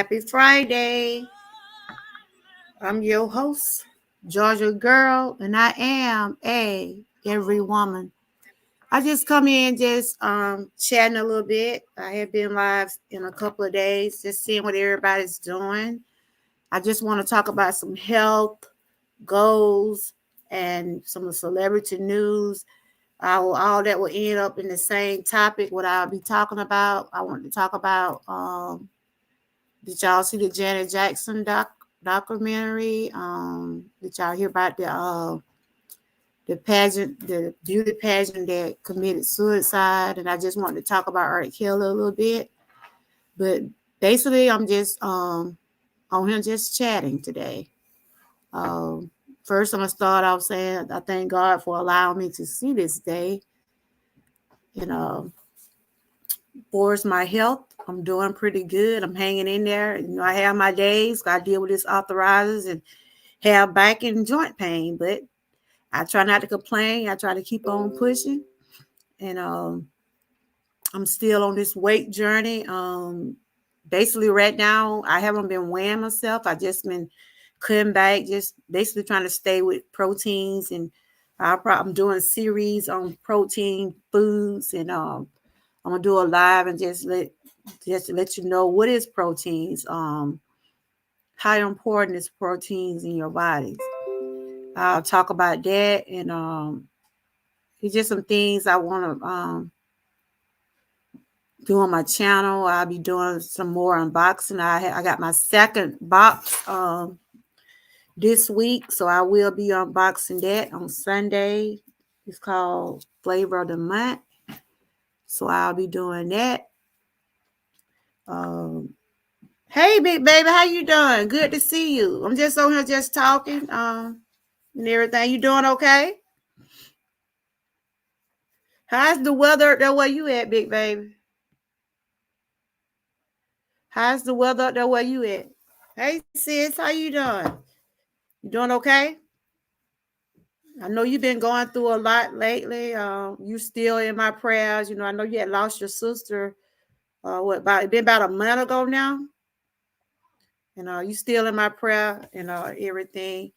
Happy Friday. I'm your host, Georgia Girl, and I am a every woman. I just come in just chatting a little bit. I have been live in a couple of days, just seeing what everybody's doing. I just want to talk about some health goals and some celebrity news. All that will end up in the same topic. What I'll be talking about. I want to talk about. Did y'all see the Janet Jackson documentary? Did y'all hear about the pageant, the beauty pageant that committed suicide? And I just wanted to talk about R. Kelly a little bit. But basically, I'm just on here just chatting today. First, I'm gonna start off saying I thank God for allowing me to see this day. You know, for my health, I'm doing pretty good. I'm hanging in there. I have my days. I deal with this arthritis and have back and joint pain, but I try not to complain. I try to keep on pushing, and I'm still on this weight journey. Basically, right now, I haven't been weighing myself. I just been cutting back, just basically trying to stay with proteins, and I'm doing a series on protein foods, and I'm gonna do a live and just let you know what is proteins, how important is proteins in your bodies. I'll talk about that, and it's just some things I want to do on my channel. I'll be doing some more unboxing. I got my second box this week, so I will be unboxing that on Sunday. It's called Flavor of the Month, so I'll be doing that. Hey, big baby, how you doing? Good to see you. I'm just on here just talking and everything. You doing okay? How's the weather up there where you at, big baby? How's the weather up there where you at? Hey, sis, how you doing? You doing okay? I know you've been going through a lot lately. You still in my prayers. I know you had lost your sister. It been about a month ago now. You still in my prayer and everything.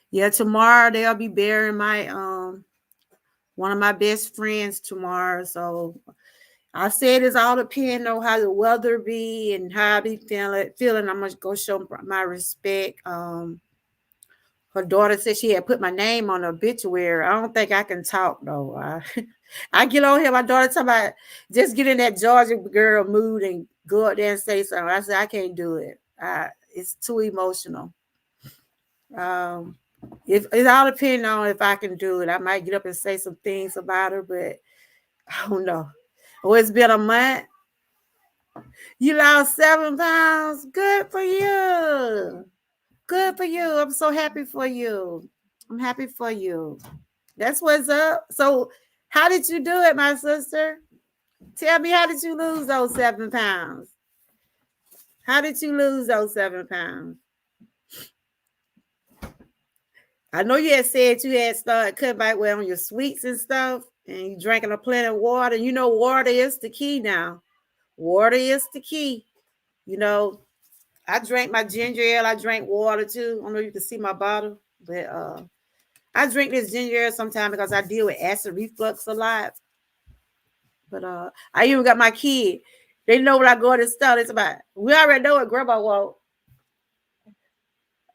Yeah, tomorrow they'll be burying my one of my best friends tomorrow. So I said it's all depending on how the weather be and how I be feeling. I'm gonna go show my respect. Her daughter said she had put my name on the obituary. I don't think I can talk though. I get on here, my daughter talking about just get in that Georgia girl mood and go up there and say something. I said I can't do it. It's too emotional. If it's all depending on if I can do it. I might get up and say some things about her, but I don't know. Oh, it's been a month. You lost 7 pounds. Good for you. Good for you. I'm so happy for you. I'm happy for you. That's what's up. So, how did you do it, my sister? Tell me, how did you lose those 7 pounds? How did you lose those 7 pounds? I know you had said you had started cutting back on your sweets and stuff, and you drinking a plenty of water. Water is the key now. Water is the key. I drank my ginger ale. I drank water too. I don't know if you can see my bottle, but I drink this ginger ale sometimes because I deal with acid reflux a lot. But I even got my kid. They know when I go to the store. It's about, we already know what grandma wants.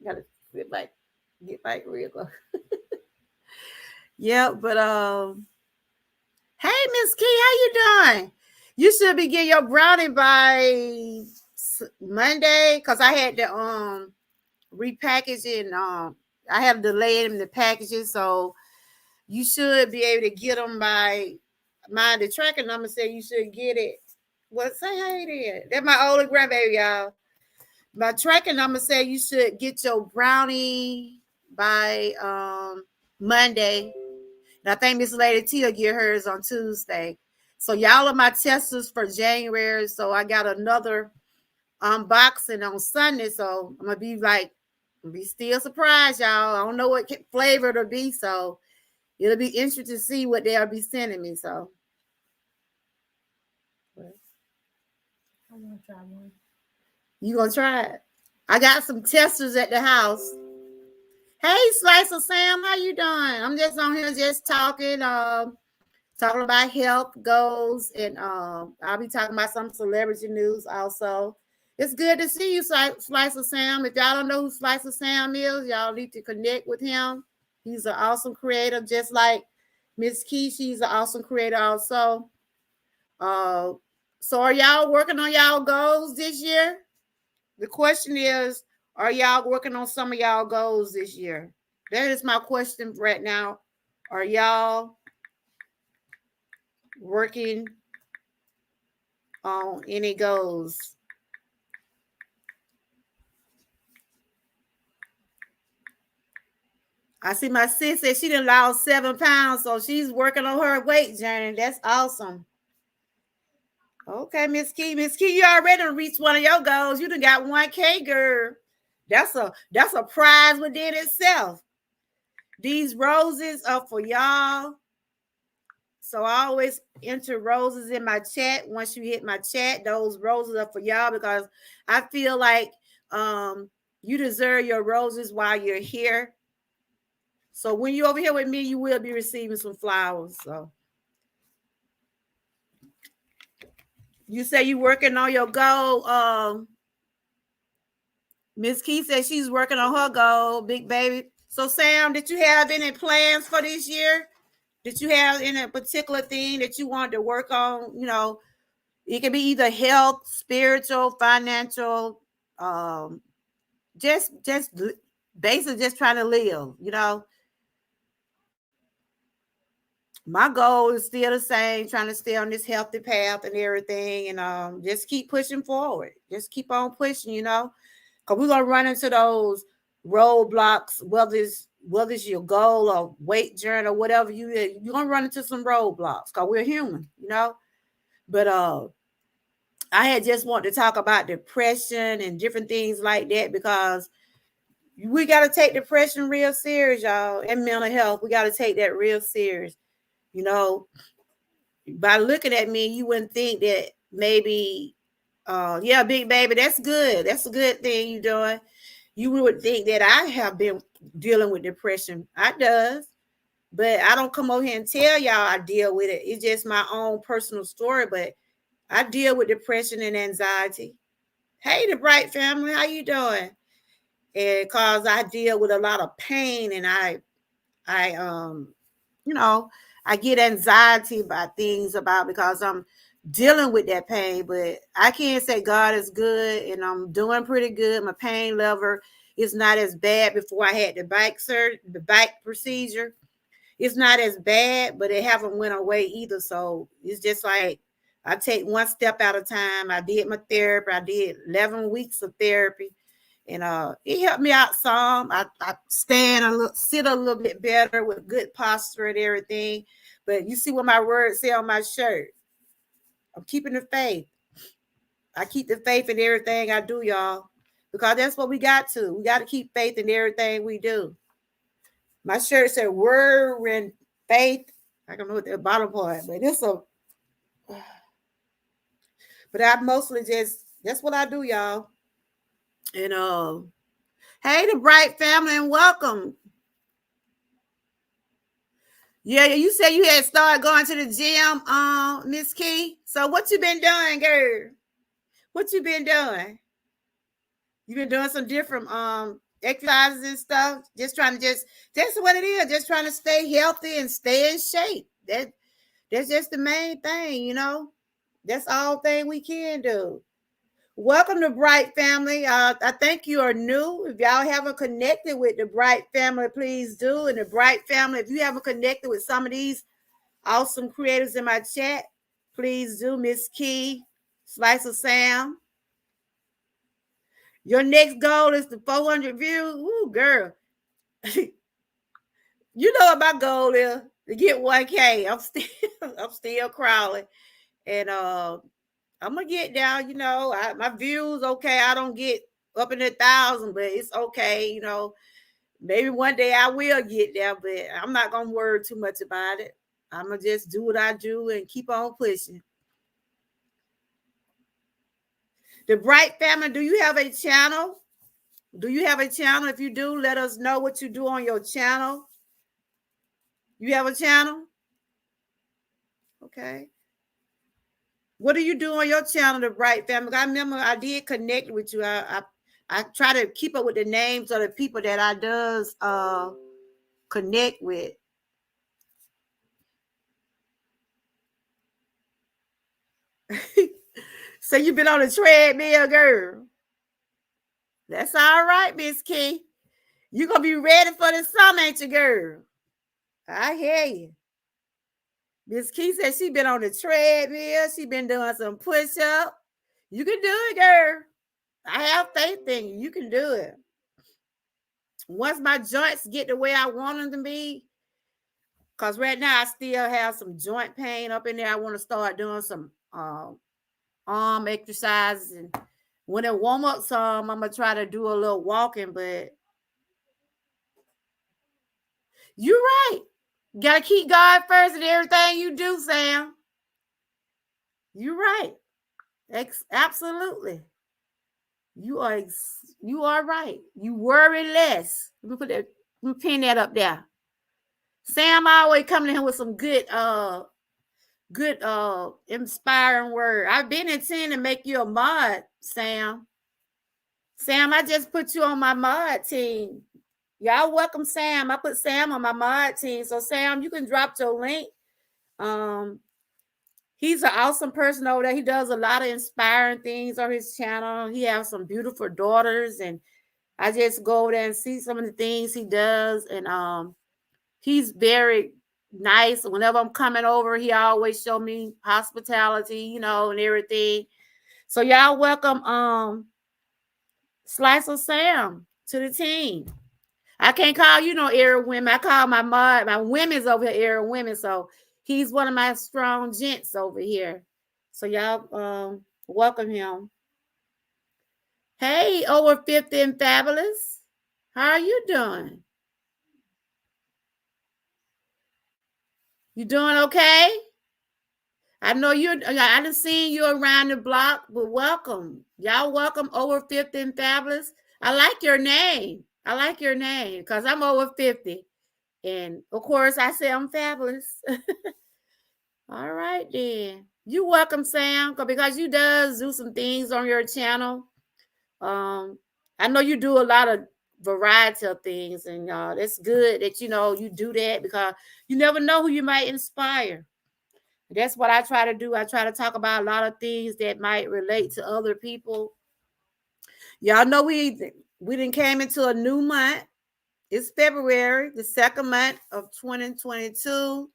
I gotta get back real close. Yeah, but hey, Miss Key, how you doing? You should be getting your brownie by Monday because I had to repackage it, and I have delayed in the packages, so you should be able to get them by the tracking number said you should get it. Well, say hey there. That's my older grandbaby, y'all. My tracking number said you should get your brownie by Monday. And I think Miss Lady T will get hers on Tuesday. So y'all are my testers for January. So I got another unboxing on Sunday. So I'm gonna be still surprised, y'all. I don't know what flavor it'll be, so it'll be interesting to see what they'll be sending me. So I want to try one. You gonna try it? I got some testers at the house. Hey, Slicer Sam, how you doing? I'm just on here just talking about health goals, and I'll be talking about some celebrity news also. It's good to see you, Slicer Sam. If y'all don't know who Slicer Sam is, y'all need to connect with him. He's an awesome creator, just like Miss Key. She's an awesome creator also. Uh, so are y'all working on y'all goals this year? The question is, are y'all working on some of y'all goals this year? That is my question right now. Are y'all working on any goals? I see my sis said she done lost 7 pounds, so she's working on her weight journey. That's awesome. Okay, Miss Key. Miss Key, you already reached one of your goals. You done got 1K, girl. That's a prize within itself. These roses are for y'all. So I always enter roses in my chat. Once you hit my chat, those roses are for y'all because I feel like you deserve your roses while you're here. So when you're over here with me, you will be receiving some flowers. So you say you're working on your goal. Miss Key said she's working on her goal, big baby. So Sam, did you have any plans for this year? Did you have any particular thing that you wanted to work on? You know, it can be either health, spiritual, financial, just basically just trying to live, you know. My goal is still the same, trying to stay on this healthy path and everything, and just keep pushing forward. Just keep on pushing, you know, because we're gonna run into those roadblocks, whether it's your goal or weight journey or whatever you're gonna run into some roadblocks because we're human, you know. But I had just wanted to talk about depression and different things like that because we got to take depression real serious, y'all, and mental health. We got to take that real serious. You know, by looking at me, you wouldn't think that maybe, yeah, big baby, that's good. That's a good thing you're doing. You would think that I have been dealing with depression. I does, but I don't come over here and tell y'all I deal with it. It's just my own personal story, but I deal with depression and anxiety. Hey, the Bright family, how you doing? And cause I deal with a lot of pain, and I you know, I get anxiety about things about because I'm dealing with that pain. But I can't say God is good, and I'm doing pretty good. My pain level is not as bad before I had the back procedure. It's not as bad, but it haven't went away either. So it's just like I take one step at a time. I did my therapy. I did 11 weeks of therapy, and it helped me out some. I sit a little bit better with good posture and everything. But you see what my words say on my shirt. I'm keeping the faith. I keep the faith in everything I do, y'all, because that's what we got to. We got to keep faith in everything we do. My shirt said word and faith. I don't know what the bottom part, but but I mostly just that's what I do, y'all. And hey, the Bright family, and welcome. Yeah, you said you had started going to the gym, Miss Key. So what you been doing, girl? What you been doing? You been doing some different exercises and stuff. Just trying to that's what it is. Just trying to stay healthy and stay in shape. That's just the main thing, you know. That's all thing we can do. Welcome to Bright Family. I think you are new. If y'all haven't connected with the Bright Family, please do. And the Bright Family, if you haven't connected with some of these awesome creators in my chat, please do. Miss Key, Slice of Sam. Your next goal is the 400 views. Ooh, girl. You know what my goal is, to get 1K. I'm still crawling. And I'm gonna get down, you know. My views, okay. I don't get up in 1,000, but it's okay, you know. Maybe one day I will get there, but I'm not gonna worry too much about it. I'm gonna just do what I do and keep on pushing. The Bright family, do you have a channel? Do you have a channel? If you do, let us know what you do on your channel. You have a channel? Okay. What do you do on your channel, The Bright Family? I remember I did connect with you. I try to keep up with the names of the people that I does connect with. So you've been on a treadmill, girl. That's all right, Miss Key. You gonna be ready for the summer, ain't you, girl? I hear you. Miss Key said she been on the treadmill. She been doing some push-up. You can do it, girl. I have faith in you. You can do it. Once my joints get the way I want them to be, because right now I still have some joint pain up in there. I want to start doing some arm exercises. And when it warm up some, I'm going to try to do a little walking. But you're right. Got to keep God first in everything you do, Sam. You're right. Absolutely. You are right. You worry less. Let me pin that up there. Sam always coming in here with some good inspiring word. I've been intending to make you a mod, Sam. Sam, I just put you on my mod team. Y'all welcome Sam. I put Sam on my mod team. So Sam, you can drop your link. He's an awesome person over there. He does a lot of inspiring things on his channel. He has some beautiful daughters, and I just go over there and see some of the things he does. And he's very nice. Whenever I'm coming over, he always show me hospitality, and everything. So y'all welcome Slice of Sam to the team. I can't call you no Everywoman. I call my women's over here Everywoman. So he's one of my strong gents over here. So y'all welcome him. Hey, over 50 and fabulous. How are you doing? You doing okay? I know I done seen you around the block, but welcome. Y'all welcome over 50 and fabulous. I like your name. I like your name because I'm over 50. And of course, I say I'm fabulous. All right, then. You welcome, Sam, because you do some things on your channel. I know you do a lot of variety of things, and it's good that you do that because you never know who you might inspire. That's what I try to do. I try to talk about a lot of things that might relate to other people. Y'all know we done came into a new month. It's February, the second month of 2022.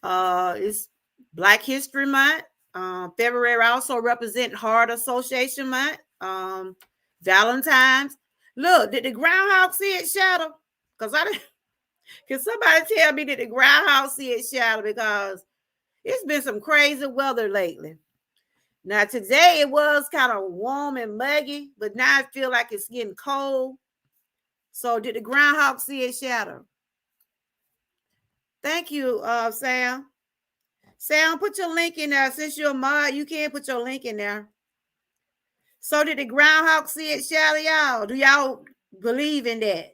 It's Black History Month. February also represent Heart Association Month. Valentine's. Look, did the groundhog see its shadow? Can somebody tell me did the groundhog see its shadow? Because it's been some crazy weather lately. Now today it was kind of warm and muggy, but now I feel like it's getting cold. So did the groundhog see its shadow? Thank you, Sam. Sam, put your link in there. Since you're a mod, you can put your link in there. So did the groundhog see its shadow, y'all? Do y'all believe in that?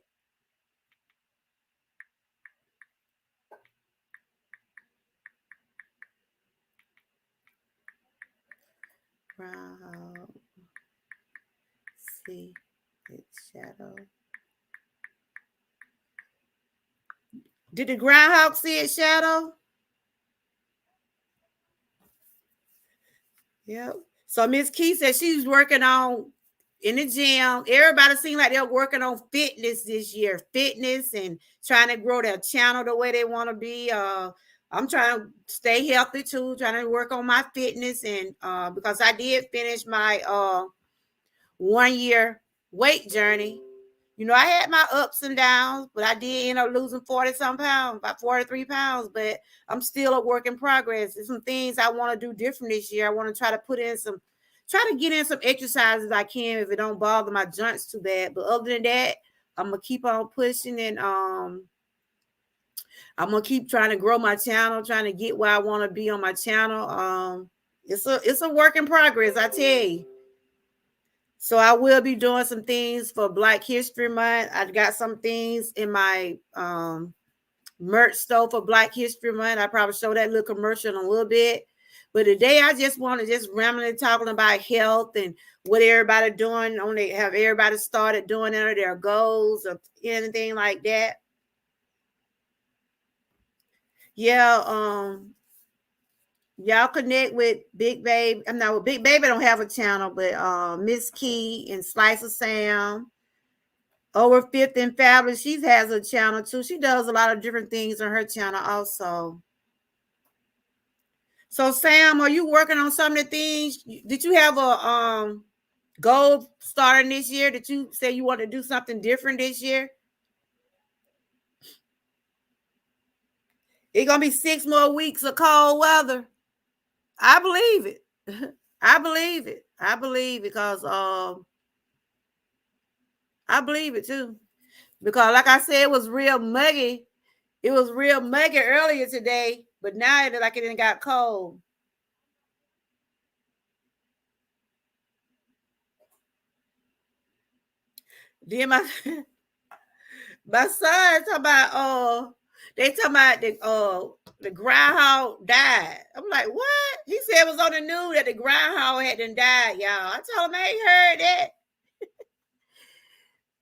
Groundhog see its shadow. Did the groundhog see its shadow? Yep. So Miss Key said she's working on in the gym. Everybody seems like they're working on fitness this year, fitness and trying to grow their channel the way they want to be. I'm trying to stay healthy too, trying to work on my fitness and because I did finish my 1 year weight journey. I had my ups and downs, but I did end up losing 40 some pounds, about 43 pounds, but I'm still a work in progress. There's some things I want to do different this year. I want to try to get in some exercises I can if it don't bother my joints too bad. But other than that, I'm going to keep on pushing and I'm going to keep trying to grow my channel, trying to get where I want to be on my channel. It's a work in progress, I tell you. So I will be doing some things for Black History Month. I got some things in my merch store for Black History Month. I probably show that little commercial in a little bit. But today I just want to just rambling talking about health and what everybody doing. Only have everybody started doing their goals or anything like that. Yeah, y'all connect with Big Babe. I'm not with Big Baby don't have a channel, but Miss Key and Slice of Sam. Over Fifth and Fabulous, she has a channel too. She does a lot of different things on her channel also. So Sam, are you working on some of the things? Did you have a goal starting this year? Did you say you want to do something different this year? It's gonna be 6 more weeks of cold weather. I believe it. I believe it. I believe because I believe it too. Because like I said, it was real muggy. It was real muggy earlier today, but now it like it didn't got cold. Then my son talking about they talking about the groundhog died. I'm like, what? He said it was on the news that the groundhog had done died, y'all. I told him I ain't heard that.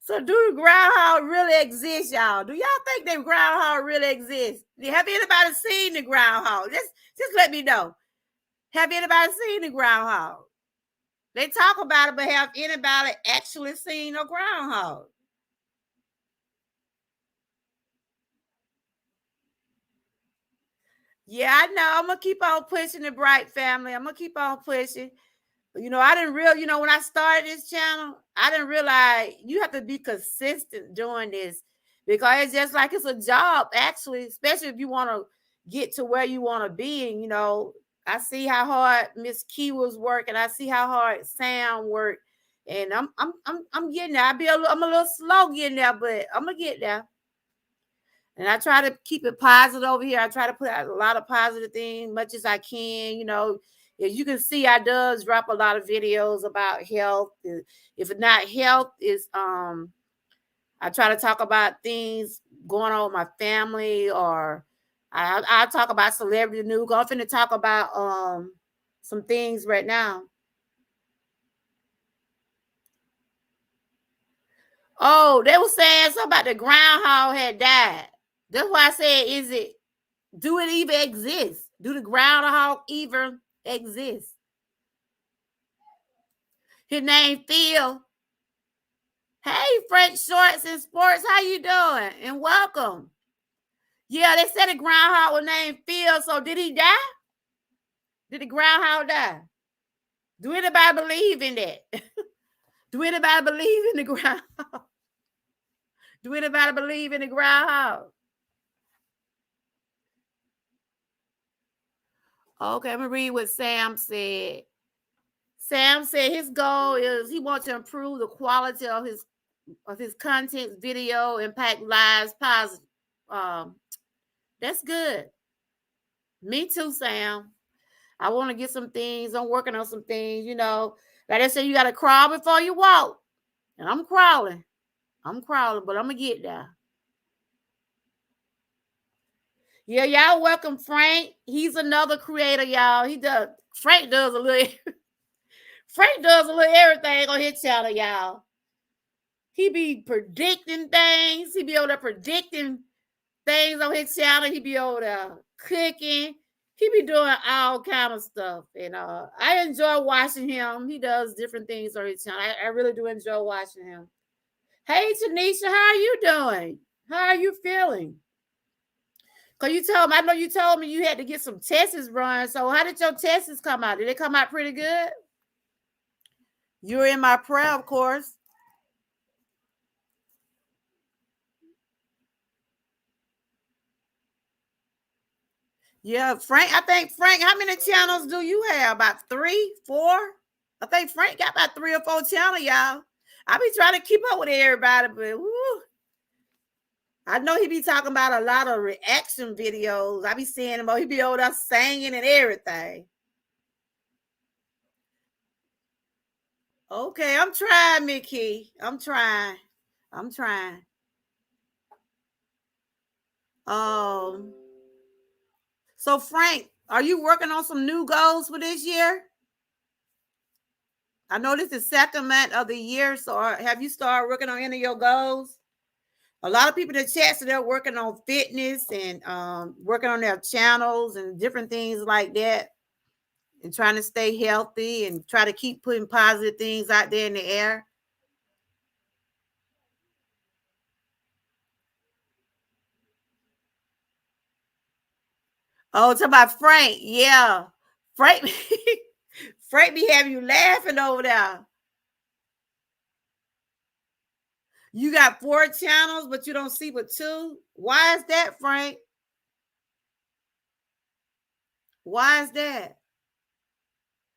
So do the groundhog really exist, y'all? Do y'all think that groundhog really exists? Have anybody seen the groundhog? Just let me know. Have anybody seen the groundhog? They talk about it, but have anybody actually seen a groundhog? Yeah, I know. I'm gonna keep on pushing the Bright family. I'm gonna keep on pushing. I didn't when I started this channel, I didn't realize you have to be consistent doing this because it's just like it's a job, actually, especially if you want to get to where you want to be. And I see how hard Miss Key was working. I see how hard Sam worked, and I'm getting there. I'm a little slow getting there, but I'm gonna get there. And I try to keep it positive over here. I try to put out a lot of positive things, much as I can. As you can see, I does drop a lot of videos about health. If it's not health, is I try to talk about things going on with my family, or I talk about celebrity news. I'm finna talk about some things right now. Oh, they were saying something about the groundhog had died. That's why I said, do it even exist? Do the groundhog even exist? His name Phil. Hey, Frank Shorts and Sports, how you doing? And welcome. Yeah, they said the groundhog was named Phil. So did he die? Did the groundhog die? Do anybody believe in that? Do anybody believe in the groundhog? Do anybody believe in the groundhog? Okay, I'm gonna read what Sam said. Sam said his goal is he wants to improve the quality of his content, video, impact lives positive. Um, that's good. Me too, Sam. I want to get some things. I'm working on some things. Like I said, you got to crawl before you walk, and I'm crawling. I'm crawling, but I'm gonna get there. Yeah, y'all welcome Frank. He's another creator, y'all. Frank does a little. Frank does a little everything on his channel, y'all. He be predicting things. He be over there predicting things on his channel. He be over there cooking. He be doing all kind of stuff. And I enjoy watching him. He does different things on his channel. I really do enjoy watching him. Hey, Tanisha, how are you doing? How are you feeling? Because I know you told me you had to get some tests run. So how did your tests come out? Did they come out pretty good? You're in my prayer, of course. Yeah, Frank. I think Frank, how many channels do you have? About 3, 4? I think Frank got about 3 or 4 channels, y'all. I be trying to keep up with everybody, but woo, I know he be talking about a lot of reaction videos. I be seeing him. He be over there singing and everything. Okay, I'm trying, Mickey. I'm trying. I'm trying. Um, so Frank, are you working on some new goals for this year? I know this is second month of the year, so have you started working on any of your goals? A lot of people in the chat, so they're working on fitness and working on their channels and different things like that, and trying to stay healthy and try to keep putting positive things out there in the air. Oh, it's about Frank. Yeah. Frank, Frank be having you laughing over there. You got 4 channels, but you don't see but 2. Why is that, Frank? Why is that?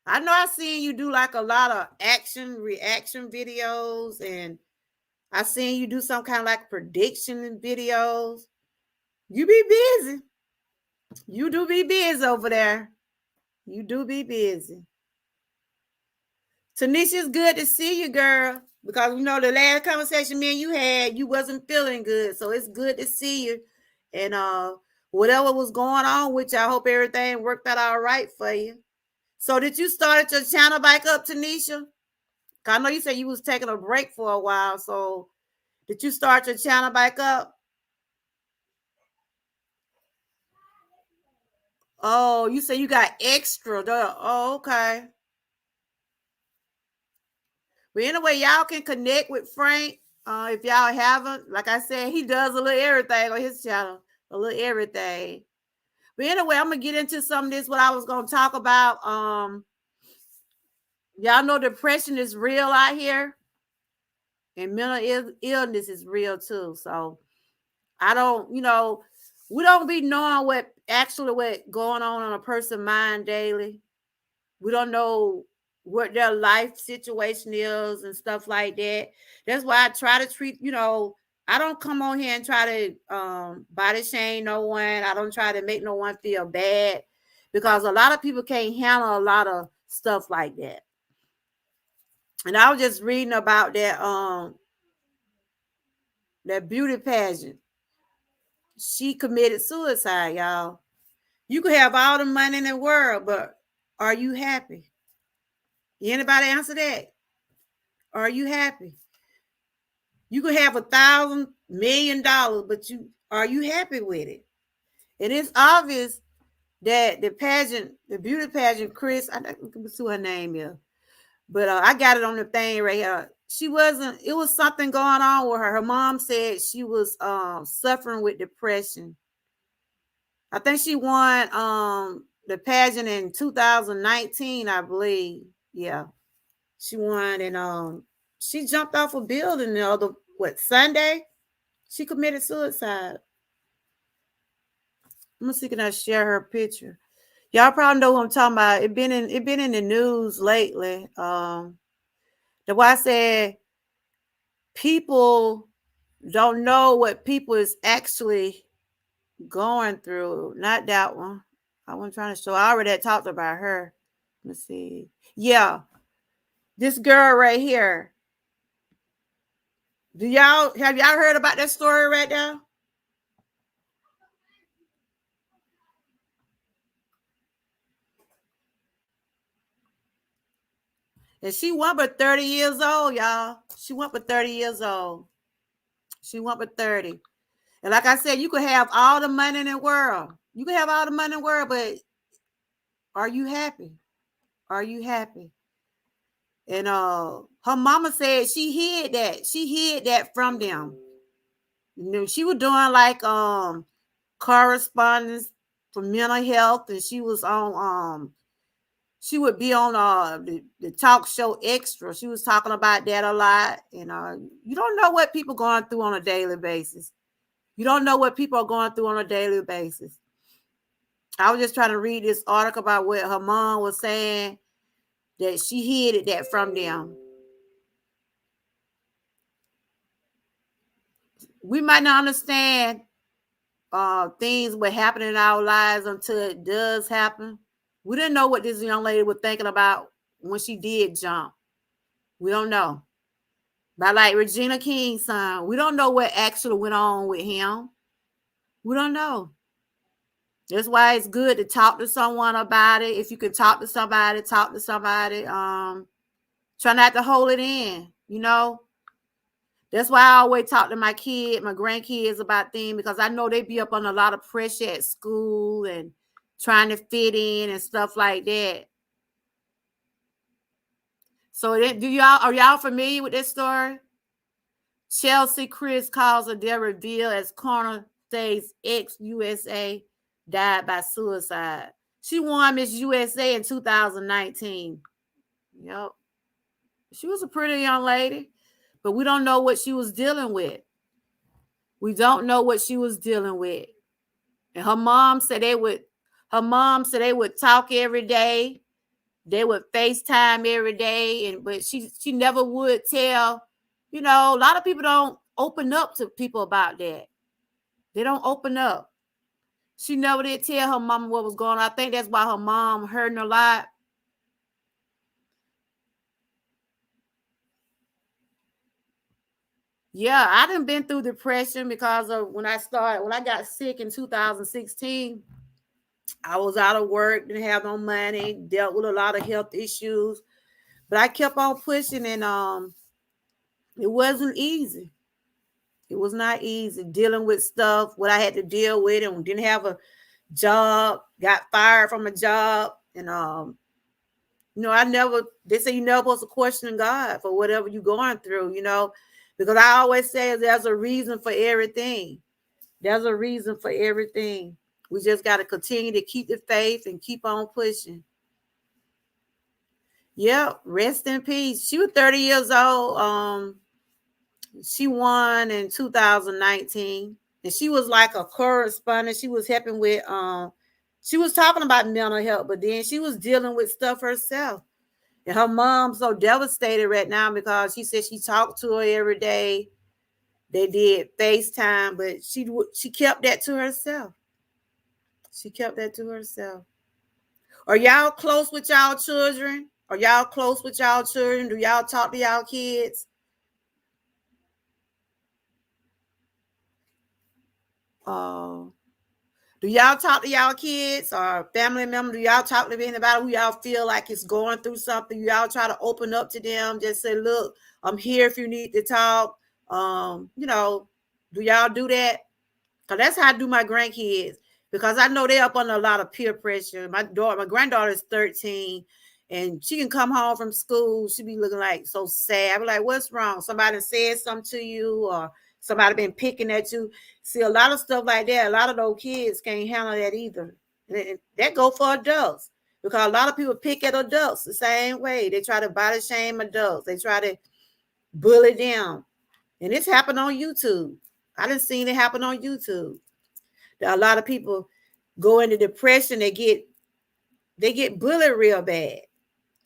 I know I seen you do like a lot of action reaction videos, and I seen you do some kind of like prediction videos. You be busy. You do be busy over there. You do be busy. Tanisha, it's good to see you, girl. Because you know the last conversation me and you had, you wasn't feeling good. So it's good to see you. And whatever was going on with you, I hope everything worked out all right for you. So did you start your channel back up, Tanisha? I know you said you was taking a break for a while. So did you start your channel back up? Oh, you said you got extra. Oh, okay. But anyway, y'all can connect with Frank. If y'all haven't, like I said, he does a little everything on his channel, a little everything. But anyway, I'm gonna get into some of this. What I was gonna talk about. Y'all know depression is real out here, and mental illness is real too. So I don't, we don't be knowing what going on a person's mind daily. We don't know what their life situation is and stuff like that. That's why I try to treat, I don't come on here and try to body shame no one. I don't try to make no one feel bad, because a lot of people can't handle a lot of stuff like that. And I was just reading about that beauty pageant. She committed suicide, y'all. You could have all the money in the world, but are you happy? Anybody answer that? Are you happy? You could have $1,000 million, but are you happy with it? And it's obvious that the beauty pageant, Chris, I think who her name is, but I got it on the thing right here. She wasn't. It was something going on with her. Her mom said she was suffering with depression. I think she won the pageant in 2019, I believe. Yeah, she won, and she jumped off a building the other Sunday. She committed suicide. I'm gonna see can I share her picture. Y'all probably know what I'm talking about. It been in the news lately. The why I said people don't know what people is actually going through. Not that one. I wasn't trying to show. I already had talked about her. Let's see. Yeah, this girl right here. Have y'all heard about that story right now? And she went but 30 years old, y'all. She went but 30 years old. She went but 30. And like I said, you could have all the money in the world. You could have all the money in the world, but are you happy? Are you happy? And her mama said she hid that. She hid that from them. She was doing like correspondence for mental health, and she was on she would be on the talk show Extra. She was talking about that a lot. And you don't know what people going through on a daily basis. You don't know what people are going through on a daily basis. I was just trying to read this article about what her mom was saying, that she hid that from them. We might not understand things what happen in our lives until it does happen. We didn't know what this young lady was thinking about when she did jump. We don't know. But like Regina King's son, we don't know what actually went on with him. We don't know. That's why it's good to talk to someone about it. If you can talk to somebody, talk to somebody. Try not to hold it in, you know. That's why I always talk to my grandkids about things, because I know they be up on a lot of pressure at school and trying to fit in and stuff like that. So are y'all familiar with this story? Chelsea Chris calls a death reveal as coroner states ex-USA died by suicide. She won Miss USA in 2019. Yep. She was a pretty young lady, but we don't know what she was dealing with. We don't know what she was dealing with. And her mom said they would talk every day. They would FaceTime every day, but she never would tell. You know, a lot of people don't open up to people about that. They don't open up. She never did tell her mama what was going on. I think that's why her mom hurting a lot. Yeah, I done been through depression because of when I got sick in 2016. I was out of work, didn't have no money, dealt with a lot of health issues, but I kept on pushing, and it wasn't easy. It was not easy dealing with stuff, what I had to deal with, and didn't have a job, got fired from a job, and they say you never supposed to question God for whatever you're going through, because I always say there's a reason for everything. There's a reason for everything. We just got to continue to keep the faith and keep on pushing. Yep, rest in peace. She was 30 years old. She won in 2019, and she was like a correspondent. She was helping with she was talking about mental health, but then she was dealing with stuff herself. And her mom's so devastated right now because she said she talked to her every day. They did FaceTime, but she kept that to herself. She kept that to herself. Are y'all close with y'all children? Are y'all close with y'all children? Do y'all talk to y'all kids? Do y'all talk to y'all kids or family members? Do y'all talk to anybody who y'all feel like is going through something? Y'all try to open up to them, just say, look, I'm here if you need to talk. Do y'all do that? Because that's how I do my grandkids, because I know they're up under a lot of peer pressure. My granddaughter is 13, and she can come home from school. She be looking like so sad. I be like, what's wrong? Somebody said something to you, or somebody been picking at you. See, a lot of stuff like that. A lot of those kids can't handle that either. And that go for adults, because a lot of people pick at adults the same way. They try to body shame adults. They try to bully them. And it's happened on YouTube. I done seen it happen on YouTube. A lot of people go into depression. They get bullied real bad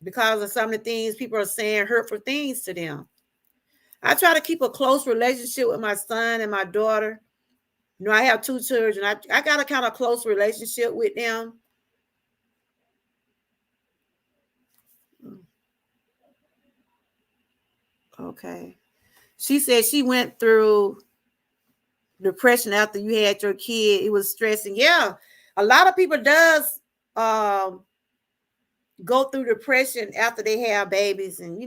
because of some of the things people are saying, hurtful things to them. I try to keep a close relationship with my son and my daughter. I have 2 children. I got a kind of close relationship with them. Okay. She said she went through depression after you had your kid. It was stressing. Yeah. A lot of people does go through depression after they have babies, and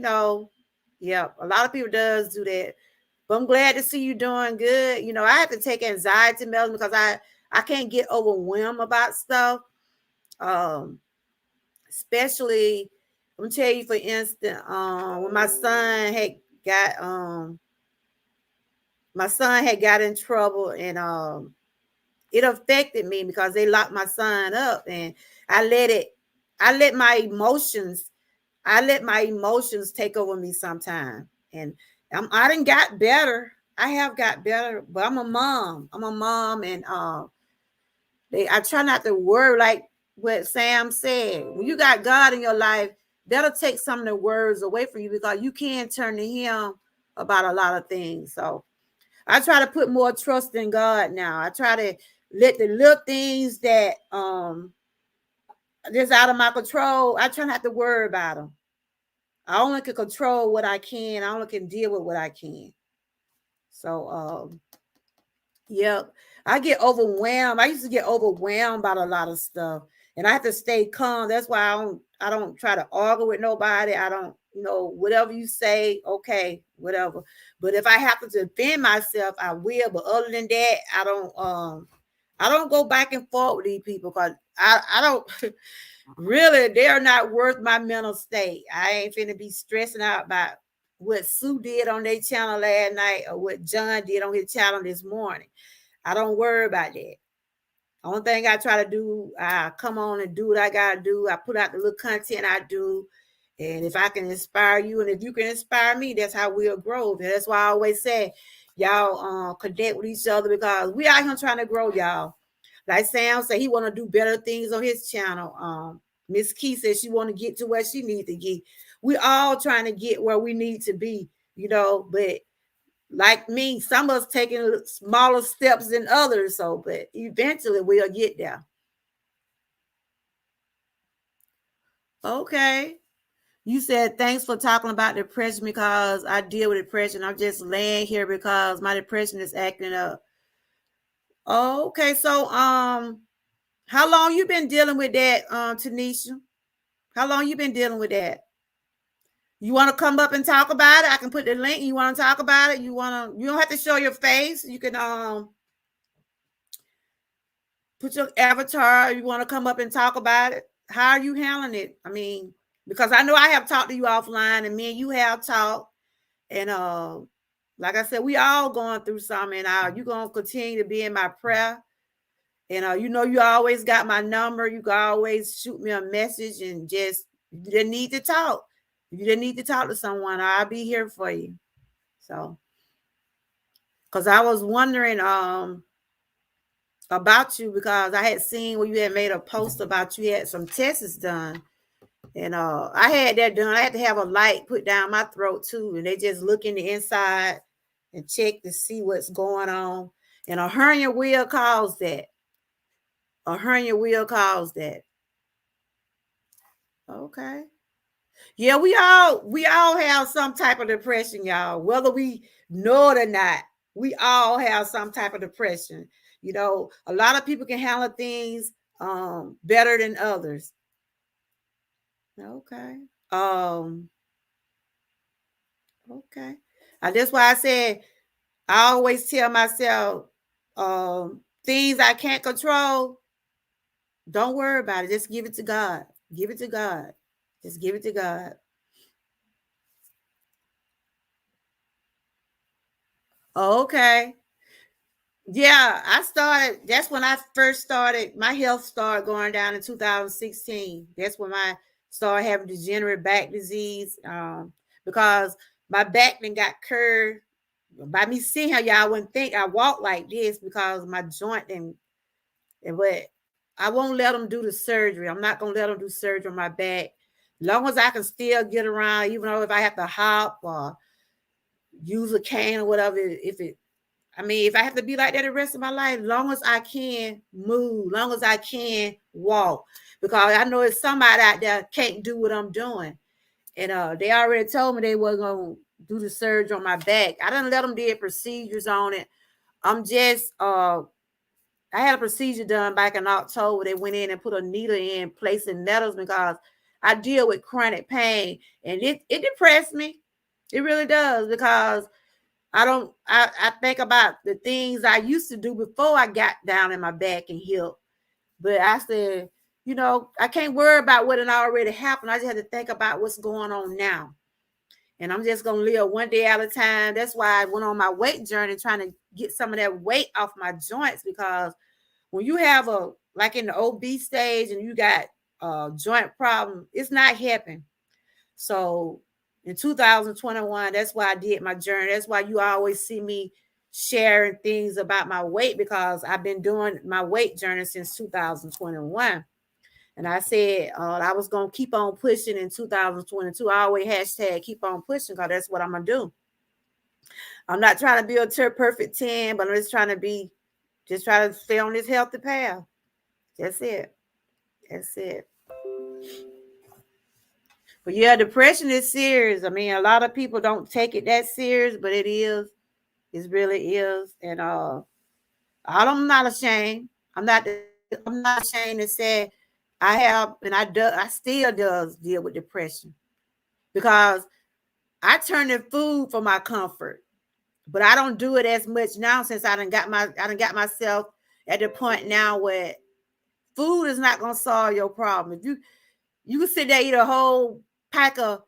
yeah, a lot of people does do that. But I'm glad to see you doing good. I have to take anxiety medicine because I can't get overwhelmed about stuff. Especially, I'm gonna tell you, for instance, when my son had got in trouble, and it affected me because they locked my son up, and I let my emotions take over me sometime. And I didn't got better. I have got better, but I'm a mom, and I try not to worry, like what Sam said. When you got God in your life, that'll take some of the words away from you, because you can turn to him about a lot of things. So I try to put more trust in God now. I try to let the little things that just out of my control, I try not to worry about them. I only can control what I can. I only can deal with what I can. So yep. I get overwhelmed. I used to get overwhelmed by a lot of stuff. And I have to stay calm. That's why I don't try to argue with nobody. I don't, whatever you say, okay, whatever. But if I have to defend myself, I will. But other than that, I don't go back and forth with these people because I don't really, they're not worth my mental state. I ain't finna be stressing out about what Sue did on their channel last night or what John did on his channel this morning. I don't worry about that. Only thing I try to do, I come on and do what I gotta do. I put out the little content I do. And if I can inspire you and if you can inspire me, that's how we'll grow. And that's why I always say, y'all connect with each other because we out here trying to grow, y'all. Like Sam said, he want to do better things on his channel. Miss Key says she want to get to where she needs to get. We all trying to get where we need to be, but like me, some of us taking smaller steps than others. So, but eventually we'll get there. Okay. You said thanks for talking about depression because I deal with depression. I'm just laying here because my depression is acting up. Oh, okay. So how long you been dealing with that, Tanisha? How long you been dealing with that? You want to come up and talk about it? I can put the link. You want to talk about it? You don't have to show your face. You can put your avatar. You want to come up and talk about it? How are you handling it? I mean, because I know I have talked to you offline and me and you have talked. And like I said, we all going through something. And you're going to continue to be in my prayer. And you always got my number. You can always shoot me a message and just, you didn't need to talk. If you didn't need to talk to someone, I'll be here for you. So, because I was wondering about you because I had seen where you had made a post about you had some tests done. And I had that done. I had to have a light put down my throat too. And they just look in the inside and check to see what's going on. And a hernia will cause that. A hernia will cause that. Okay. Yeah, we all have some type of depression, y'all. Whether we know it or not, we all have some type of depression. A lot of people can handle things better than others. Okay. Okay. That's why I said I always tell myself things I can't control, don't worry about it. Just give it to God. Give it to God. Just give it to God. Okay. Yeah, that's when I first started. My health started going down in 2016. That's when I started having degenerate back disease because my back then got curved. By me seeing how y'all wouldn't think I walk like this because my joint and what I won't let them do the surgery. I'm not going to let them do surgery on my back. As long as I can still get around, even though if I have to hop or use a cane or whatever, if I have to be like that the rest of my life, long as I can move, long as I can walk, because I know it's somebody out there can't do what I'm doing. And they already told me they were going to do the surgery on my back. I didn't let them do procedures on it. I'm just, I had a procedure done back in October. They went in and put a needle in, placing nettles because I deal with chronic pain. And it depressed me. It really does because I think about the things I used to do before I got down in my back and hip. But I said, I can't worry about what had already happened. I just had to think about what's going on now. And I'm just going to live one day at a time. That's why I went on my weight journey, trying to get some of that weight off my joints, because when you have like in the obese stage and you got a joint problem, it's not helping. So in 2021, that's why I did my journey. That's why you always see me sharing things about my weight, because I've been doing my weight journey since 2021. And I said I was going to keep on pushing in 2022. I always hashtag keep on pushing because that's what I'm going to do. I'm not trying to be a perfect 10, but I'm just trying to stay on this healthy path. That's it. That's it. But yeah, depression is serious. I mean, a lot of people don't take it that serious, but it is. It really is. And I'm not ashamed. I'm not ashamed to say I have, and I still does deal with depression because I turn to food for my comfort. But I don't do it as much now since I done got myself at the point now where food is not gonna solve your problem. If you can sit there eat a whole pack of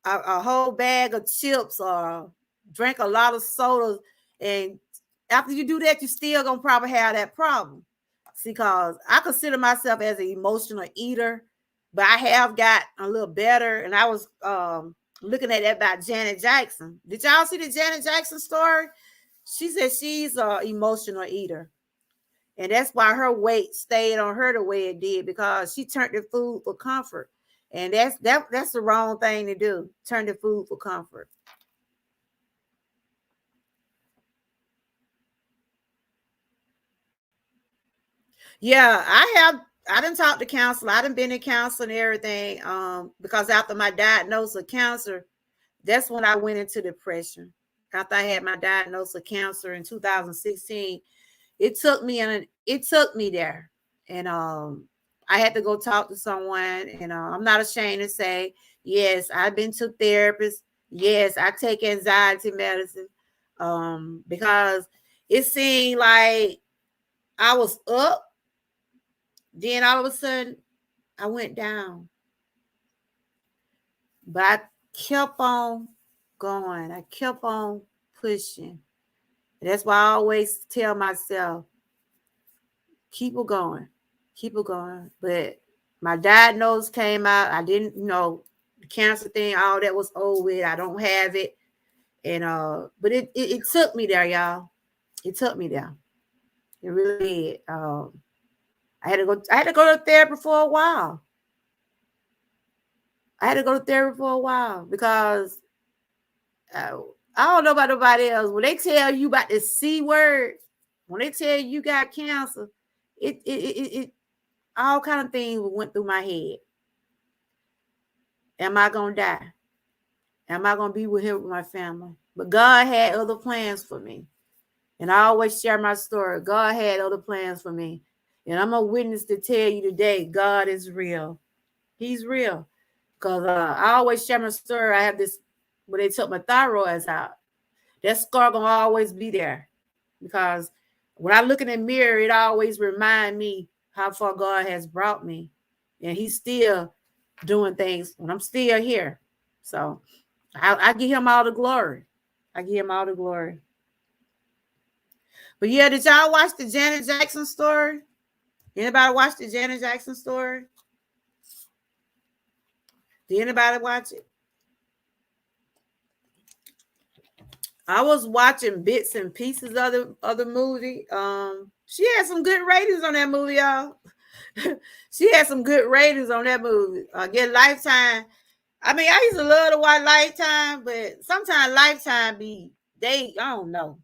a whole bag of chips or drink a lot of sodas, and after you do that, you still gonna probably have that problem. See, cause I consider myself as an emotional eater, but I have got a little better. And I was looking at that about Janet Jackson. Did y'all see the Janet Jackson story? She said she's an emotional eater. And that's why her weight stayed on her the way it did, because she turned to food for comfort. And that's the wrong thing to do. Turn to food for comfort. Yeah, I didn't talk to counselor. I done been in counseling and everything. Because after my diagnosis of cancer, that's when I went into depression. After I had my diagnosis of cancer in 2016, it took me there. And I had to go talk to someone. And I'm not ashamed to say, yes, I've been to therapists. Yes, I take anxiety medicine. Because it seemed like I was up, then all of a sudden I went down. But I kept on going. I kept on pushing. And that's why I always tell myself, keep it going, keep it going. But my diagnosis came out. I didn't, the cancer thing, all that was over with. I don't have it. And but it took me there, y'all. It took me there. It really did. I had to go to therapy for a while. I had to go to therapy for a while because uh, I don't know about nobody else. When they tell you about the C word, when they tell you got cancer, it all kind of things went through my head. Am I gonna die? Am I gonna be with him with my family? But God had other plans for me. And I always share my story. God had other plans for me. And I'm a witness to tell you today, God is real. He's real. Because I always share my story. I have this, when they took my thyroids out, that scar gonna always be there. Because when I look in the mirror, it always remind me how far God has brought me. And he's still doing things when I'm still here. So I give him all the glory. I give him all the glory. But yeah, did y'all watch the Janet Jackson story? Anybody watch the Janet Jackson story? Did anybody watch it? I was watching bits and pieces of the movie. She had some good ratings on that movie, y'all. She had some good ratings on that movie. Get Lifetime. I mean, I used to love to watch Lifetime, but sometimes Lifetime I don't know.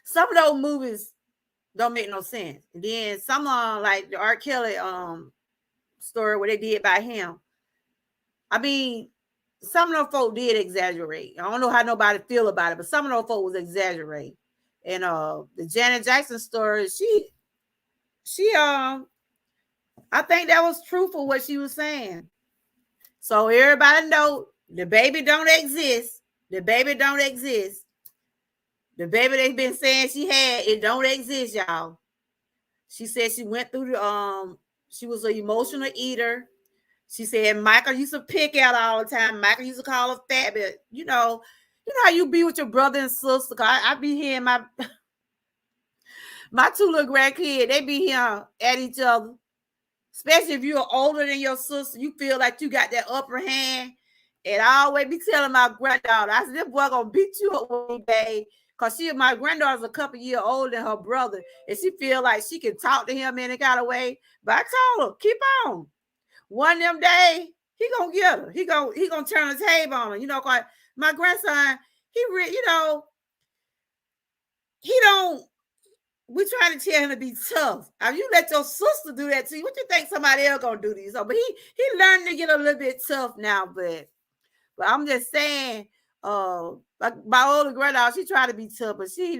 Some of those movies don't make no sense. And then some like the R. Kelly story where they did by him. I mean, some of those folk did exaggerate. I don't know how nobody feel about it, but some of those folk was exaggerate. And the Janet Jackson story, she I think that was truthful what she was saying. So everybody know the baby don't exist. The baby don't exist. The baby they've been saying she had, it don't exist, y'all. She said she went through she was an emotional eater. She said Michael used to pick out all the time. Michael used to call her fat, but you know how you be with your brother and sister. I be hearing my two little grandkids, they be here at each other. Especially if you're older than your sister, you feel like you got that upper hand. And I always be telling my granddaughter, I said, this boy gonna beat you up one day. Cause my granddaughter's a couple years older than her brother. And she feel like she can talk to him in a kind of way. But I told her, keep on. One of them days, he gonna get her. He gonna turn the table on her. Cause my grandson, he don't we trying to tell him to be tough. You let your sister do that to you. What you think somebody else gonna do to you? So, but he learned to get a little bit tough now. But I'm just saying, like my older granddaughter, she tried to be tough, but she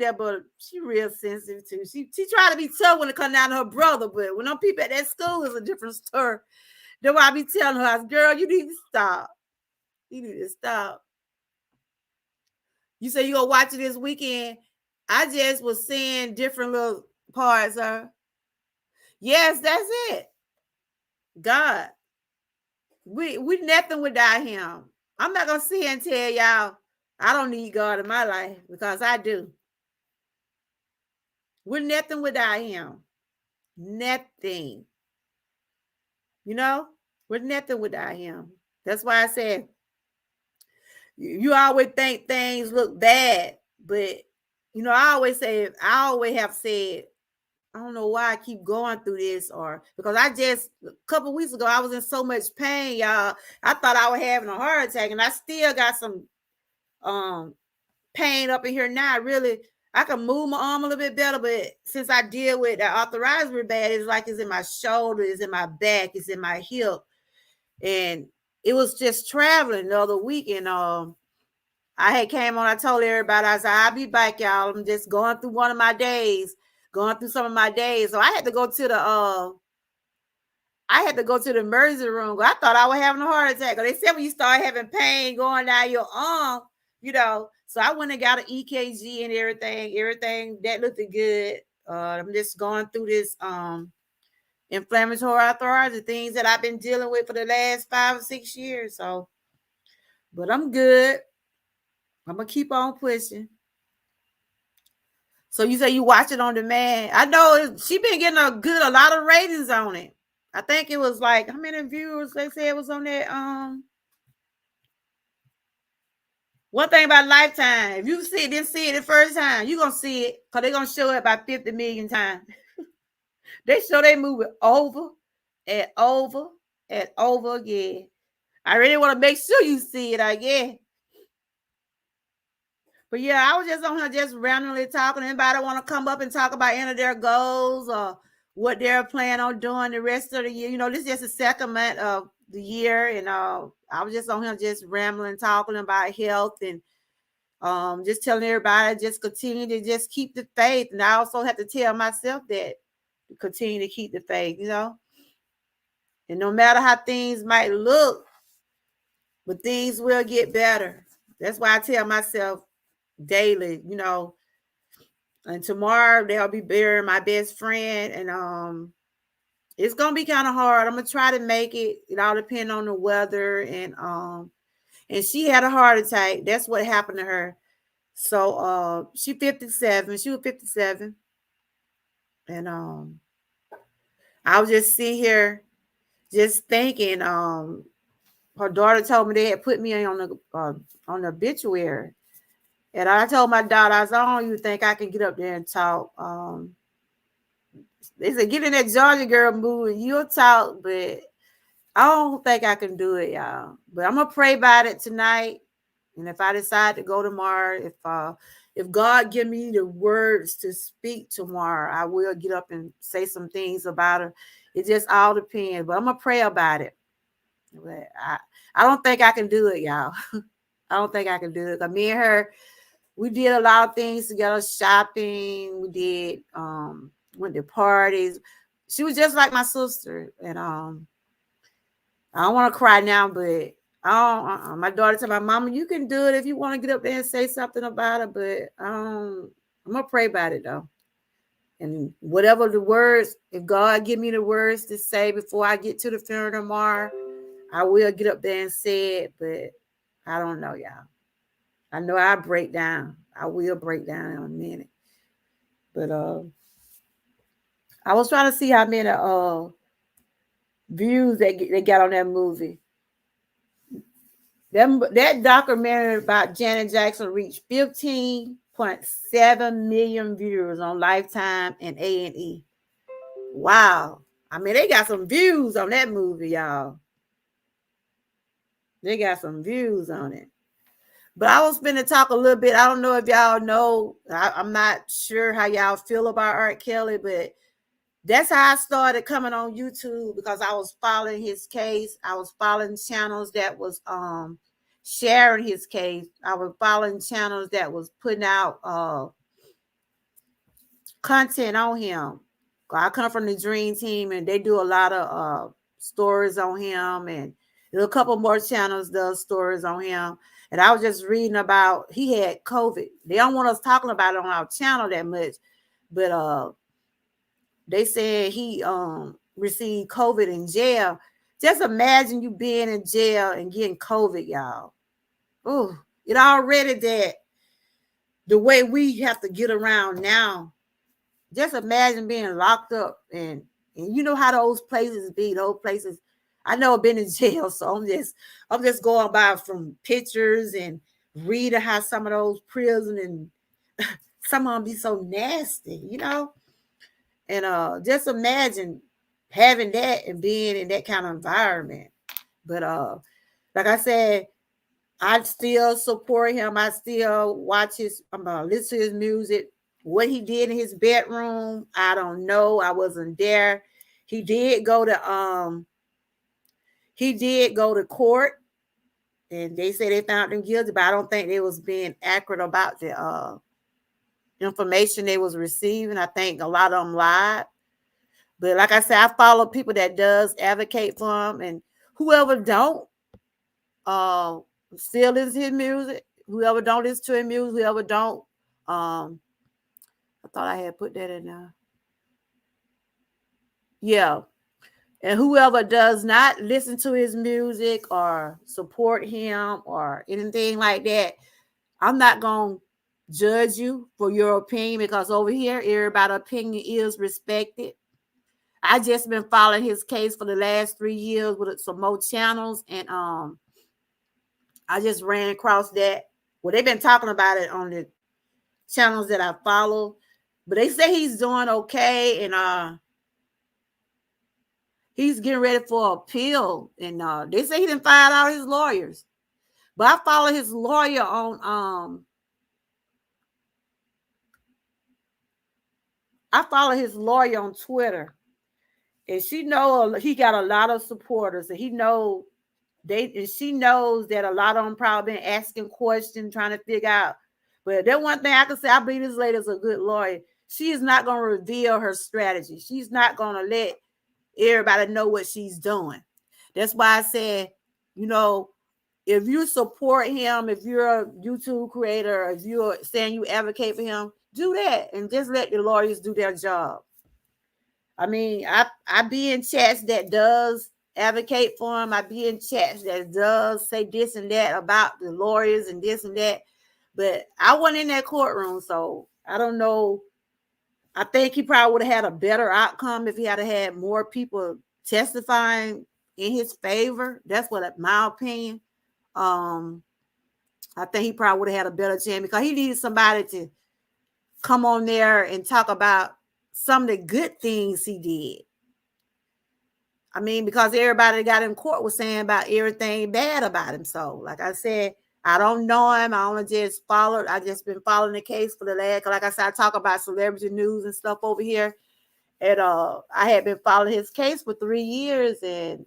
real sensitive too. She tried to be tough when it come down to her brother, but when them people at that school is a different story. That's why I be telling her, girl, you need to stop. You need to stop. You say you gonna watch it this weekend. I just was seeing different little parts of her. Yes, that's it. God. We nothing without him. I'm not gonna sit here and tell y'all I don't need God in my life because I do. We're nothing without him. Nothing. You know, we're nothing without him. That's why I said you always think things look bad, but I always have said, I don't know why I keep going through this, or because a couple weeks ago I was in so much pain, y'all. I thought I was having a heart attack, and I still got some pain up in here now. Really, I can move my arm a little bit better, but since I deal with the arthritis real bad, it's like it's in my shoulder, it's in my back, it's in my hip, and it was just traveling the other week, and I had came on. I told everybody, I said, I'll be back, y'all. I'm just going through some of my days. So I had to go to the emergency room. I thought I was having a heart attack. They said when you start having pain going down your arm, So I went and got an EKG and everything. Everything that looked good. I'm just going through this inflammatory arthritis, the things that I've been dealing with for the last 5 or 6 years. So, but I'm good. I'm gonna keep on pushing. So you say you watch it on demand. I know she been getting a lot of ratings on it. I think it was like, how many viewers they say it was on that? One thing about Lifetime, if you didn't see it the first time, you're gonna see it because they're gonna show it about 50 million times. They show they movie over and over and over again. I really want to make sure you see it again. But yeah, I was just on here just randomly talking. Anybody want to come up and talk about any of their goals or what they're planning on doing the rest of the year? This is just the second month of the year, and I was just on here just rambling, talking about health, and just telling everybody just continue to just keep the faith. And I also have to tell myself that to continue to keep the faith, and no matter how things might look, but things will get better. That's why I tell myself daily, and tomorrow they'll be burying my best friend, and it's gonna be kind of hard. I'm gonna try to make it. It all depends on the weather, and she had a heart attack. That's what happened to her. So she 57. She was 57, and I was just sitting here just thinking. Her daughter told me they had put me on the obituary. And I told my daughter, I said, I don't even think I can get up there and talk. They said, get in that Georgia girl mood. You'll talk, but I don't think I can do it, y'all. But I'm going to pray about it tonight. And if I decide to go tomorrow, if God give me the words to speak tomorrow, I will get up and say some things about her. It just all depends. But I'm going to pray about it. But I don't think I can do it, y'all. I don't think I can do it. Because me and her, we did a lot of things together, shopping. We did went to parties. She was just like my sister. And I don't want to cry now, but my daughter said, my mama, you can do it if you want to get up there and say something about it. But I'm gonna pray about it though. And whatever the words, if God give me the words to say before I get to the funeral tomorrow, I will get up there and say it, but I don't know, y'all. I know I break down. I will break down in a minute. But I was trying to see how many views they got on that movie. That documentary about Janet Jackson reached 15.7 million viewers on Lifetime and A&E. Wow. I mean, they got some views on that movie, y'all. They got some views on it. But I was going to talk a little bit. I don't know if y'all know. I'm not sure how y'all feel about R. Kelly, but that's how I started coming on YouTube, because I was following his case. I was following channels that was sharing his case. I was following channels that was putting out content on him. I come from the Dream Team, and they do a lot of stories on him, and a couple more channels does stories on him. And I was just reading about he had COVID. They don't want us talking about it on our channel that much, but they said he received COVID in jail. Just imagine you being in jail and getting COVID, y'all. Oh, it already that the way we have to get around now. Just imagine being locked up, and you know how those places be. Those places, I know I've been in jail, so I'm just going by from pictures and reading how some of those prison and some of them be so nasty, you know. And just imagine having that and being in that kind of environment. But like I said, I still support him. I still watch his, listen to his music. What he did in his bedroom, I don't know. I wasn't there. He did go to court, and they said they found him guilty, but I don't think they was being accurate about the information they was receiving. I think a lot of them lied. But like I said, I follow people that does advocate for him, and whoever don't, uh, still listen to his music. Whoever don't listen to his music, whoever don't, I thought I had put that in there. Yeah. And whoever does not listen to his music or support him or anything like that, I'm not going to judge you for your opinion, because over here, everybody's opinion is respected. I just been following his case for the last 3 years with some more channels, and I just ran across that. Well, they've been talking about it on the channels that I follow, but they say he's doing okay, and he's getting ready for appeal, and they say he didn't fire out his lawyers. But I follow his lawyer on Twitter, and she know he got a lot of supporters, and she knows that a lot of them probably been asking questions, trying to figure out. But that one thing I can say, I believe this lady is a good lawyer. She is not going to reveal her strategy. She's not going to let everybody know what she's doing. That's why I said, you know, if you support him, if you're a YouTube creator, if you're saying you advocate for him, do that and just let the lawyers do their job. I mean, I be in chats that does advocate for him. I be in chats that does say this and that about the lawyers and this and that. But I wasn't in that courtroom, so I don't know. I think he probably would have had a better outcome if he had more people testifying in his favor. That's what my opinion. I think he probably would have had a better chance, because he needed somebody to come on there and talk about some of the good things he did. I mean, because everybody that got in court was saying about everything bad about him. So, like I said, I don't know him. I only just followed. I just been following the case for the last. Like I said, I talk about celebrity news and stuff over here, and I had been following his case for 3 years, and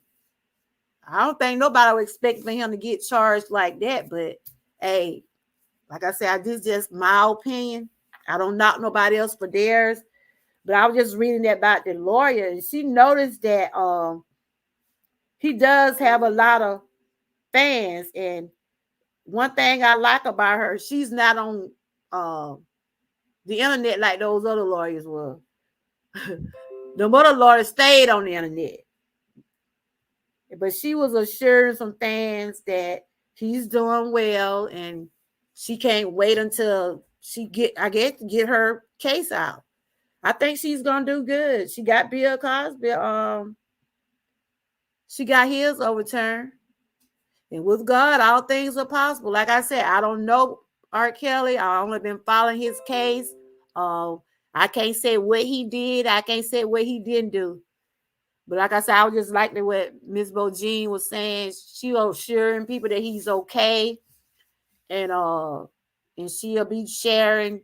I don't think nobody would expect for him to get charged like that. But hey, like I said, this is just my opinion. I don't knock nobody else for theirs. But I was just reading that about the lawyer, and she noticed that he does have a lot of fans. And one thing I like about her, she's not on the internet like those other lawyers were. The other lawyers stayed on the internet, but she was assuring some fans that he's doing well, and she can't wait until get her case out. I think she's gonna do good. She got Bill Cosby. She got his overturned. And with God, all things are possible. Like I said, I don't know R. Kelly. I only been following his case. I can't say what he did. I can't say what he didn't do. But like I said, I was just liking what Miss Bo Jean was saying. She was assuring people that he's okay. and she'll be sharing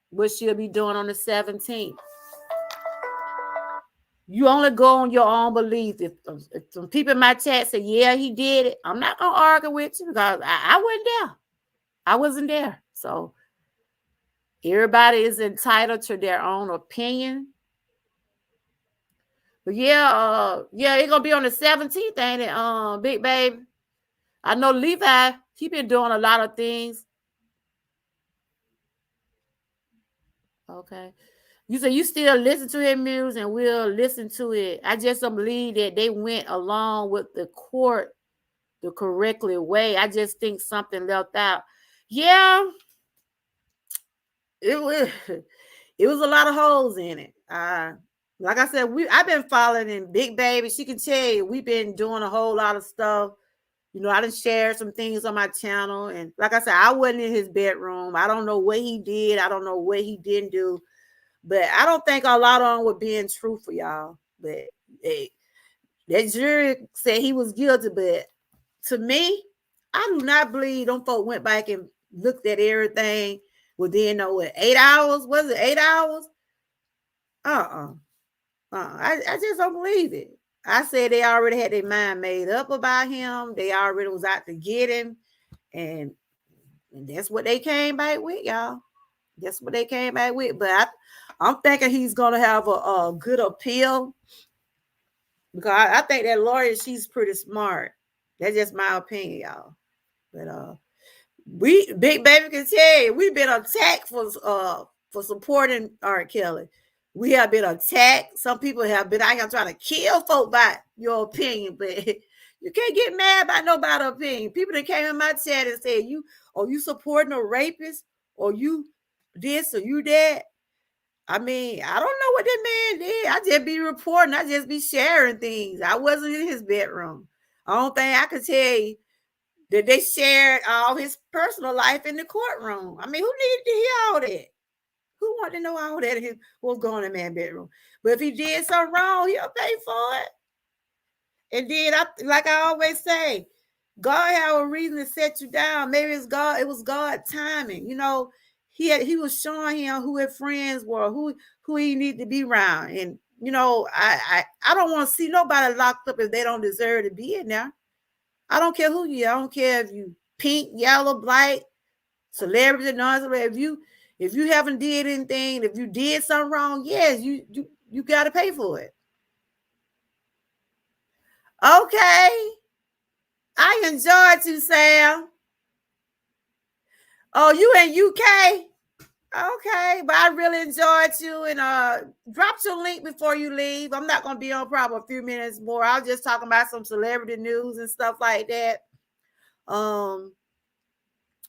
what she'll be doing on the 17th. You only go on your own belief. If some people in my chat say, yeah, he did it, I'm not gonna argue with you because I wasn't there. I wasn't there. So everybody is entitled to their own opinion. But yeah, it's gonna be on the 17th, ain't it? Big baby. I know Levi, he been doing a lot of things. Okay. You say you still listen to his music and we'll listen to it. I just don't believe that they went along with the court the correctly way. I just think something left out. Yeah, it was it was a lot of holes in it. Like I said, I've been following Big Baby. She can tell you we've been doing a whole lot of stuff. You know, I done shared some things on my channel. And like I said, I wasn't in his bedroom. I don't know what he did. I don't know what he didn't do. But I don't think a lot of them were being truthful, y'all. But hey, that jury said he was guilty. But to me, I do not believe them folk went back and looked at everything within, 8 hours? Was it 8 hours? I just don't believe it. I said they already had their mind made up about him. They already was out to get him. And that's what they came back with, y'all. That's what they came back with. But I'm thinking he's going to have a good appeal. Because I think that lawyer, she's pretty smart. That's just my opinion, y'all. But Big Baby can tell you, we've been attacked for supporting R. Kelly. We have been attacked. Some people have been out here trying to kill folk by your opinion, but you can't get mad by nobody's opinion. People that came in my chat and said, you supporting a rapist, or you this or you that. I mean, I don't know what that man did. I just be reporting. I just be sharing things. I wasn't in his bedroom. I don't think I could tell you that they shared all his personal life in the courtroom. I mean, who needed to hear all that? Who wanted to know all that? What's going on in man's bedroom? But if he did something wrong, he'll pay for it. And then, like I always say, God have a reason to set you down. Maybe it's God. It was God timing. You know, he was showing him who his friends were, who he needed to be around. And you know, I don't want to see nobody locked up if they don't deserve to be in there. I don't care who you are. I don't care if you pink, yellow, black, celebrity, non-celebrity. If you haven't did anything, if you did something wrong, yes, you got to pay for it. Okay. I enjoyed you, Sam. Oh, you in UK? Okay, but I really enjoyed you. And drop your link before you leave. I'm not gonna be on probably a few minutes more. I was just talking about some celebrity news and stuff like that.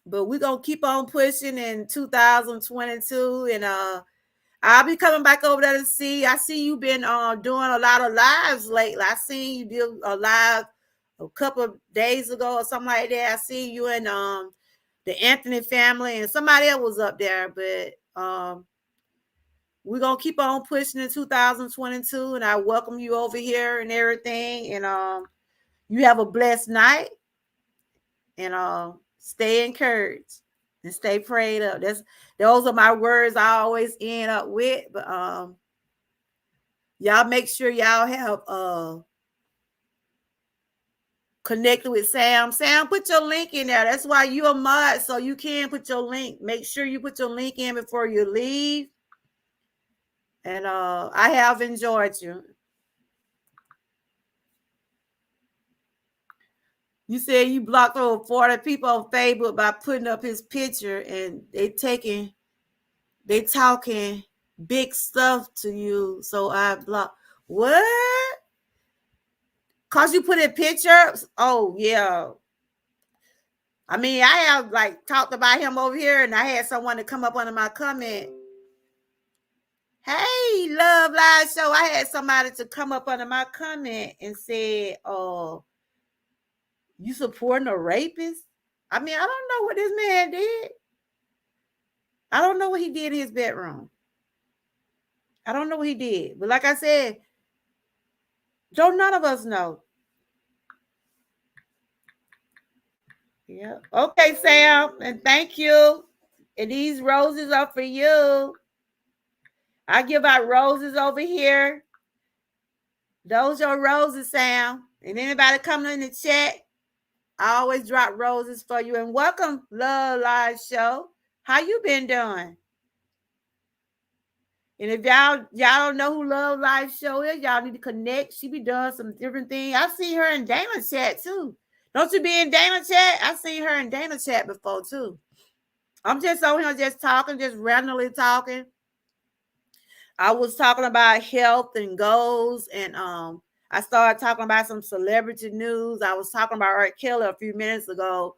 But we're gonna keep on pushing in 2022, and I'll be coming back over there to see. I see you've been doing a lot of lives lately. I seen you did a live a couple of days ago or something like that. I see you and the Anthony family, and somebody else was up there. But we're gonna keep on pushing in 2022, and I welcome you over here and everything. And you have a blessed night, and stay encouraged and stay prayed up. Those are my words I always end up with. But y'all make sure y'all have connected with Sam. Sam, put your link in there. That's why you're a mod, so you can put your link. Make sure you put your link in before you leave. And I have enjoyed you. You said you blocked over 40 people on Facebook by putting up his picture, and they talking big stuff to you. So I blocked. What? Cause you put in pictures? Oh yeah. I mean, I have like talked about him over here, and I had someone to come up under my comment. Hey, Love Live Show. I had somebody to come up under my comment and said, "Oh, you supporting a rapist?" I mean, I don't know what this man did. I don't know what he did in his bedroom. I don't know what he did. But like I said, don't none of us know. Yeah. Okay, Sam, and thank you. And these roses are for you. I give out roses over here. Those are roses, Sam. And anybody coming in the chat, I always drop roses for you. And welcome, Love Live Show. How you been doing? And if y'all don't know who Love Life Show is, y'all need to connect. She be doing some different things. I see her in Dana chat too. Don't you be in Dana chat? I seen her in Dana chat before too. I'm just over here just talking, just randomly talking. I was talking about health and goals, and I started talking about some celebrity news. I was talking about R. Kelly a few minutes ago.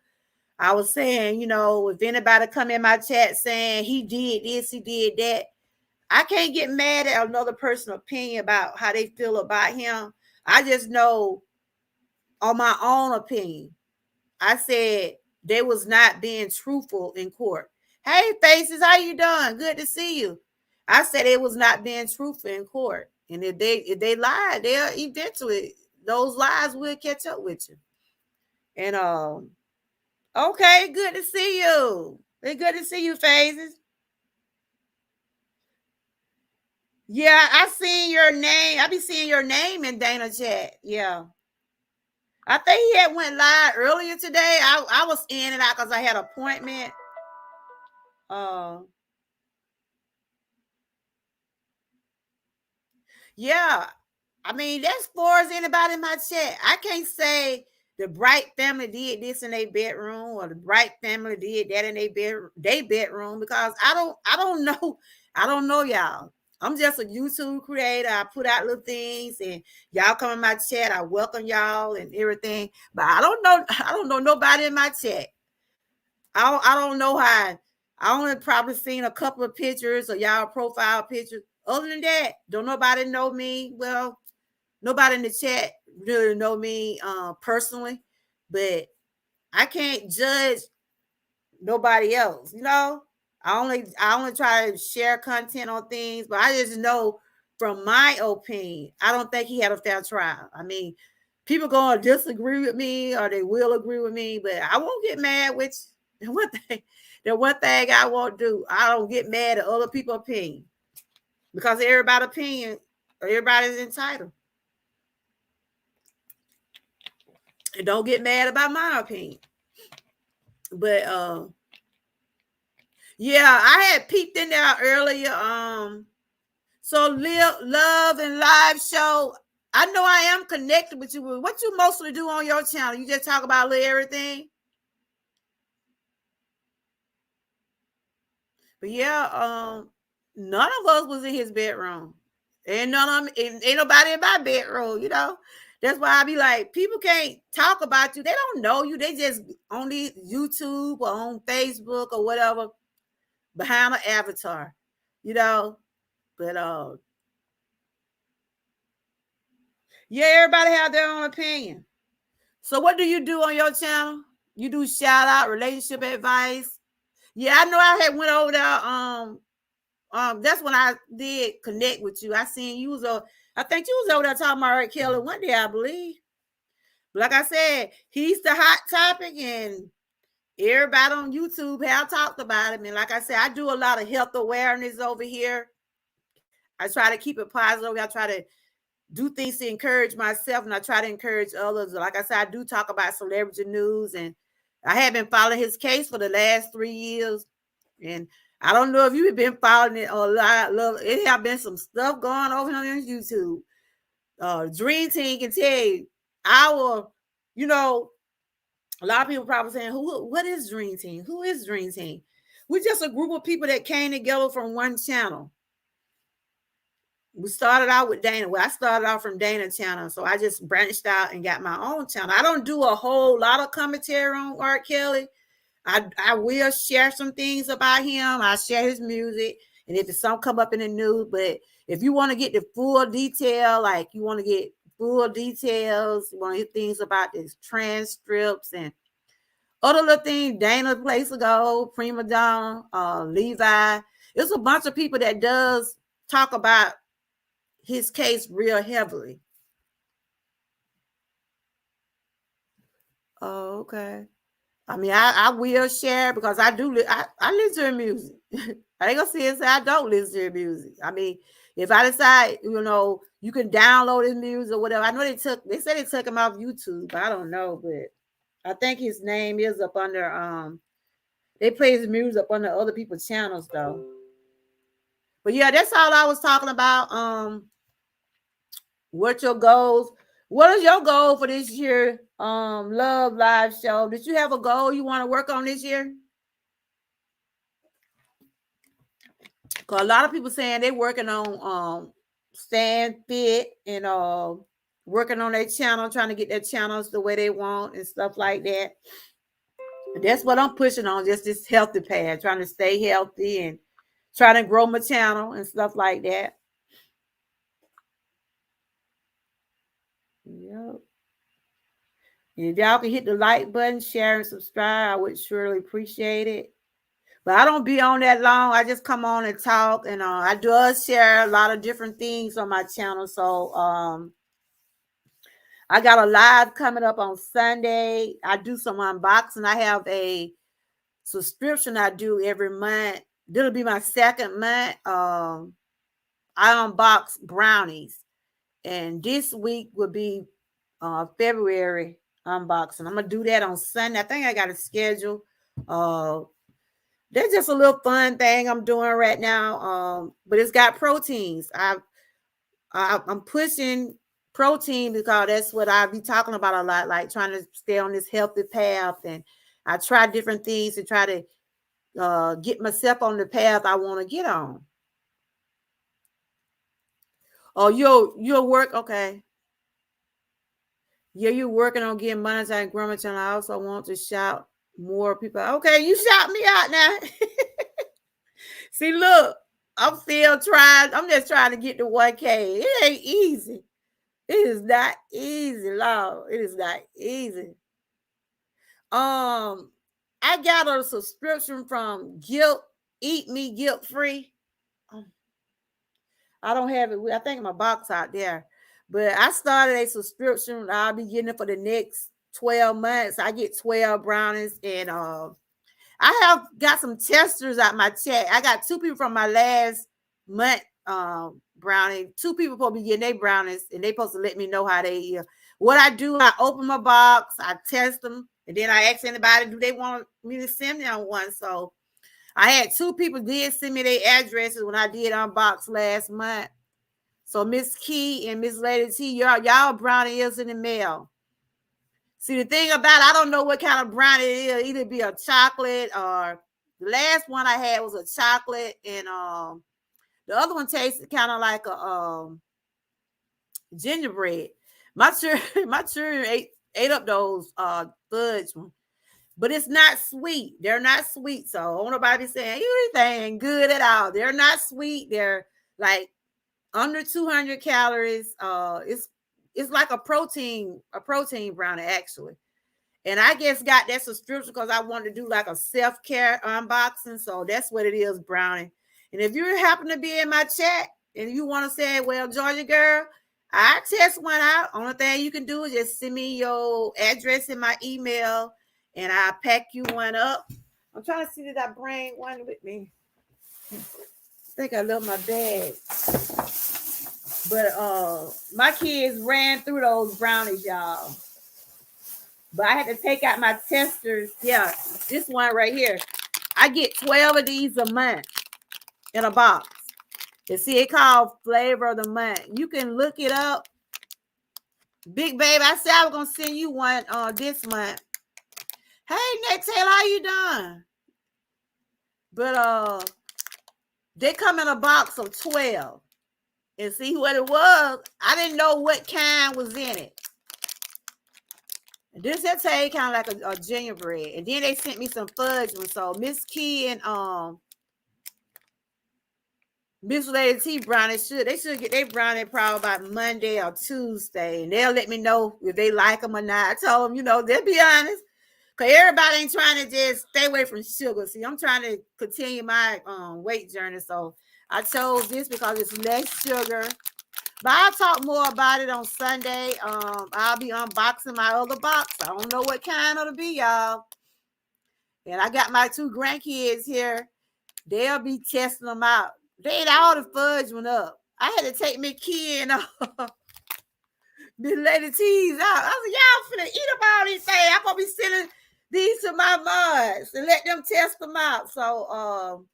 I was saying, if anybody come in my chat saying he did this, he did that, I can't get mad at another person's opinion about how they feel about him. I just know on my own opinion. I said they was not being truthful in court. Hey, Faces, how you doing? Good to see you. I said it was not being truthful in court. And if they lied, they'll eventually, those lies will catch up with you. And okay, good to see you. It's good to see you, Faces. Yeah, I seen your name. I be seeing your name in Dana chat. Yeah. I think he had went live earlier today. I was in and out because I had an appointment. Yeah. I mean, that's far as anybody in my chat. I can't say the Bright family did this in their bedroom or the Bright family did that in their bedroom because I don't know. I don't know y'all. I'm just a YouTube creator. I put out little things and y'all come in my chat. I welcome y'all and everything. But I don't know nobody in my chat. I don't know how. I only probably seen a couple of pictures or y'all profile pictures. Other than that, don't nobody know me. Well, nobody in the chat really know me personally, but I can't judge nobody else. I only try to share content on things, but I just know from my opinion, I don't think he had a fair trial. I mean, people gonna disagree with me or they will agree with me, but I won't get mad with the one thing I won't do. I don't get mad at other people's opinion because everybody's entitled. And don't get mad about my opinion. But yeah, I had peeped in there earlier. So love and live show. I know I am connected with you. What you mostly do on your channel? You just talk about little everything. But yeah, none of us was in his bedroom. And none of them, ain't nobody in my bedroom. That's why I be like, people can't talk about you. They don't know you. They just on the YouTube or on Facebook or whatever behind an avatar, you know. But yeah, everybody have their own opinion. So what do you do on your channel? You do shout out, relationship advice. Yeah, I know I had went over there. That's when I did connect with you. I seen you I think you was over there talking about R. Kelly one day, I believe. But like I said, he's the hot topic, and everybody on YouTube have talked about him. And like I said, I do a lot of health awareness over here. I try to keep it positive. I try to do things to encourage myself, and I try to encourage others. Like I said, I do talk about celebrity news, and I have been following his case for the last 3 years. And I don't know if you've been following it or a lot. It have been some stuff going over on YouTube. Dream Team can tell you a lot of people probably saying, what is Dream Team? Who is Dream Team? We're just a group of people that came together from one channel. We started out with Dana. Well, I started out from Dana channel, so I just branched out and got my own channel. I don't do a whole lot of commentary on R. Kelly. I will share some things about him. I share his music, and if some come up in the news, but if you want to get the full detail, like you want to get full details, you want to get things about his transcripts and other little things, Dana Place Ago, Prima Donna, Levi. There's a bunch of people that does talk about his case real heavily. Oh, okay. I mean, I will share because I do. I listen to music. I ain't gonna say and say I don't listen to music. I mean, if I decide, you can download his music or whatever. I know they said they took him off YouTube. I don't know, but I think his name is up under they play his music up under other people's channels though. But yeah, that's all I was talking about. What your goals? What is your goal for this year? Love Live show. Did you have a goal you want to work on this year? Cause a lot of people saying they working on staying fit and working on their channel, trying to get their channels the way they want and stuff like that. And that's what I'm pushing on, just this healthy path, trying to stay healthy and trying to grow my channel and stuff like that. Yep. And if y'all can hit the like button, share, and subscribe, I would surely appreciate it. But I don't be on that long. I just come on and talk, and I do share a lot of different things on my channel. So I got a live coming up on Sunday. I do some unboxing. I have a subscription I do every month. This'll be my second month. I unbox brownies, and this week will be February unboxing. I'm gonna do that on Sunday. I think I got a schedule. That's just a little fun thing I'm doing right now. But it's got proteins. I'm pushing protein because that's what I be talking about a lot, like trying to stay on this healthy path. And I try different things to try to get myself on the path I want to get on. Oh, you'll work, okay. Yeah, you're working on getting monetized and growing channel. I also want to shout more people. Okay, you shout me out now. See, look, I'm still trying. I'm just trying to get to 1K. It ain't easy. It is not easy, Lord. It is not easy. I got a subscription from Eat Me Guilt Free. I don't have it. I think my box out there. But I started a subscription. I'll be getting it for the next 12 months. I get 12 brownies, and I have got some testers out my chat. I got 2 people from my last month brownie. 2 people supposed to be getting their brownies, and they supposed to let me know how they what I do. I open my box, I test them, and then I ask anybody, do they want me to send them one? So I had 2 people did send me their addresses when I did unbox last month. So Miss Key and Miss Lady T, y'all brownie is in the mail. See, the thing about I don't know what kind of brownie it is. Either be a chocolate or the last one I had was a chocolate, and the other one tasted kind of like a gingerbread. My children ate up those fudge ones. But it's not sweet. They're not sweet. So I don't nobody be saying anything ain't good at all. They're not sweet. They're like under 200 calories. It's like a protein brownie actually. And I just got that subscription because I wanted to do like a self-care unboxing. So that's what it is, brownie. And if you happen to be in my chat and you want to say, well, Georgia girl, I test one out. Only thing you can do is just send me your address in my email, and I'll pack you one up. I'm trying to see that I bring one with me. I think I left my bag. But my kids ran through those brownies, y'all. But I had to take out my testers. Yeah, this one right here. I get 12 of these a month in a box. You see, it called Flavor of the Month. You can look it up. Big baby, I said I was gonna send you one this month. Hey, Nextel, how you doing? But they come in a box of 12. And see what it was. I didn't know what kind was in it. This had taste kind of like a gingerbread. And then they sent me some fudge ones. So Miss Key and Miss Lady T brownie they should get their brownie probably about Monday or Tuesday. And they'll let me know if they like them or not. I told them, they'll be honest. Because everybody ain't trying to just stay away from sugar. See, I'm trying to continue my weight journey. So I chose this because it's less sugar. But I'll talk more about it on Sunday. I'll be unboxing my other box. I don't know what kind it'll be, y'all. And I got my 2 grandkids here. They'll be testing them out. They ate all the fudge went up. I had to take my kid and this lady teased out. I was like, y'all finna eat up all these things. I'm gonna be sending these to my mods and let them test them out. So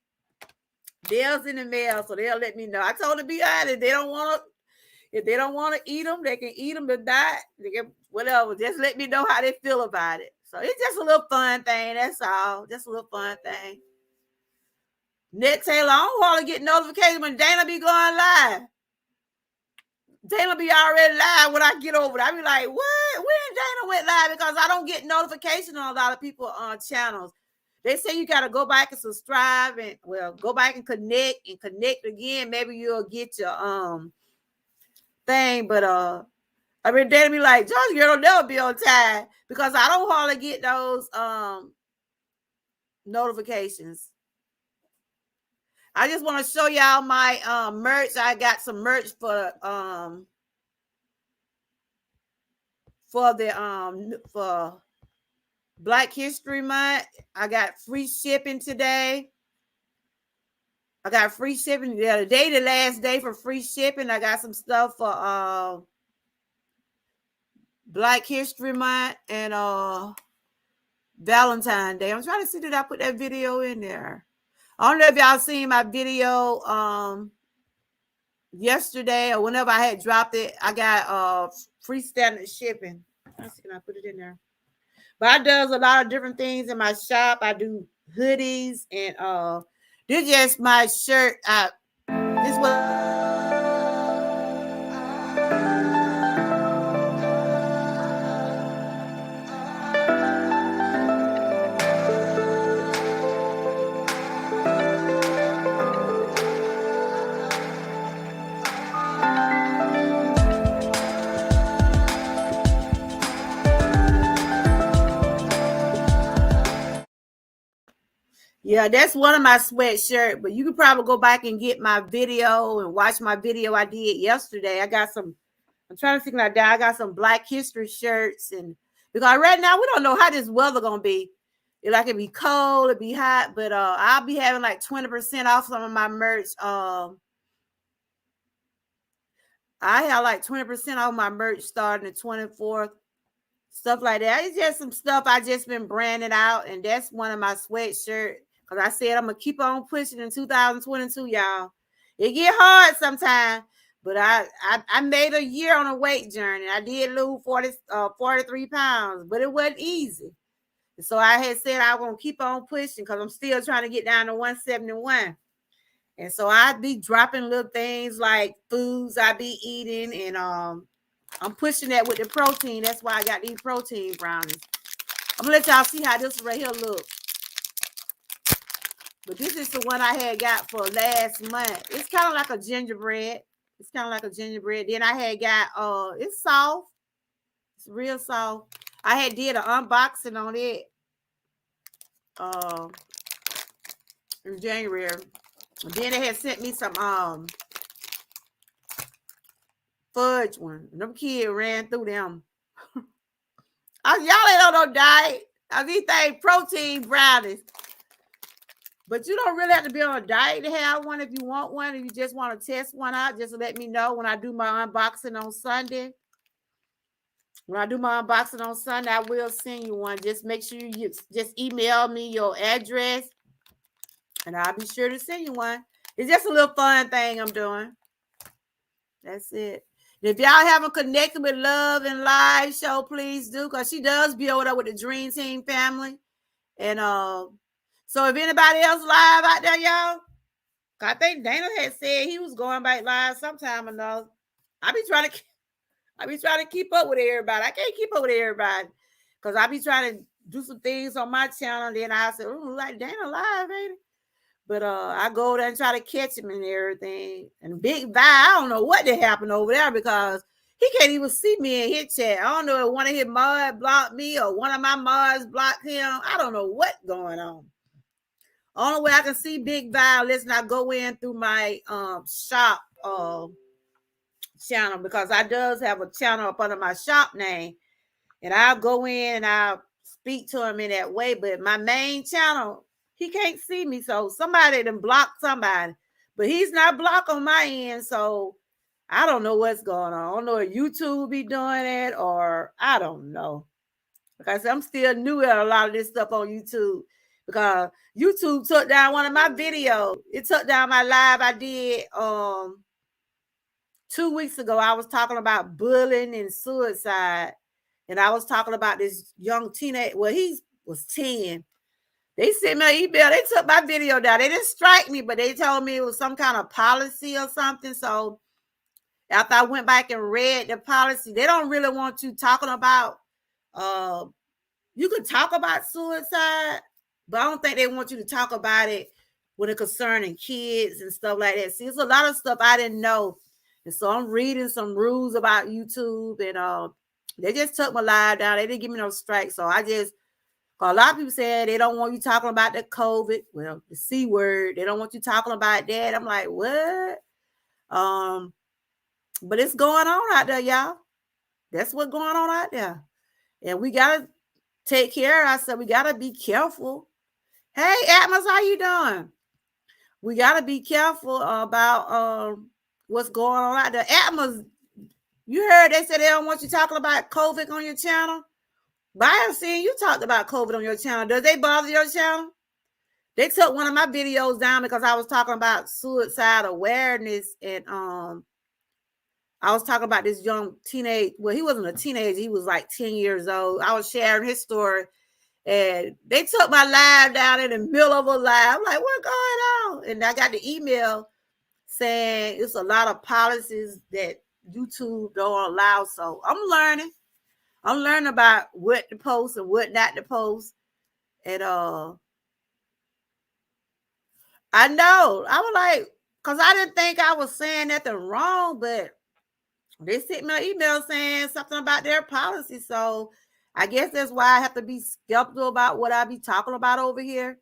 they're in the mail, so they'll let me know. I told them to be honest. If they don't want to eat them, they can eat them. If not, they can whatever. Just let me know how they feel about it. So it's just a little fun thing. That's all. Just a little fun thing. Next Taylor, I don't want to get notifications when Dana be going live. Dana be already live when I get over there. I be like, what? When Dana went live? Because I don't get notifications on a lot of people on channels. They say you got to go back and subscribe and go back and connect again. Maybe you'll get your thing. But I mean, Dana be like, George, girl, don't never be on time because I don't hardly get those notifications. I just want to show y'all my merch. I got some merch for Black History Month. I got free shipping today. I got free shipping. Yeah, today the last day for free shipping. I got some stuff for Black History Month and Valentine's Day. I'm trying to see did I put that video in there. I don't know if y'all seen my video yesterday or whenever I had dropped it. I got free standard shipping. Let's see, can I put it in there? But I does a lot of different things in my shop. I do hoodies and this just my shirt. This was yeah, that's one of my sweatshirts, but you can probably go back and get my video and watch my video I did yesterday. I'm trying to think like that. I got some Black History shirts, and because right now we don't know how this weather gonna be. It be cold, it be hot, but I'll be having like 20% off some of my merch. I have like 20% off my merch starting the 24th. Stuff like that. It's just some stuff I just been branding out, and that's one of my sweatshirts. Because I said I'm gonna keep on pushing in 2022, y'all. It get hard sometimes, but I made a year on a weight journey. I did lose 43 pounds, but it wasn't easy. So I had said I was gonna keep on pushing because I'm still trying to get down to 171. And so I'd be dropping little things like foods I be eating, and I'm pushing that with the protein. That's why I got these protein brownies. I'm gonna let y'all see how this right here looks. But this is the one I had got for last month. It's kind of like a gingerbread. Then I had got it's soft. It's real soft. I had did an unboxing on it in January. And then they had sent me some fudge one. Them kids ran through them. Y'all ain't on no diet. These things protein brownies. But you don't really have to be on a diet to have one if you want one. If you just want to test one out, just let me know when I do my unboxing on Sunday. When I do my unboxing on Sunday, I will send you one. Just make sure you just email me your address, and I'll be sure to send you one. It's just a little fun thing I'm doing. That's it. If y'all haven't connected with Love and Live Show, please do, because she does be over there with the Dream Team family. And so if anybody else live out there, y'all, I think Dana had said he was going back live sometime or no. I be trying to keep up with everybody. I can't keep up with everybody because I be trying to do some things on my channel. And then I said, "Oh, like Dana live, ain't it?" But I go there and try to catch him and everything. And Big Vi, I don't know what did happen over there because he can't even see me in his chat. I don't know if one of his mods blocked me or one of my mods blocked him. I don't know what's going on. Only way I can see Big Vi, listen, I go in through my shop channel because I does have a channel up under my shop name. And I'll go in and I'll speak to him in that way. But my main channel, he can't see me. So somebody done blocked somebody. But he's not blocked on my end. So I don't know what's going on. I don't know if YouTube be doing it or I don't know. Like I said, I'm still new at a lot of this stuff on YouTube because YouTube took down one of my videos. It took down my live I did 2 weeks ago. I was talking about bullying and suicide. And I was talking about this young teenage. Well, he was 10. They sent me an email. They took my video down. They didn't strike me, but they told me it was some kind of policy or something. So after I went back and read the policy, they don't really want you talking about you can talk about suicide, but I don't think they want you to talk about it when it concerning kids and stuff like that. See, it's a lot of stuff I didn't know. And so I'm reading some rules about YouTube, and they just took my live down. They didn't give me no strike. So a lot of people said they don't want you talking about the COVID, well, the C word. They don't want you talking about that. I'm like, what? But it's going on out there, y'all. That's what's going on out there. And we got to take care of ourselves. We got to be careful. Hey, Atmos, how you doing? We got to be careful about what's going on out there. Atmos, you heard they said they don't want you talking about COVID on your channel? But I have seen you talked about COVID on your channel. Does they bother your channel? They took one of my videos down because I was talking about suicide awareness, and I was talking about this young teenage. Well, he wasn't a teenager. He was like 10 years old. I was sharing his story, and they took my live down in the middle of a live. I'm like, what's going on? And I got the email saying it's a lot of policies that YouTube don't allow. So I'm learning. I'm learning about what to post and what not to post. And I know. I was like, because I didn't think I was saying nothing wrong, but they sent me an email saying something about their policy. So I guess that's why I have to be skeptical about what I be talking about over here.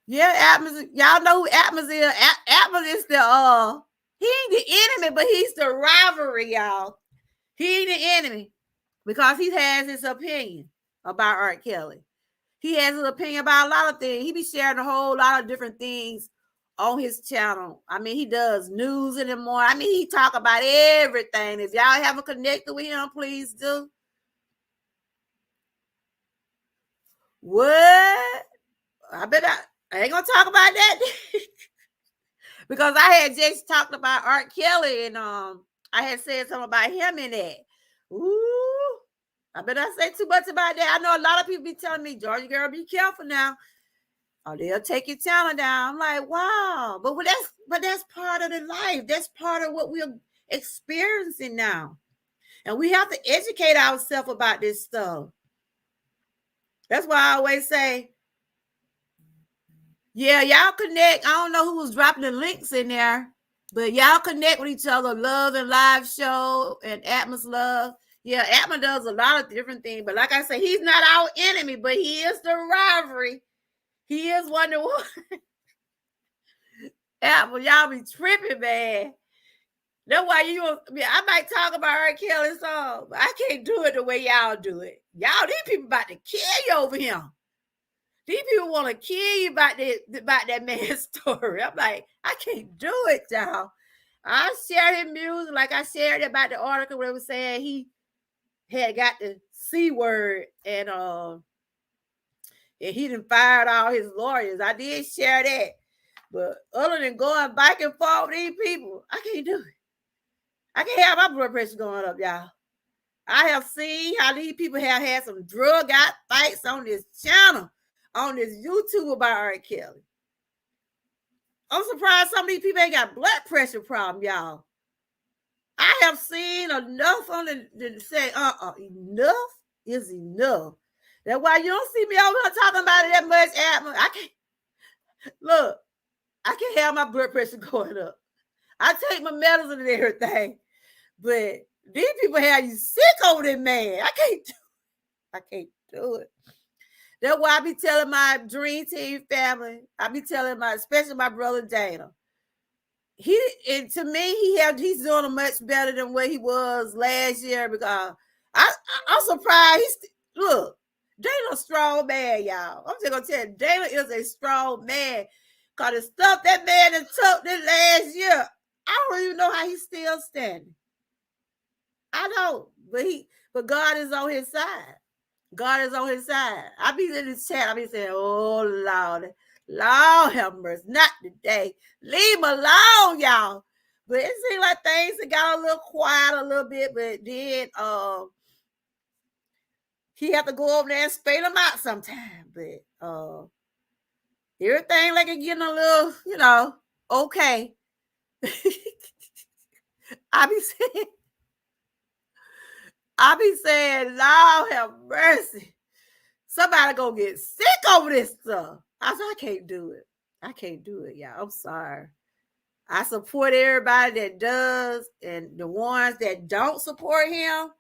Yeah, Atmos, y'all know who Atmos is. Atmos is the he ain't the enemy, but he's the rivalry, y'all. He ain't the enemy because he has his opinion about R. Kelly. He has his opinion about a lot of things. He be sharing a whole lot of different things on his channel. I mean, he does news in the morning. I mean, he talk about everything. If y'all haven't connected with him, please do. What? I bet I ain't gonna talk about that because I had just talked about R. Kelly, and I had said something about him in that. Ooh, I bet I say too much about that. I know a lot of people be telling me, Georgia girl, be careful now. Or they'll take your channel down. I'm like, wow. But that's part of the life. That's part of what we're experiencing now. And we have to educate ourselves about this stuff. That's why I always say, yeah, y'all connect. I don't know who was dropping the links in there, but y'all connect with each other. Love and Live Show and Atmos Love. Yeah, Atmos does a lot of different things. But like I said, he's not our enemy, but he is the rivalry. He is one of one. Apple, y'all be tripping, man. That's why I might talk about R. Kelly's song, but I can't do it the way y'all do it. Y'all, these people about to kill you over him. These people want to kill you about that man's story. I'm like, I can't do it, y'all. I shared his music like I shared about the article where it was saying he had got the C word, and he done fired all his lawyers. I did share that. But other than going back and forth with these people, I can't do it. I can't have my blood pressure going up, y'all. I have seen how these people have had some drug out fights on this channel, on this YouTube about R. Kelly. I'm surprised some of these people ain't got blood pressure problem, y'all. I have seen enough on the say, enough is enough. That's why you don't see me over here talking about it that much. I can't look. I can't have my blood pressure going up. I take my medicine and everything, but these people have you sick over there, man. I can't do it. That's why I be telling my Dream Team family. I be telling especially my brother Dana. He's doing much better than what he was last year because I'm surprised Look, Jalen a strong man, y'all. I'm just gonna tell you, Jalen is a strong man. Cause the stuff that man has took this last year, I don't even know how he's still standing. I don't, but God is on his side. God is on his side. I be in the chat, I be saying, oh Lord, Lord have mercy, not today. Leave him alone, y'all. But it seemed like things got a little quiet a little bit, but then he have to go over there and spade them out sometime. But everything like it getting a little, okay. I be saying, Lord have mercy. Somebody gonna get sick over this stuff. I can't do it. I can't do it, y'all. I'm sorry. I support everybody that does, and the ones that don't support him,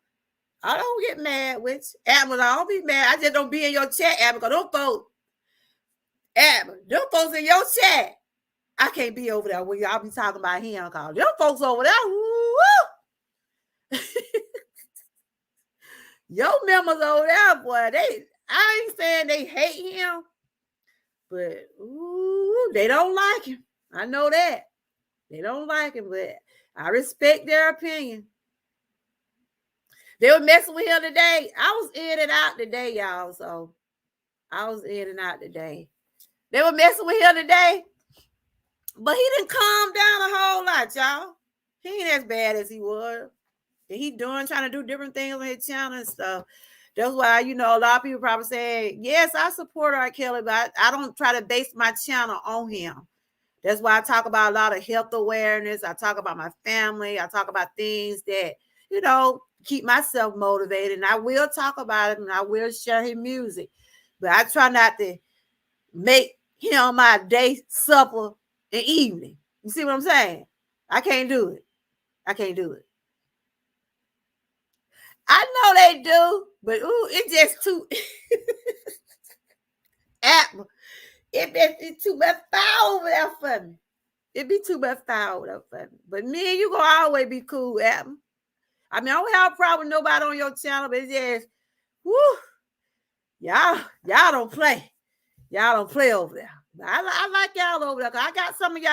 I don't get mad with you. Admiral, I don't be mad. I just don't be in your chat, Admiral. Don't vote. Admiral, them folks in your chat. I can't be over there when y'all be talking about him. Cause them folks over there, woo, your members over there, boy, I ain't saying they hate him, but they don't like him. I know that. They don't like him, but I respect their opinion. They were messing with him today. I was in and out today, y'all. So I was in and out today. They were messing with him today, but he didn't calm down a whole lot, y'all. He ain't as bad as he was. And he trying to do different things on his channel and stuff. That's why, a lot of people probably say, yes, I support R. Kelly, but I don't try to base my channel on him. That's why I talk about a lot of health awareness. I talk about my family. I talk about things that, keep myself motivated. And I will talk about it, and I will share his music. But I try not to make him my day, supper, and evening. You see what I'm saying? I can't do it. I can't do it. I know they do, but it's just too it's too much foul over there for me. It be too much foul over there for me. But me and you gonna always be cool, Adam. I mean, I don't have a problem with nobody on your channel, but it's just, y'all don't play. Y'all don't play over there. I like y'all over there. I got some of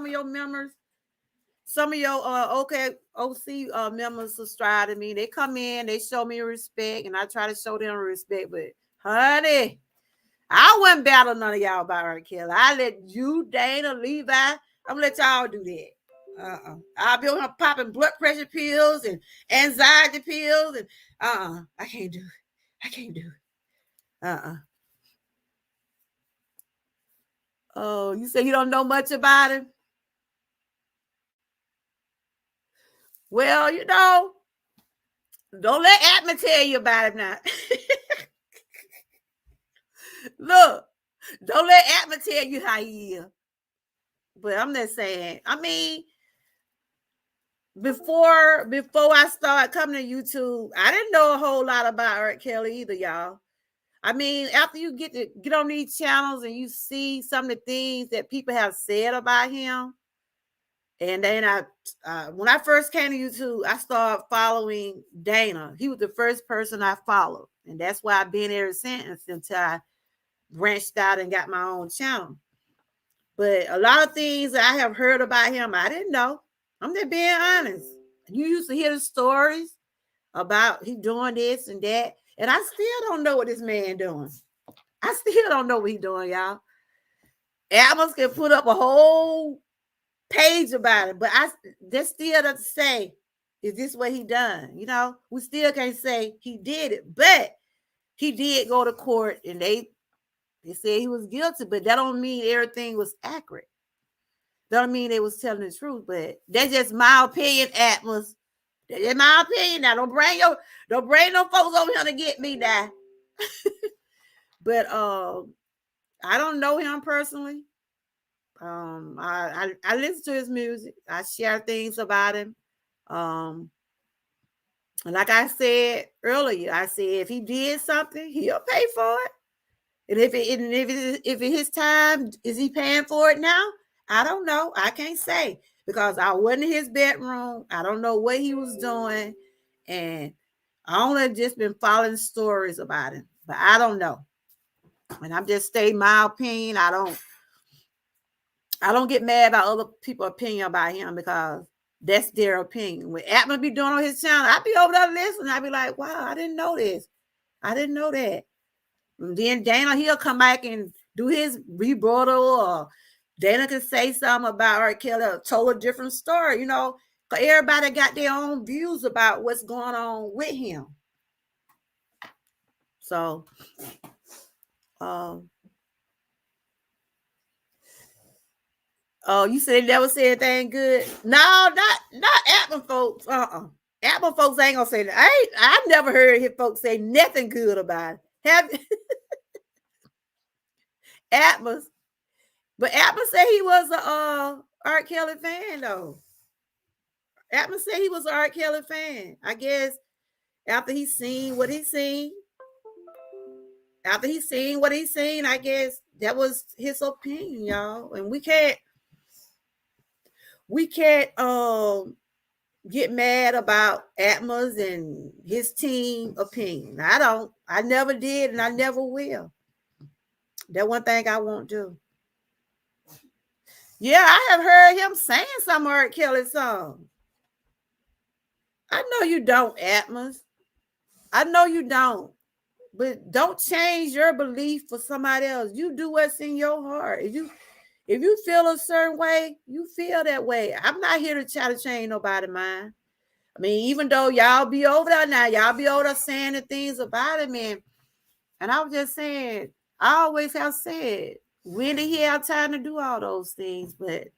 your members, some of your OC members subscribe to me. They come in, they show me respect, and I try to show them respect. But honey, I wouldn't battle none of y'all about R. Kelly. I let you, Dana, Levi, I'm gonna let y'all do that. I'll be on here popping blood pressure pills and anxiety pills, and I can't do it. I can't do it. Oh, you say you don't know much about him? Well, don't let Atman tell you about it now. Look, don't let Atman tell you how he is. But I'm just saying, I mean, before I started coming to YouTube, I didn't know a whole lot about R. Kelly either, y'all. I mean, after you get on these channels and you see some of the things that people have said about him, and then when I first came to YouTube, I started following Dana. He was the first person I followed, and that's why I've been ever since until I branched out and got my own channel. But a lot of things that I have heard about him, I didn't know. I'm just being honest. You used to hear the stories about he doing this and that, and I still don't know what this man doing. I still don't know what he doing, y'all. Amos can put up a whole page about it, but that still doesn't say, is this what he done? We still can't say he did it, but he did go to court, and they said he was guilty, but that don't mean everything was accurate. That don't mean they was telling the truth, but that's just my opinion, Atlas. That's my opinion. Now, don't bring no folks over here to get me now. But I don't know him personally. I listen to his music. I share things about him. Like I said earlier, if he did something, he'll pay for it. And if it's his time, is he paying for it now? I don't know. I can't say, because I wasn't in his bedroom. I don't know what he was doing, and I only just been following stories about him, but I don't know. And I'm just stating my opinion. I don't get mad about other people's opinion about him because that's their opinion. When Atman be doing on his channel, I be over there listening. I be like, wow, I didn't know this. I didn't know that. And then Dana, he'll come back and do his rebuttal, or Dana can say something about R. Kelly, a totally different story, you know. Because everybody got their own views about what's going on with him. So, oh, you said they never said anything good? No, not Apple folks. Apple folks ain't gonna say that. I never heard his folks say nothing good about it. Have Atmos, but Atmos said he was a R. Kelly fan though. Atmos said he was an R. Kelly fan. I guess after he seen what he seen, I guess that was his opinion, y'all. And we can't get mad about Atmos and his team opinion. I never did, and I never will. That one thing I won't do. Yeah, I have heard him saying some R. Kelly songs. I know you don't, Atmos. I know you don't. But don't change your belief for somebody else. You do what's in your heart. If you feel a certain way, you feel that way. I'm not here to try to change nobody's mind. I mean, even though y'all be over there now, y'all be over there saying the things about it, man. And I was just saying, I always have said, when did he have time to do all those things? But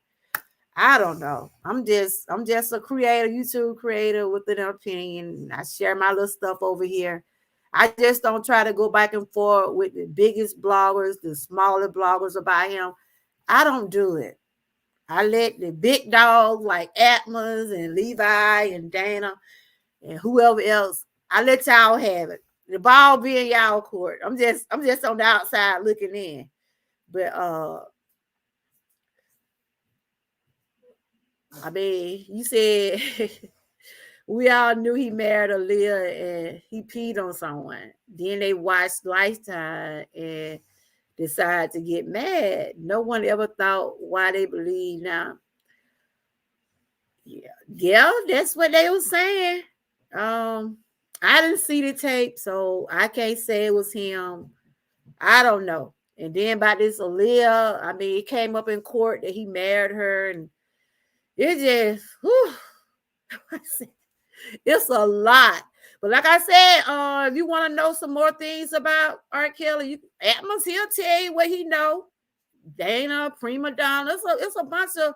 I don't know. I'm just a creator, YouTube creator with an opinion. I share my little stuff over here. I just don't try to go back and forth with the biggest bloggers, the smaller bloggers about him. I don't do it. I let the big dogs like Atmos and Levi and Dana and whoever else, I let y'all have it. The ball be in y'all court. I'm just on the outside looking in. But I mean, you said we all knew he married Aaliyah and he peed on someone. Then they watched Lifetime and decided to get mad. No one ever thought why they believe now. Yeah, that's what they were saying. I didn't see the tape, so I can't say it was him. I don't know. And then about this Aaliyah, I mean, it came up in court that he married her, and it just, whew, it's a lot. But like I said, if you want to know some more things about R. Kelly, Atmos, he'll tell you what he know. Dana, Prima Donna, it's a bunch of,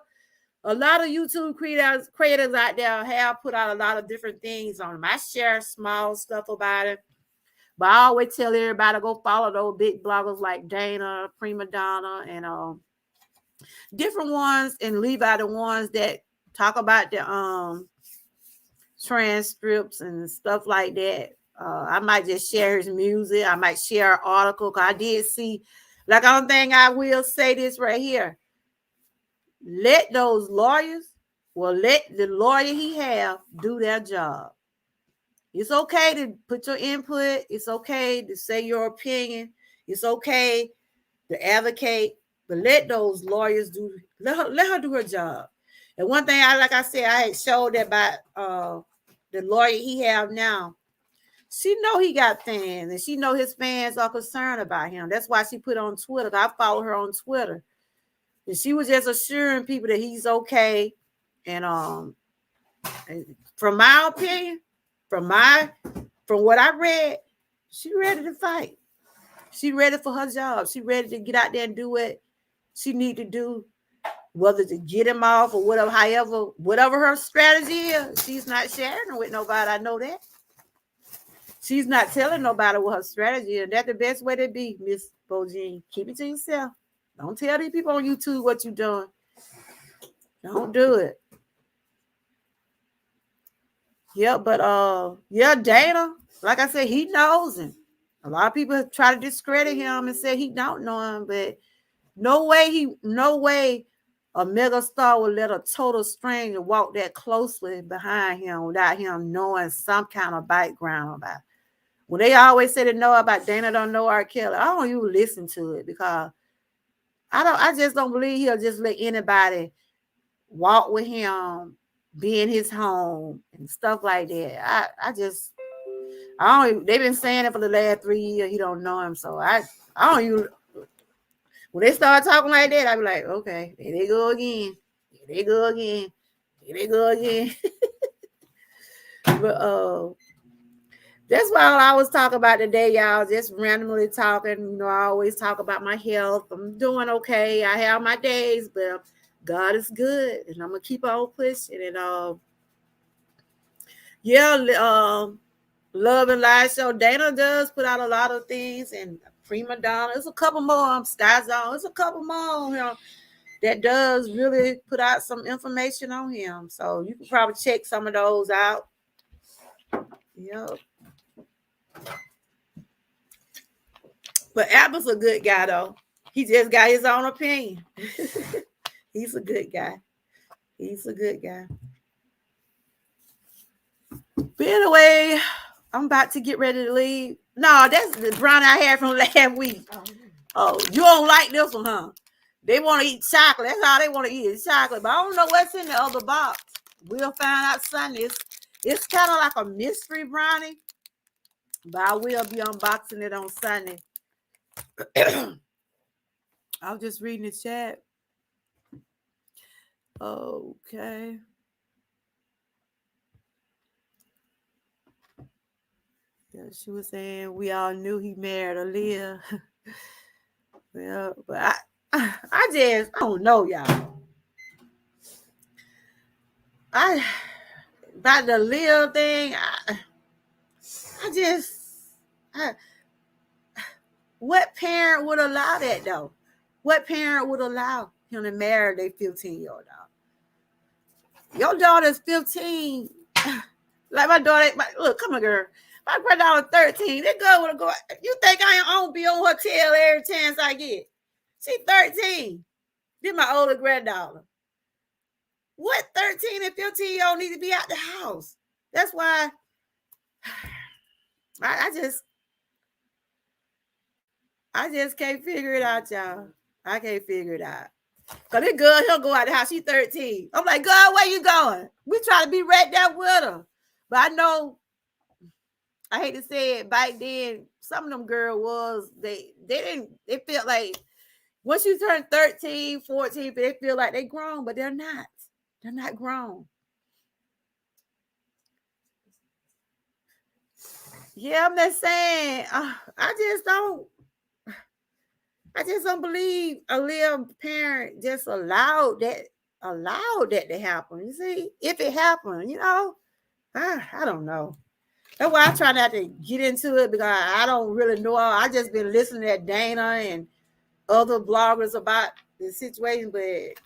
a lot of YouTube creators out there have put out a lot of different things on them. I share small stuff about it, but I always tell everybody to go follow those big bloggers like Dana, Prima Donna, and different ones, and leave out the ones that talk about the transcripts and stuff like that. I might just share his music. I might share an article, because I did see, like, only thing I will say this right here. Let those lawyers, let the lawyer he have do their job. It's okay to put your input. It's okay to say your opinion. It's okay to advocate, but let those lawyers let her do her job. And one thing I had showed that about the lawyer he have now. She know he got fans, and she know his fans are concerned about him. That's why she put on Twitter. I follow her on Twitter. And she was just assuring people that he's okay. And from my opinion, from what I read, she ready to fight. She ready for her job. She ready to get out there and do what she need to do, whether to get him off or whatever, whatever her strategy is. She's not sharing it with nobody. I know that. She's not telling nobody what her strategy is. That's the best way to be, Miss Bojine. Keep it to yourself. Don't tell these people on YouTube what you're doing. Don't do it. Yeah, but Dana, like I said, he knows him. A lot of people try to discredit him and say he don't know him, but no way A mega star would let a total stranger walk that closely behind him without him knowing some kind of background about it. When they always say they know about Dana don't know R. Kelly, I don't even listen to it because I just don't believe he'll just let anybody walk with him, be in his home and stuff like that. I don't. They've been saying it for the last 3 years. He don't know him, so I don't even. When they start talking like that, I be like, okay, there they go again. There they go again. There they go again. But that's why I was talking about today, y'all. Just randomly talking. You know, I always talk about my health. I'm doing okay. I have my days, but God is good, and I'm gonna keep on pushing. And Love and Live Show. Dana does put out a lot of things, and Prima Donna. There's a couple more. Sky Zone. There's a couple more. That does really put out some information on him. So you can probably check some of those out. Yep. But Apple's a good guy, though. He just got his own opinion. He's a good guy. He's a good guy. But anyway, I'm about to get ready to leave. No, that's the brownie I had from last week. Oh, you don't like this one, huh? They want to eat chocolate. That's all they want to eat is chocolate. But I don't know what's in the other box. We'll find out Sunday. It's kind of like a mystery brownie. But I will be unboxing it on Sunday. I was just reading the chat. Okay. Yeah, she was saying we all knew he married Aaliyah. Well, but I don't know, y'all. About the Aaliyah thing, what parent would allow that though? What parent would allow him to marry their 15-year-old daughter? Your daughter's 15. Like my daughter, look, come on, girl. My granddaughter 13. That girl would go. You think I don't be on her tail every chance I get? She's 13. Then my older granddaughter. What 13 and 15-year-old need to be out the house? That's why I just can't figure it out, y'all. I can't figure it out. Cause this girl, he'll go out the house. She's 13. I'm like, girl, where you going? We try to be right there with her. But I know, I hate to say it, back then, some of them girls they felt like once you turn 13, 14, they feel like they're grown, but they're not. They're not grown. Yeah, I'm just saying. I just don't believe a little parent just allowed that to happen. You see, if it happened, I don't know. That's why I try not to get into it because I don't really know. I just been listening to Dana and other bloggers about the situation. But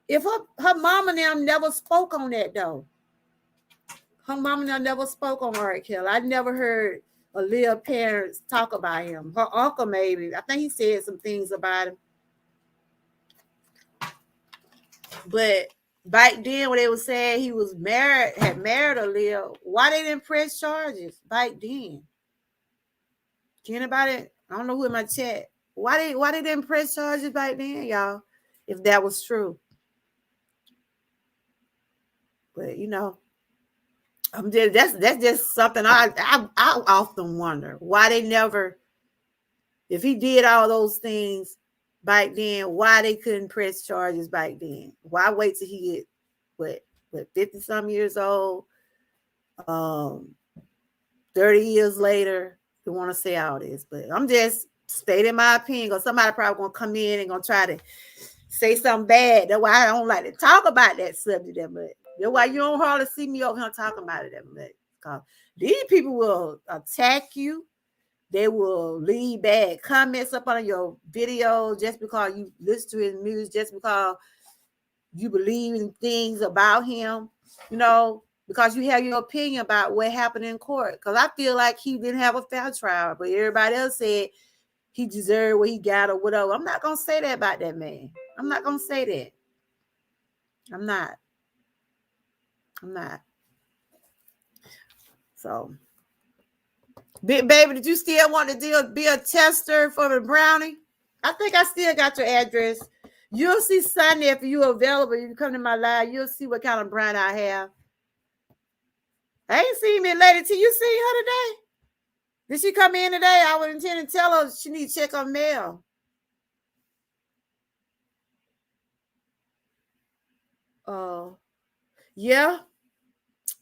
if her mom and them never spoke on that though. Her mom and them never spoke on R. Kelly. I never heard Aaliyah parents talk about him. Her uncle maybe. I think he said some things about him. But back then when they were saying he was had married Aaliyah, why they didn't press charges back then? Can anybody? I don't know who in my chat. Why they didn't press charges back then, y'all? If that was true. But that's just something I often wonder why they never, if he did all those things back then, why they couldn't press charges back then? Why wait till he get 50 some years old, 30 years later to want to say all this? But I'm just stating my opinion because somebody probably gonna come in and gonna try to say something bad. That's why I don't like to talk about that subject that much. That's why you don't hardly see me over here talking about it that much. Because these people will attack you. They will leave bad comments up on your video just because you listen to his music, just because you believe in things about him, because you have your opinion about what happened in court. Because I feel like he didn't have a fair trial, but everybody else said he deserved what he got or whatever. I'm not going to say that about that man. I'm not going to say that. I'm not. So, big baby, did you still want to be a tester for the brownie? I think I still got your address. You'll see Sunday if you're available. You can come to my live. You'll see what kind of brownie I have. I ain't seen me lady till you see her today. Did she come in today? I would intend to tell her she needs to check her mail. Yeah,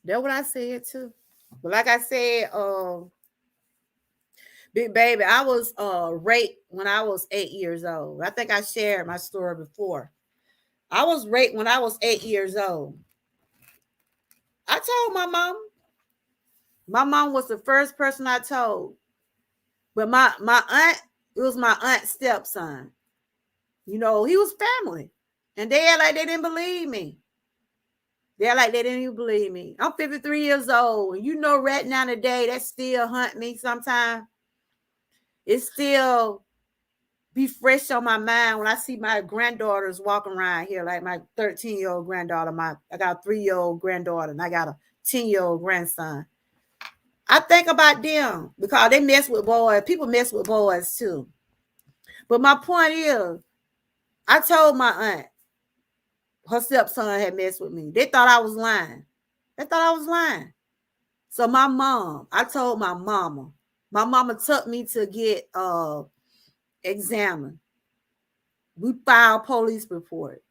that's what I said too. But like I said, big baby, I was raped when I was 8 years old. I think I shared my story before. I was raped when I was 8 years old. I told my mom. My mom was the first person I told. But my aunt, it was my aunt's stepson. You know, he was family. And they act like they didn't believe me. They act like they didn't even believe me. I'm 53 years old. And you know, right now today, that still hunt me sometimes. It still be fresh on my mind when I see my granddaughters walking around here, like my 13-year-old granddaughter. I got a 3-year-old granddaughter, and I got a 10-year-old grandson. I think about them because they mess with boys. People mess with boys too. But my point is, I told my aunt her stepson had messed with me. They thought I was lying. So my mom, I told my mama. My mama took me to get examined. We filed police report.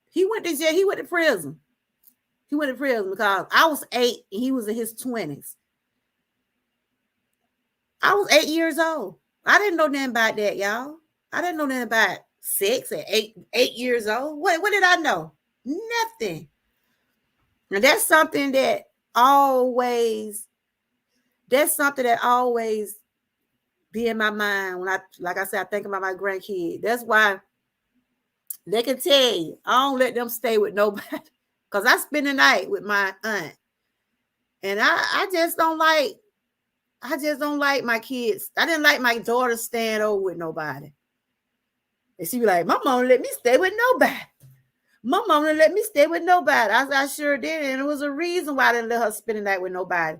He went to jail. He went to prison. Because I was 8 and he was in his 20s. I was 8 years old. I didn't know nothing about that, y'all. I didn't know nothing about 6 and 8 years old. What did I know? Nothing. And that's something that always be in my mind when like I said, I think about my grandkid. That's why they can tell you, I don't let them stay with nobody. Because I spend the night with my aunt. And I just don't like my kids. I didn't like my daughter staying over with nobody. And she be like, my mom let me stay with nobody. I sure did. And it was a reason why I didn't let her spend the night with nobody.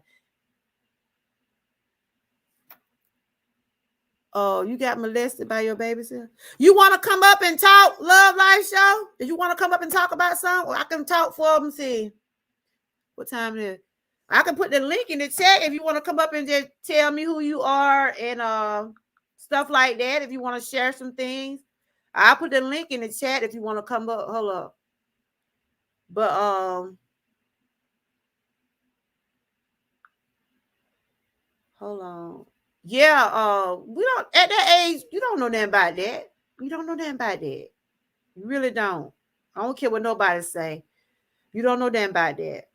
Oh, you got molested by your babysitter? You want to come up and talk, Love Life Show? Did you want to come up and talk about something? Or I can talk for them, see what time it is. I can put the link in the chat if you want to come up and just tell me who you are and stuff like that. If you want to share some things, I'll put the link in the chat if you want to come up. Hold up. But hold on. Yeah, we don't at that age, you don't know nothing about that. You don't know nothing about that. You really don't. I don't care what nobody say. You don't know nothing about that.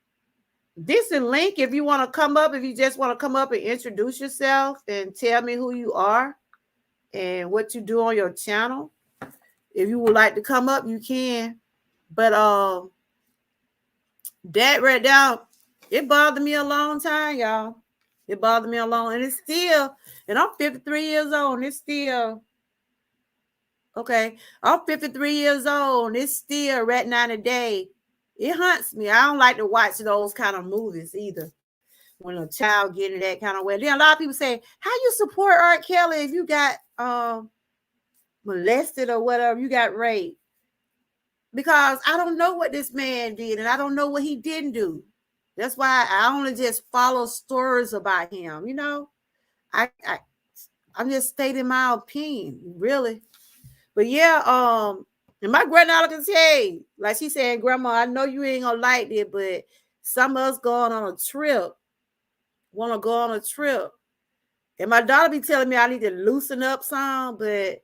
This is link if you want to come up, if you just want to come up and introduce yourself and tell me who you are and what you do on your channel. If you would like to come up, you can. But that right now, it bothered me a long time, y'all. It bothered me a long, and it's still, and I'm 53 years old, and it's still, okay, I'm 53 years old, and it's still right now today. It haunts me. I don't like to watch those kind of movies either. When a child getting that kind of way. Then a lot of people say, how you support R. Kelly if you got molested or whatever, you got raped? Because I don't know what this man did, and I don't know what he didn't do. That's why I only just follow stories about him. You know, I'm just stating my opinion, really. But yeah, and my granddaughter can say, like she said, Grandma, I know you ain't gonna like it, but some of us going on a trip, want to go on a trip. And my daughter be telling me I need to loosen up some, but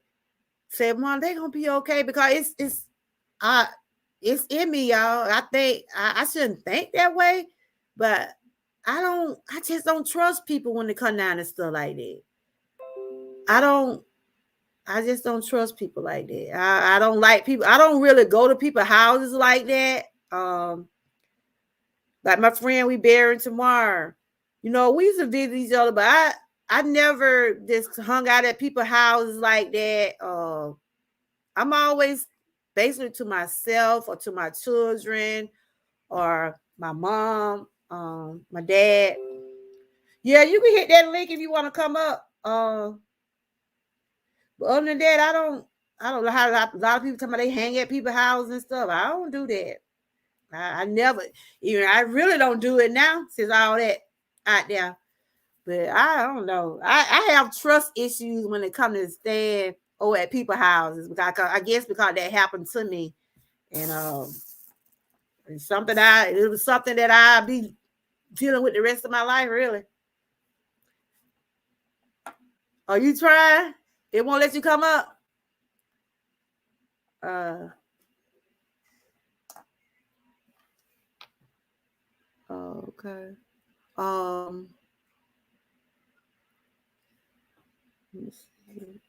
said, Mom, they gonna be okay because it's in me, y'all. I think I shouldn't think that way, but I just don't trust people when they come down and stuff like that. I just don't trust people like that. I don't like people. I don't really go to people's houses like that. Like my friend we burying tomorrow. You know, we used to visit each other, but I never just hung out at people's houses like that. I'm always basically to myself or to my children or my mom, my dad. Yeah, you can hit that link if you want to come up. But other than that, I don't know how a lot of people talking about they hang at people's houses and stuff. I don't do that. I never, even I really don't do it now since all that out there. But I don't know. I have trust issues when it comes to staying at people's houses because I guess because that happened to me, and it was something that I be dealing with the rest of my life. Really. Are you trying? It won't let you come up. Uh. Okay. Um.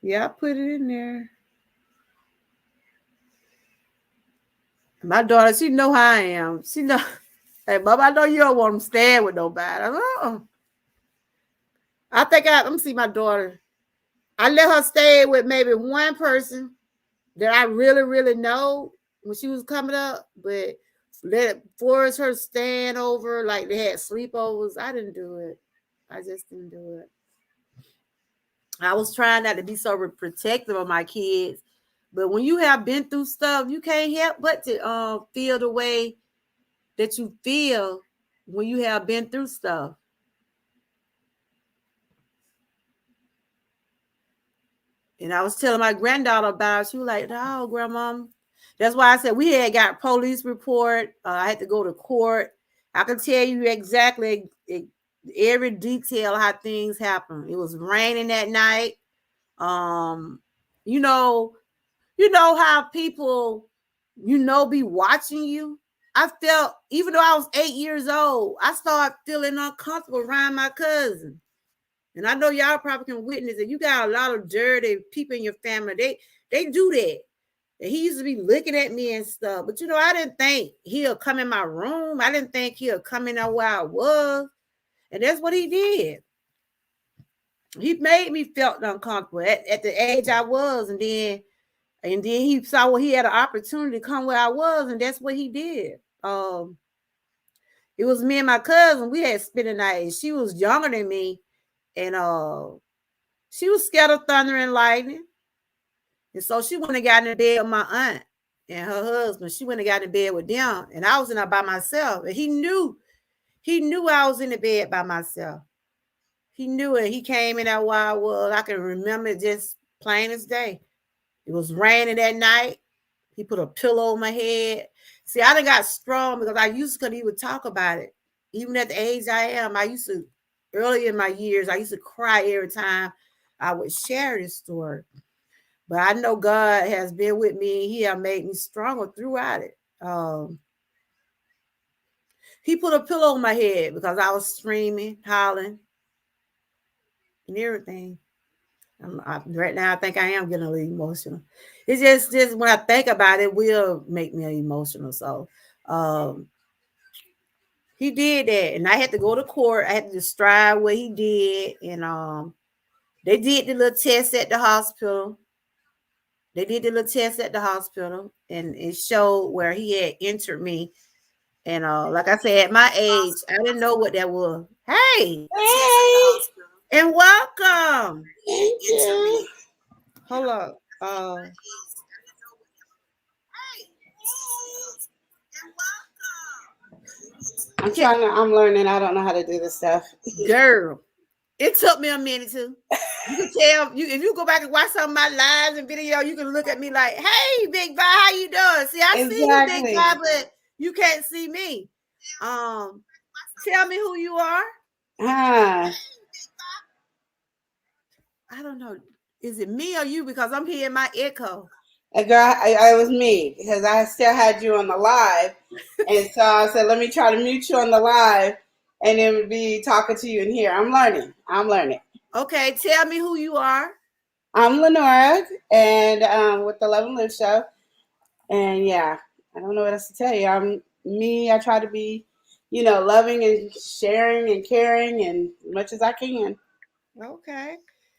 Yeah, I put it in there. My daughter, she know how I am. She know. Hey, Bob, I know you don't want them staying with nobody. I think let me see my daughter. I let her stay with maybe one person that I really, really know when she was coming up, but let it force her staying over like they had sleepovers. I didn't do it. I just didn't do it. I was trying not to be so protective of my kids, but when you have been through stuff, you can't help but to feel the way that you feel when you have been through stuff. And I was telling my granddaughter about it. She was like, "Oh, grandma." That's why I said we had got police report. I had to go to court. I can tell you exactly every detail how things happened. It was raining that night. Um, you know, how people, be watching you. I felt, even though I was 8 years old, I started feeling uncomfortable around my cousin. And I know y'all probably can witness it. You got a lot of dirty people in your family. They do that. And he used to be looking at me and stuff. But I didn't think he'll come in my room. I didn't think he'll come in there where I was. And that's what he did. He made me felt uncomfortable at the age I was. And then he saw he had an opportunity to come where I was, and that's what he did. It was me and my cousin. We had spent a night. And she was younger than me, and she was scared of thunder and lightning. And so she went and got in bed with my aunt and her husband. She went and got in bed with them. And I was in there by myself. And he knew I was in the bed by myself. He knew it. He came in there while I was. I can remember it just plain as day. It was raining that night. He put a pillow on my head. See, I done got strong because I used to couldn't even talk about it. Even at the age I am, early in my years, I used to cry every time I would share this story. But I know God has been with me. He has made me stronger throughout it. He put a pillow on my head because I was screaming, hollering, and everything. Right now, I think I am getting a little emotional. It's just when I think about it, will make me emotional. So he did that, and I had to go to court. I had to describe what he did, and they did the little test at the hospital. And it showed where he had entered me. And like I said, at my age, I didn't know what that was. Hey, and welcome. Thank you. Hold up. I'm learning. I don't know how to do this stuff. Girl, it took me a minute to. You can tell if you go back and watch some of my lives and video, you can look at me like, "Hey, Big Guy, how you doing?" See, I see you, Big Guy, but you can't see me. Tell me who you are. Ah, I don't know. Is it me or you? Because I'm hearing my echo. a girl, I was me because I still had you on the live, and so I said, "Let me try to mute you on the live, and then be talking to you in here." I'm learning. Okay, tell me who you are. I'm Lenora, and with the Love and Live show, and yeah, I don't know what else to tell you. I'm me. I try to be, loving and sharing and caring and as much as I can. Okay.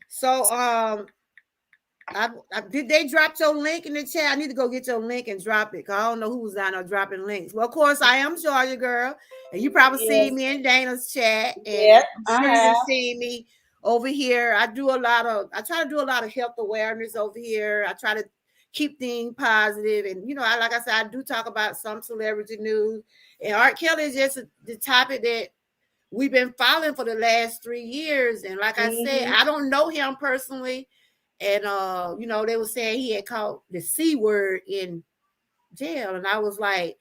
So Did they drop your link in the chat? I need to go get your link and drop it. Cause I don't know who was down there dropping links. Well, of course, I am Georgia girl, and you probably see Yes. me in Dana's chat, and Yep, I'm I sure you have. done seen me over here. I try to do a lot of health awareness over here. I try to keep things positive, and like I said, I do talk about some celebrity news. And Art Kelly is just the topic that we've been following for the last 3 years. And like I said, Hmm. I don't know him personally. And they were saying he had caught the C word in jail. And I was like,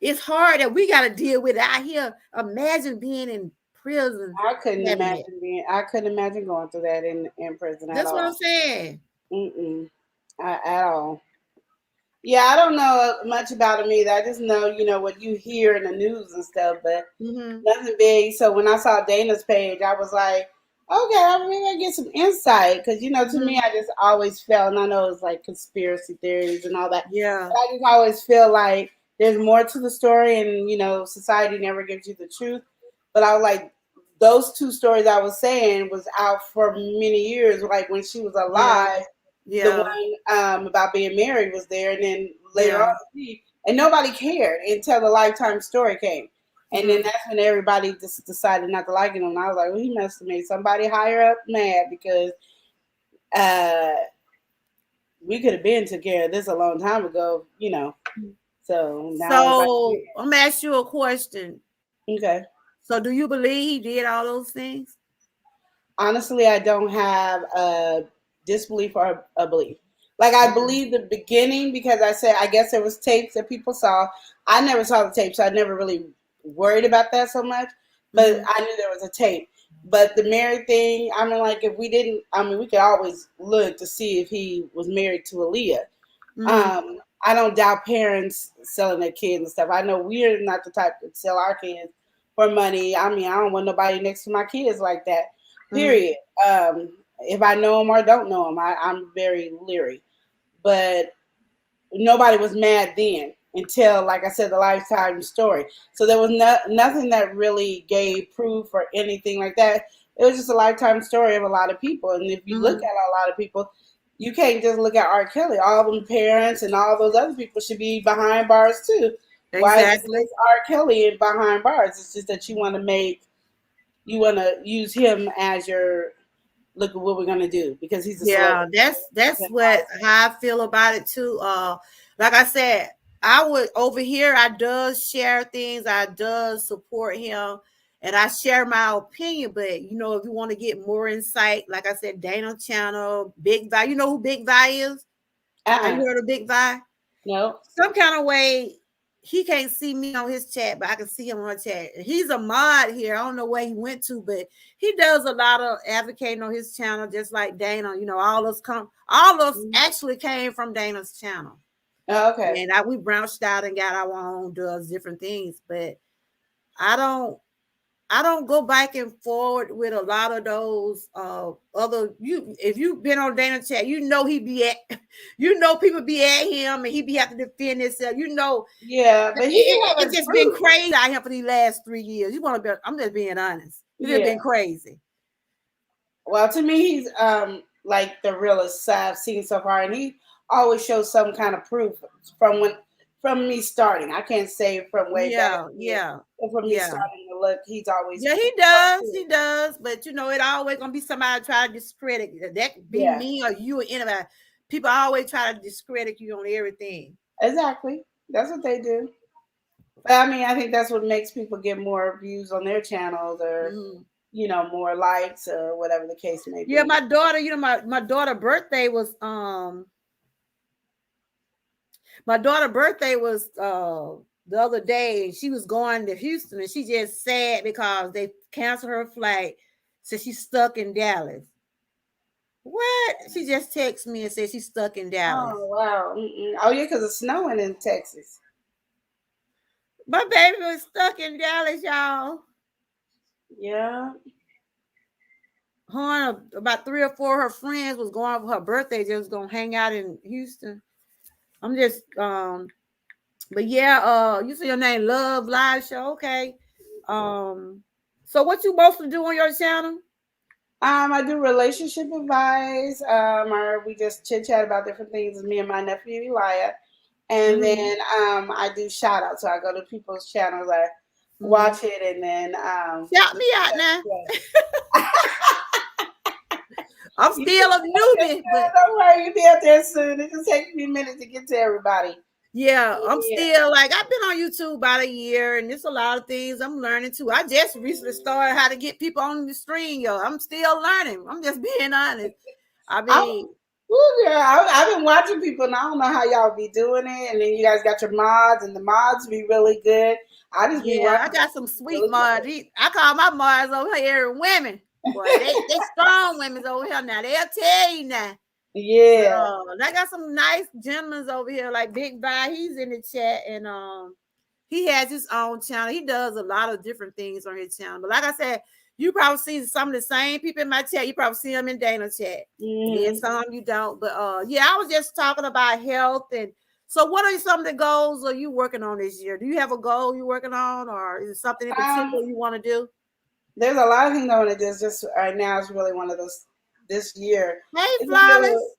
it's hard that we gotta deal with it out here. Imagine being in prison having it. I couldn't imagine going through that in prison at That's what I'm all. saying. Mm-mm, at all. Yeah, I don't know much about him either. I just know, what you hear in the news and stuff, but Hmm. nothing big. So when I saw Dana's page, I was like, okay, I'm maybe I get some insight because to me, Hmm. I just always felt, and I know it's like conspiracy theories and all that, Yeah. but I just always feel like there's more to the story, and society never gives you the truth. But I was like, those two stories I was saying was out for many years, like when she was Yeah. alive, the Yeah. one about being married was there, and then later Yeah. on, and nobody cared until the Lifetime story came, and then Hmm. that's when everybody just decided not to like him. And I was like, well, he must have made somebody higher up mad because uh, we could have been took care of this a long time ago. So now everybody, So I'm gonna ask you a question. okay. So do you believe he did all those things? Honestly, I don't have a disbelief or a belief. Like I Okay. believe the beginning because I said I guess there was tapes that people saw. I never saw the tape, so I never really worried about that so much. But Hmm. I knew there was a tape. But the married thing, I mean, like if we didn't, I mean, we could always look to see if he was married to Aaliyah. Hmm. I don't doubt parents selling their kids and stuff. I know we're not the type to sell our kids for money. I mean, I don't want nobody next to my kids like that. Hmm. Period. If I know them or don't know them, I'm very leery. But nobody was mad then until, like I said, the Lifetime story. So there was nothing that really gave proof or anything like that. It was just a Lifetime story of a lot of people. And if you look at Hmm. a lot of people, you can't just look at R. Kelly. All them parents and all those other people should be behind bars too. Why is it Exactly. just R. Kelly behind bars? It's just that you want to use him as your look at what we're gonna do because he's a Yeah, celebrity. that's That's how I what how I feel about it too. Like I said, I would over here. I does share things. I does support him, and I share my opinion. But if you want to get more insight, like I said, Dana Channel, Big Vi. You know who Big Vi is? Have Uh-uh. you heard of Big Vi? No. Some kind of way he can't see me on his chat, but I can see him on chat. He's a mod here. I don't know where he went to, but he does a lot of advocating on his channel, just like Dana. All us Mhm. actually came from Dana's channel. Oh, okay. And we branched out and got our own does different things. But I don't I don't go back and forward with a lot of those other you if you've been on Dana chat, he be at people be at him and he be have to defend himself. Yeah, but he be It's having just been proof. crazy out here for these last 3 years. You want to be I'm just being honest. It's just Yeah. been crazy. Well, to me, he's like the realest I've seen so far, and he always shows some kind of proof from from me starting. I can't say from way back Yeah, then, yeah, but from me yeah. starting to look, he's always Yeah, he brought does. proof. He does. But it always gonna be somebody try to discredit you. That could be Yeah, me or you or anybody. People always try to discredit you on everything. exactly. That's what they do. But I mean, I think that's what makes people get more views on their channels, or Mhm. more likes, or whatever the case may Yeah, be. my daughter, my daughter birthday was my daughter birthday was the other day, and she was going to Houston, and she just sad because they canceled her flight, so she's stuck in Dallas. What? She just texted me and said she's stuck in Dallas. Oh wow! Mm-mm. Oh yeah, because it's snowing in Texas. My baby was stuck in Dallas, y'all. Yeah. Her and about three or four of her friends was going for her birthday. They was gonna hang out in Houston. I'm just but yeah, you see your name Love Live Show, okay. Um, so what you mostly do on your channel? I do relationship advice, or we just chit chat about different things. Me and my nephew Elia, and Mm-hmm. then I do shout outs. So I go to people's channels, I Mm-hmm. watch it, and then Shout me out now. yeah. I'm You still a newbie, but don't worry, you'll be out there soon. It just takes me a minute to get to everybody. yeah, I'm Yeah. still like I've been on YouTube about a year, and there's a lot of things I'm learning too. I just recently started how to get people on the stream, yo. I'm still learning. I'm just being honest. I I'm, mean, ooh, girl, I've been watching people, and I don't know how y'all be doing it. And then you guys got your mods, and the mods be really good. I just be yeah, watching I got some people be sweet really mods. I call my mods over here women. Boy, they strong women over here now. They'll tell you now. So yeah. I got some nice gentlemen over here, like Big Vi. He's in the chat, and he has his own channel. He does a lot of different things on his channel. But like I said, you probably see some of the same people in my chat. You probably see them in Dana's chat. And then Hmm. some you don't. But yeah, I was just talking about health. And so what are some of the goals are you working on this year? Do you have a goal you're working on, or is it something in Um, particular you want to do? there's a lot of things I want to do. It's just right now, it's really one of those. This year, Hey, it's a little. Flawless.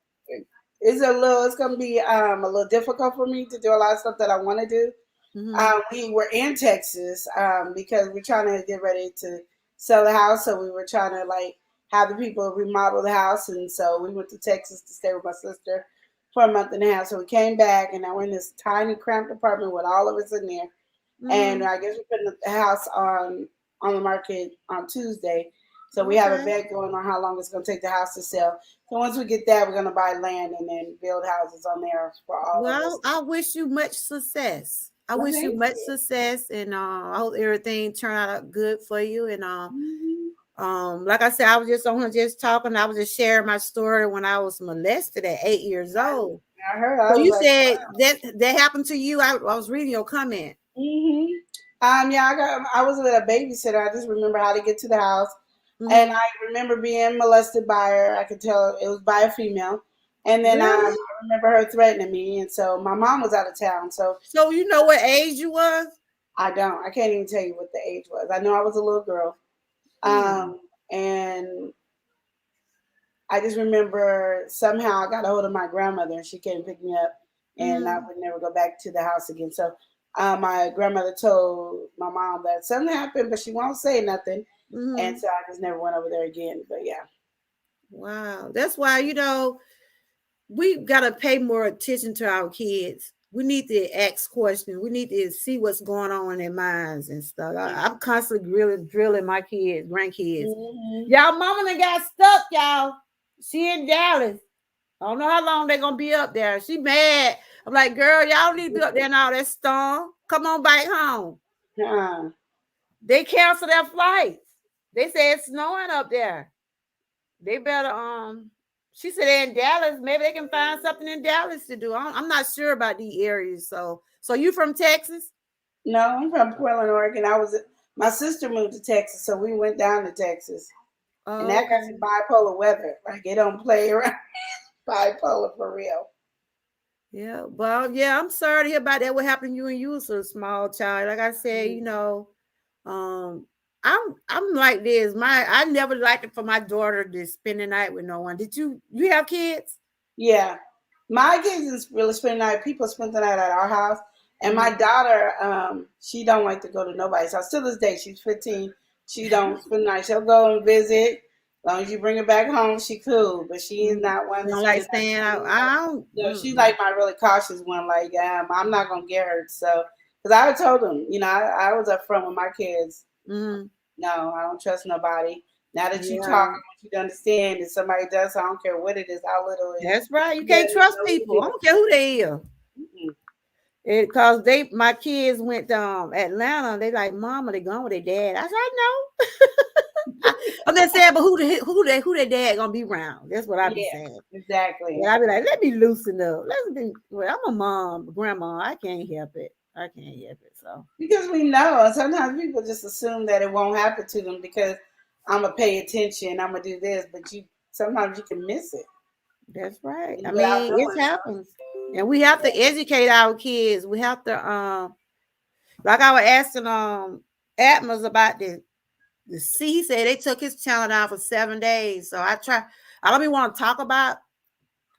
It's gonna be a little difficult for me to do a lot of stuff that I want to do. Mm-hmm. We were in Texas because we're trying to get ready to sell the house. So we were trying to like have the people remodel the house, and so we went to Texas to stay with my sister for a month and a half. So we came back, and now we're in this tiny, cramped apartment with all of us in there. And Mm-hmm. I guess we're putting the house on the market on Tuesday. So we have a Okay. bet going on how long it's going to take the house to sell. So once we get that, we're going to buy land and then build houses on there for all of us. Well, I wish you much success. I Well, wish you thank much you. success, and I hope everything turn out good for you. And Hmm. like I said, I was just on here just talking. I was just sharing my story when I was molested at 8 years old. I heard. So I was you like, said that happened to you. I was reading your comment. hmm yeah, I was with a babysitter. I just remember how to get to the house, and Hmm. I remember being molested by her. I could tell it was by a female, and then I Really? remember her threatening me. And so my mom was out of town, so So you know what age you was? I don't. I can't even tell you what the age was. I know I was a little girl, Hmm. and I just remember somehow I got a hold of my grandmother, and she came and picked me up, and I Hmm. would never go back to the house again. So my grandmother told my mom that something happened, but she won't say nothing, and Hmm. so I just never went over there again. But yeah, Wow. That's why we gotta pay more attention to our kids. We need to ask questions. We need to see what's going on in their minds and stuff. I'm constantly drilling my kids, grandkids. hmm Y'all mama done got stuck, y'all. She in Dallas. I don't know how long they're gonna be up there. She mad. I'm like, girl, y'all need to be up there in all that storm. Come on back home. uh, They canceled their flights. They said it's snowing up there. They better she said they're in Dallas. Maybe they can find something in Dallas to do. I'm not sure about these areas. So you from Texas? no, I'm from Portland, Oregon. My sister moved to Texas, so we went down to Texas, and Oh, that got some okay. bipolar weather. Like it don't play around. Bipolar for real. Yeah. Well, yeah, I'm sorry to hear about that. What happened to you and you was a small child. Like I said, um, I'm like this. I never liked it for my daughter to spend the night with no one. Did you have kids? Yeah. My kids is really spend the night. People spend the night at our house. And my Mm-hmm. daughter, she don't like to go to nobody. So still this day, she's 15. She don't spend the night. She'll go and visit. As long as you bring her back home, she cool. But she is Mm-hmm. not one You to don't spend like the night staying with out. anybody. I don't. No, she's Mm-mm. like my really cautious one. Like, I'm not gonna get her. So, because I told them, I was upfront with my kids. Mm-hmm. No, I don't trust nobody. Now that you talk, Yeah. I want you to understand if somebody does, I don't care what it is, how little it is. That's right. You You can't better trust know what it people. I is. don't care who they are. Mm-mm. Cause my kids went to Atlanta. They like, Mama, they gone with their dad. I said, I know. I'm just saying, but who their dad gonna be around? That's what I be Yeah, saying. exactly. And I be like, let me loosen up. Let's be. Well, I'm a mom, grandma. I can't help it. I can't help it. So Because we know, and sometimes people just assume that it won't happen to them because I'm gonna pay attention, I'm gonna do this, but you sometimes you can miss it that's right. I without mean, it knowing. happens, and we have to educate our kids. We have to like I was asking Atmos about The C said they took his channel down for 7 days. So I don't even want to talk about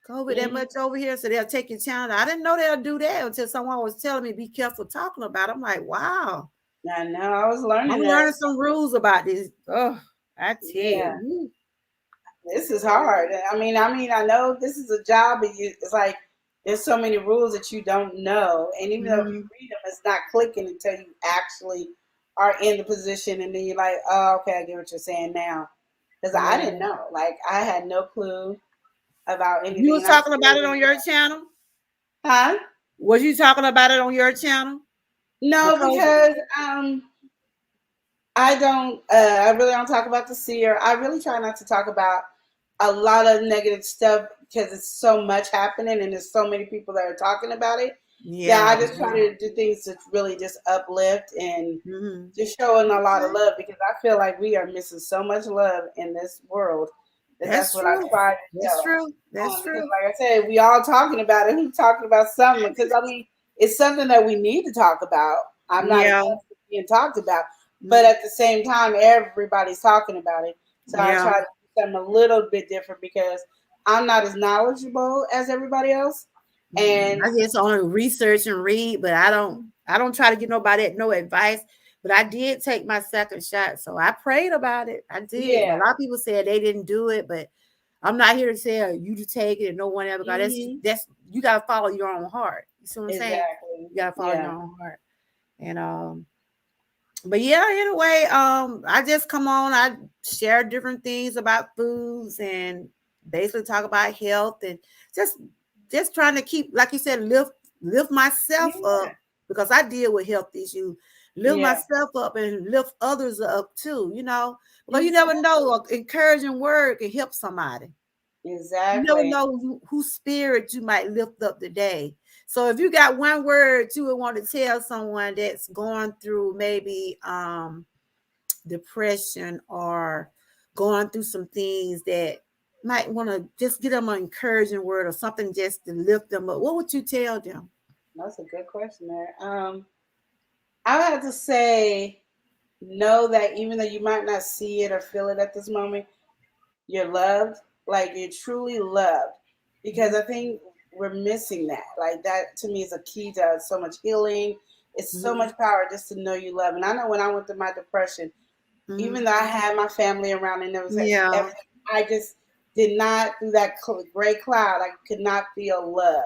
COVID that Hmm. much over here. So they'll take your channel down. I didn't know they'll do that until someone was telling me be careful talking about it. I'm like, wow. I know. I was learning I'm that. learning some rules about this. Oh, I tell Yeah. you. This is hard. I know this is a job, but it's like there's so many rules that you don't know, and even though if you Mhm. read them, it's not clicking until you actually are in the position, and then you're like, oh, okay, I get what you're saying now, because I Yeah. didn't know. Like I had no clue about You anything, was and I talking still about it didn't. on your channel? Huh? Was you talking about it on your channel? The No, COVID? because I don't. I really don't talk about the seer. I really try not to talk about a lot of negative stuff because it's so much happening and there's so many people that are talking about it that Yeah. I just try to do things to really just uplift and Mm-hmm. just showing a lot of love because I feel like we are missing so much love in this world that's That's what I true. try to That's show. true. That's Because, true. like I said, we all talking about it. Who's talking about something? Because it's something that we need to talk about. I'm not Yeah. against it being talked about, but Mm, at the same time, everybody's talking about it. So I yeah. try to do something a little bit different because I'm not as knowledgeable as everybody else. And I just only research and read, but I don't try to give nobody no advice. But I did take my second shot, so I prayed about it. I did. But a yeah, lot of people said they didn't do it, but I'm not here to tell you to take it and no one ever got. hmm, That's you gotta follow your own heart. You see what I'm saying? exactly. You gotta follow your Yeah, own heart. And but yeah, anyway, I just come on, I share different things about foods and basically talk about health and just just trying to keep, like you said, lift myself yeah, up because I deal with health issues. Lift yeah, myself up and lift others up too, because you never know, exactly, an encouraging word can help somebody. You never exactly. know whose spirit you might lift up today. So if you got one word you would want to tell someone that's going through maybe depression or going through some things that might want to just get them an encouraging word or something just to lift them up, what would you tell them? That's a good question there. I would have to say, know that even though you might not see it or feel it at this moment, you're loved. Like you're truly loved. Because I think we're missing that. Like that to me is a key to so much healing. It's so Mm-hmm. much power just to know you love. And I know when I went through my depression, Mm-hmm. even though I had my family around and there was Yeah. everything, I just did not through that gray cloud. I could not feel love.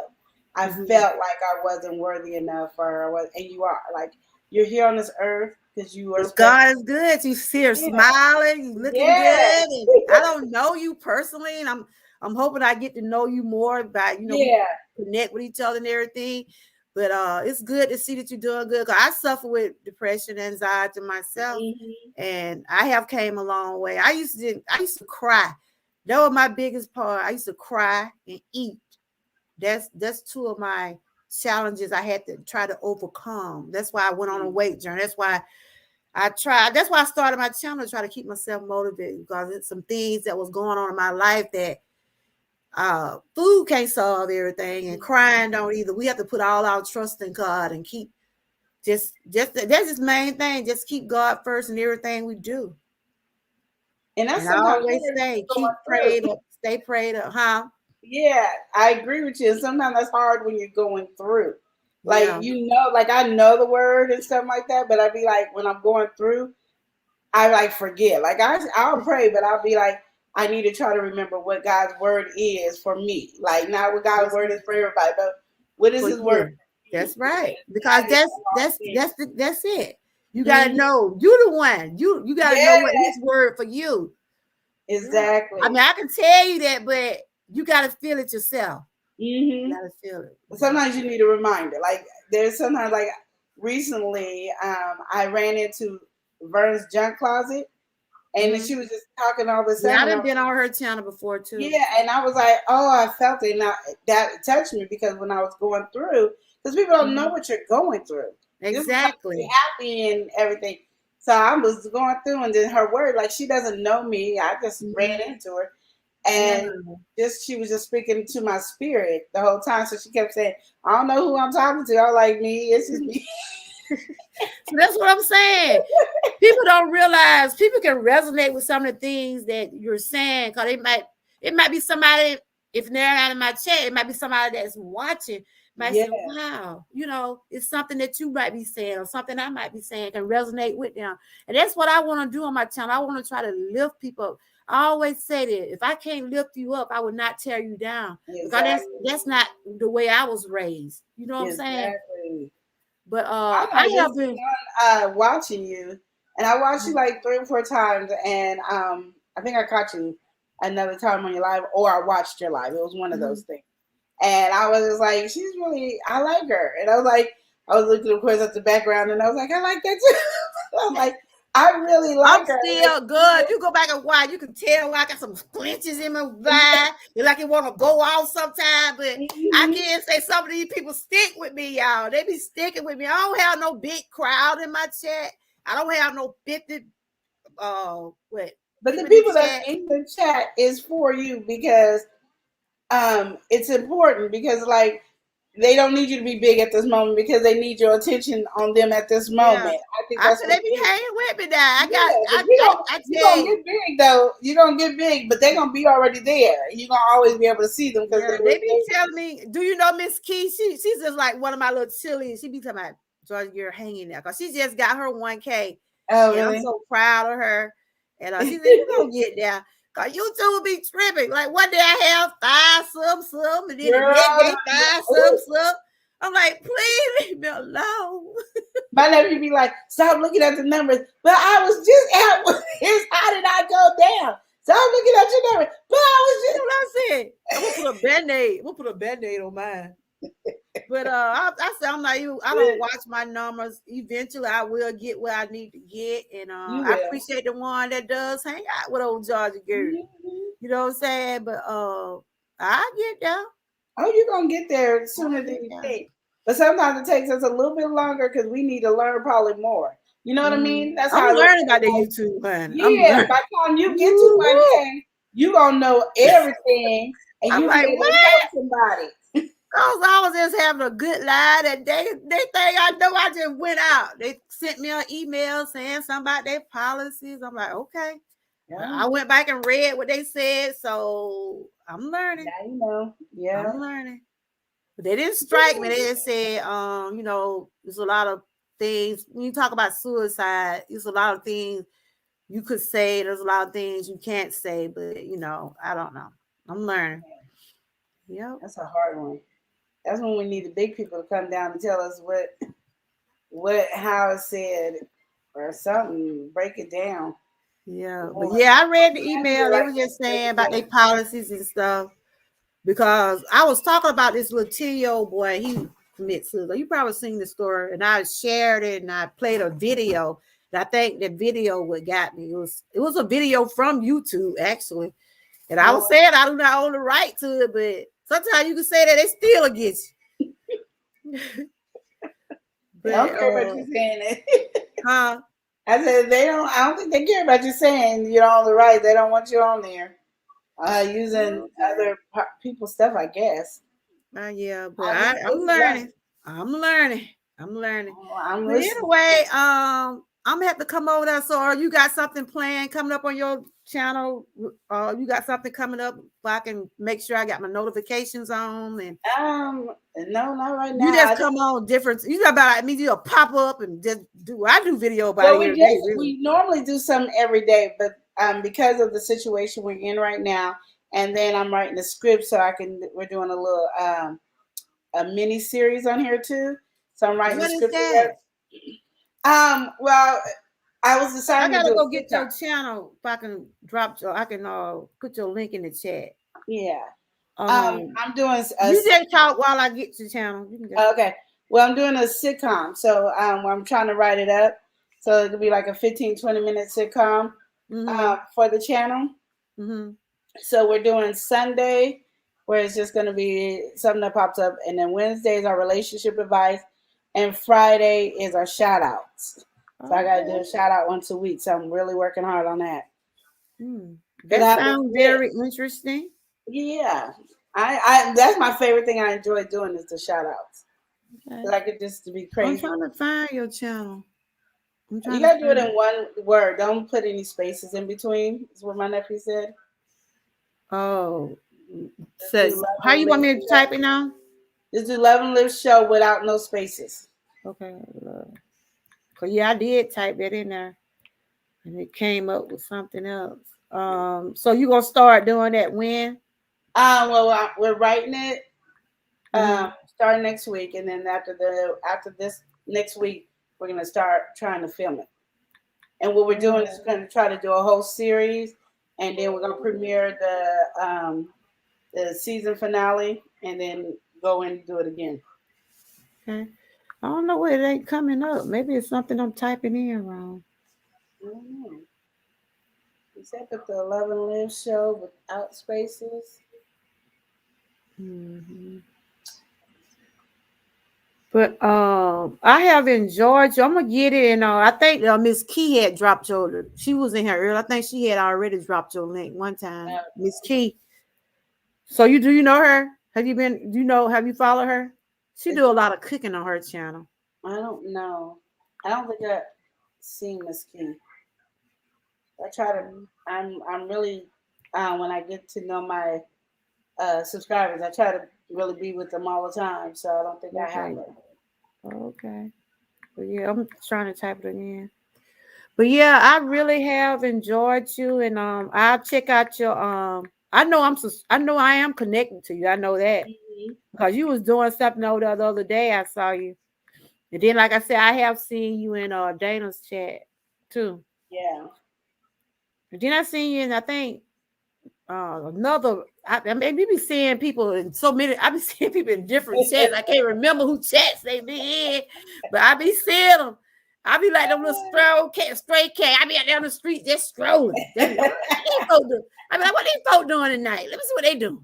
I Mm-hmm. felt like I wasn't worthy enough, and you are like you're here on this earth because you are Well, special. God is good. You see her Yeah, smiling, you looking yeah, good. And I don't know you personally, and I'm hoping I get to know you more by, we yeah. connect with each other and everything. But it's good to see that you're doing good. 'Cause I suffer with depression, anxiety myself, Hmm. and I have came a long way. I used to cry. That was my biggest part. I used to cry and eat. That's two of my challenges I had to try to overcome. That's why I went on a weight journey. That's why I tried. That's why I started my channel to try to keep myself motivated because it's some things that was going on in my life that food can't solve everything and crying don't either. We have to put all our trust in God and keep just that's his main thing. Just keep God first in everything we do. And that's And I sometimes always hard say, going keep prayed through. up, stay prayed up, huh? Yeah, I agree with you. And sometimes that's hard when you're going through. Like Yeah. like I know the word and stuff like that, but I'd be like when I'm going through, I like forget. Like I'll pray, but I'll be like, I need to try to remember what God's word is for me. Like not what God's That's word is right. for everybody, but what is For His word you. for me? That's Because right. Because that is that's a hard that's thing. that's the, that's it. You gotta Hmm. know you the one. You gotta know what Yeah, his word for you. Yeah. I mean, exactly. I can tell you that, but you gotta feel it yourself. You Hmm. gotta feel it. You gotta Sometimes you feel need a reminder. Like there's sometimes like recently, I ran into Vern's junk closet, it. and then she was just talking all this Yeah, stuff, I and I done was been on her channel before too. yeah, and I was like, oh, I felt it. Now that touched me because when I was going through, because people don't know Mhm. what you're going through. You're supposed to be Exactly. happy and everything. So I was going through, and then her word, like she doesn't know me. I just ran Mhm. into her, Yeah. and just she was just speaking to my spirit the whole time. So she kept saying, I don't know who I'm talking to. I was like, me, it's just me. So that's what I'm saying. People don't realize people can resonate with some of the things that you're saying because it might be somebody, if they're not in my chat, it might be somebody that's watching might Yeah, say, wow, it's something that you might be saying or something I might be saying can resonate with them. And that's what I want to do on my channel. I want to try to lift people up. I always say that if I can't lift you up, I would not tear you down because exactly. that's not the way I was raised. You know what I'm saying? Exactly. But I'm I not have listening been. on watching you, and I watched you like 3 or 4 times, and I think I caught you another time on your live, or I watched your live. It was one of those Mhm. things, and I was just like, she's really, I like her, and I was like, I was looking of course at the background, and I was like, I like that too. I was like, I really I'm like her. Like, still good. You go back and watch, you can tell I got some clenches in my vibe. It's like it want to go off sometime, but I mhm. can't say some of these people stick with me, y'all. They be sticking with me. I don't have no big crowd in my chat. I don't have no 50 what But the people in the people that's chat. in the chat is for you because it's important because like they don't need you to be big at this moment because they need your attention on them at this Yeah. moment. I think I that's said what they be it is. hanging with me now. I got Yeah, but I I, I you tell gonna you. get big though. You're gonna get big, but they're gonna be already there. You're gonna always be able to see them because Yeah, they they were be telling me, do you know Miss Key? She's just like one of my little chillies. She be talking about Georgia, you're hanging there. Cause she just got her 1K. oh And I'm really? so proud of her. And she said, you gonna get there. Cause you two will be tripping. Like one day I have some, and then the next Girl, day ooh. some. I'm like, please leave me alone. My nephew be like, stop looking at the numbers. But I was just at his, how did I go down? Stop looking at your numbers. But I was You know what I said? I'm gonna put a band-aid. I'm gonna put a band-aid on mine. But I said I'm not you. I don't watch my numbers. Eventually, I will get where I need to get, and you I will. appreciate the one that does hang out with old Georgia girl. Mhm. You know what I'm saying? But I get there. Oh, you're gonna get there I sooner than get you there. think. But sometimes it takes us a little bit longer because we need to learn probably more. You know what I Mhm. mean? That's I'm how I look learning at about the it. Like, YouTube, man. I'm yeah, learning. by the time you get to Woo-hoo. 1K, you gonna know everything and I'm you be like, able to what? help somebody. I was just having a good lie that they think I know I just went out. They sent me an email saying something about their policies. I'm like, okay. Yeah, I went back and read what they said, so I'm learning. now you know. I'm Yeah. learning. But they didn't strike me. They just said, there's a lot of things when you talk about suicide. There's a lot of things you could say. There's a lot of things you can't say, but I don't know. I'm learning. Yep. That's a hard one. That's when we need the big people to come down and tell us how it's said or something. Break it down Yeah, but more. yeah, I read the I feel email. They like were just break saying it about down. their policies and stuff because I was talking about this little 10-year-old boy. He commits suicide. You probably seen the story, and I shared it and I played a video. And I think the video what got me. It was a video from YouTube actually, and I Oh, was saying I do not own the right to it, but sometimes you can say that they still against you. they But don't care about you saying it. huh? I said they don't. I don't think they care about you saying you're on the right. They don't want you on there using Okay. other people's stuff. I guess. Yeah, but I guess I'm this is us. learning. I'm learning. I'm learning. Oh, I'm But listening. anyway, I'm gonna have to come over there. So, you got something planned coming up on your channel? You got something coming up so I can make sure I got my notifications on, and No, not right you now. just come on different. You got about me, you'll pop up and just do. I do video about Well, here today, really. we normally do something every day, but because of the situation we're in right now, and then I'm writing a script so I can. We're doing a little a mini series on here too. So I'm writing the What is script for that? well, I was I deciding to gotta do a go get sitcom. your channel. If I can I can put your link in the chat. Yeah. Um, I'm doing a you just talk while I get to the channel. You can just. okay. Well, I'm doing a sitcom, so I'm trying to write it up, so it'll be like a 15-20 minute sitcom Mm-hmm. for the channel. Mm-hmm. So we're doing Sunday, where it's just going to be something that pops up, and then Wednesday is our relationship advice, and Friday is our shout outs. So I got to do Okay. a shout out once a week. So I'm really working hard on that. Because That I haven't sounds read. very interesting. Yeah, I that's my favorite thing I enjoy doing is the shout outs. Okay. Cause I could just be I'm crazy. trying to find your channel. I'm You trying to gotta do it find. in one word. Don't put any spaces in between. Is what my nephew said. Oh, Just do says love how and you live want me to show. type it now? Just do love and live show without no spaces. Okay. Cause yeah, I did type that in there, and it came up with something else. So you gonna start doing that when? Well, we're writing it. Mm-hmm. Starting next week, and then after this next week, we're gonna start trying to film it. And what we're doing is we're gonna try to do a whole series, and then we're gonna premiere the season finale, and then go in and do it again. Okay. I don't know why it ain't coming up. Maybe it's something I'm typing in wrong. I don't know. You said put the Love and Live show without spaces. Hmm. But I have enjoyed you. I'm gonna get it, and I think Miss Key had dropped your. She was in here earlier. I think she had already dropped your link one time. Miss Key. So you know her? Have you been? Do you know? Have you followed her? She It's, do a lot of cooking on her channel. I don't know. I don't think I seen Miss Key. I try to. I'm really when I get to know my subscribers, I try to really be with them all the time. So I don't think I have Okay. her. Okay. But yeah, I'm trying to type it again. But yeah, I really have enjoyed you, and I'll check out your I know I know I am connected to you. I know that Hmm. because you was doing something over the other day. I saw you, and then like I said, I have seen you in Dana's chat too. Yeah. And then I seen you, and I think another. I mean, we be seeing people in so many. I be seeing people in different chats. I can't remember who chats they be in, but I be seeing them. I be like them little stray cat. I be out there on the street just strolling. They be like, what these folks do? I be like, what these folks doing tonight? Let me see what they do.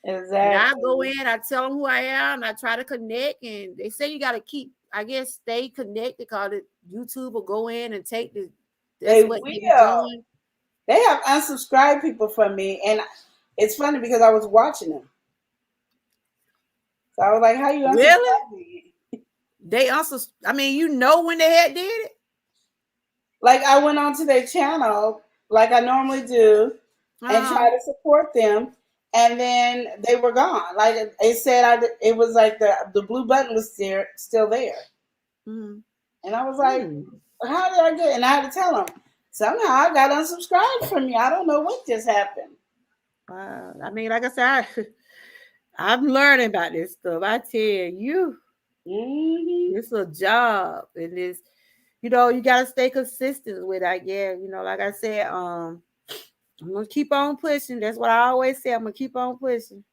And I go Exactly. in, I tell them who I am, I try to connect, and they say you got to keep, I guess, stay connected because YouTube will go in and take the. That's They what they be will. doing. They have unsubscribed people from me, and it's funny because I was watching them. So I was like, "How you Really? unsubscribe me?" They also, I mean, you know when they had did it. Like I went onto their channel like I normally do and Uh, try to support them, and then they were gone. Like it said, it was like the blue button was still there, mm, and I was like, mm. "How did I get?" And I had to tell them somehow I got unsubscribed from you. I don't know what just happened. Wow. I mean, like I said, I'm learning about this stuff. I tell you, Hmm. it's a job, and it's you gotta stay consistent with. I guess like I said, I'm gonna keep on pushing. That's what I always say. I'm gonna keep on pushing.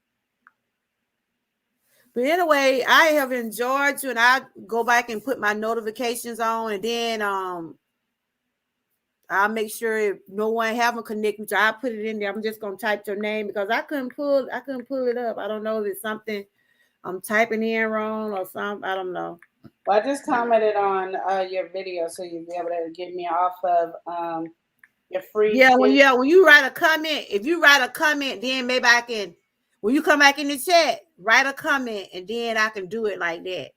But anyway, I have enjoyed you, and I go back and put my notifications on, and then I'll make sure if no one haven't connected with you, I put it in there. I'm just gonna type your name because I couldn't pull it up. I don't know if it's something I'm typing in wrong or something. I don't know. Well, I just commented on your video, so you'll be able to get me off of your free Yeah, when 10. you write a comment, if you write a comment, then maybe I can. When you come back in the chat, write a comment, and then I can do it like that.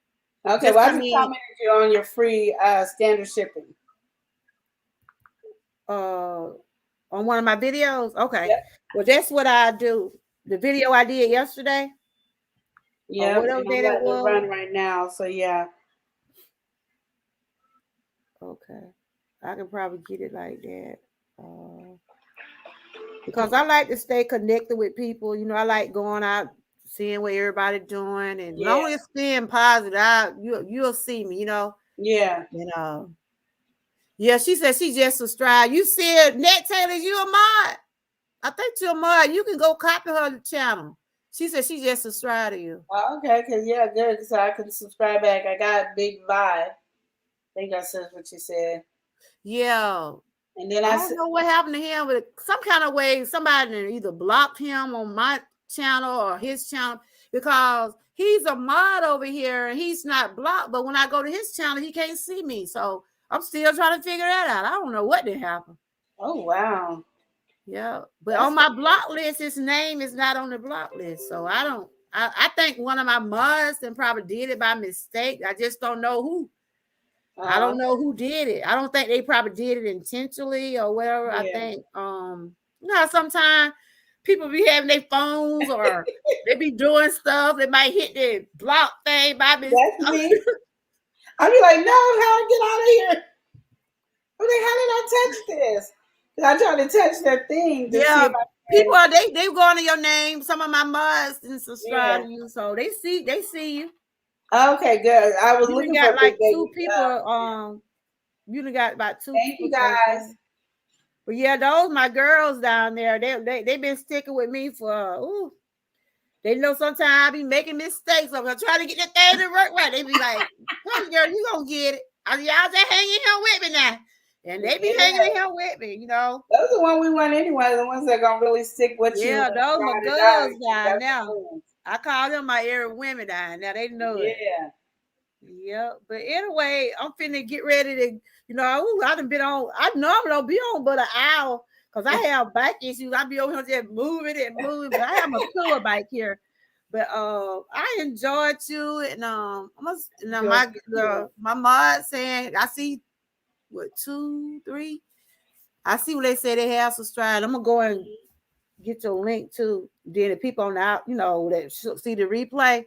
Okay, Just well, I come just in. commented you on your free standard shipping. uh on one of my videos. Okay. Yep. Well, that's what I do. The video I did yesterday or Yep, whatever and I'm that it letting it was. run right now. So yeah. Okay. I can probably get it like that. Uh, because I like to stay connected with people. I like going out, seeing what everybody doing, and Yeah. long as it's staying positive, you'll see me. Yeah. And yeah, she said she just subscribed. You said Net Taylor, you a mod. I think you're a mod. You can go copy her channel. She said she just subscribed to you. Oh, okay, cause yeah, good. So I can subscribe back. I got Big Vibe. I think that's what you said. Yeah. And then I I don't said, know what happened to him, but some kind of way somebody either blocked him on my channel or his channel because he's a mod over here and he's not blocked. But when I go to his channel, he can't see me. So I'm still trying to figure that out. I don't know what did happen. oh wow, Yeah. But that's on my block list, his name is not on the block list. So I don't I think one of my mods and probably did it by mistake. I just don't know who. I don't Oh, know who did it. I don't think they probably did it intentionally or whatever. I yeah. think sometimes people be having their phones or they be doing stuff. They might hit the block thing by mistake. That's me. I'd be like, no, how I get out of here? I'm like, how did I touch this? 'Cause I tried to touch that thing to see Yeah, if I people can. are they go under your name. Some of my mods and subscribe Yeah. to you, so they see you. Okay, good. I was You done looking for got a big like two baby. people. You done got about two Thank people you so far. guys. But yeah, those my girls down there. They been sticking with me for. They know sometimes I be making mistakes. So I'm trying to get the thing to work right. They be like, "Come girl, you gonna get it." Y'all just hanging here with me now, and they be hanging in Yeah. here with me. Those are the one we want anyway. The ones that gonna really stick with you Yeah, and those my ride or girls die. down That's the now. ones. I call them my every women down now. They know it. Yeah. Yep. But anyway, I'm finna get ready to, I done been on, I normally don't be on but an hour because I have back issues. I be over here just moving and moving, but I have my pillow bike here. But I enjoyed you and Enjoy you. my mod saying I see what 2, 3. I see what they say they have subscribed. I'm gonna go and get your link too. Then the people on the out, that see the replay,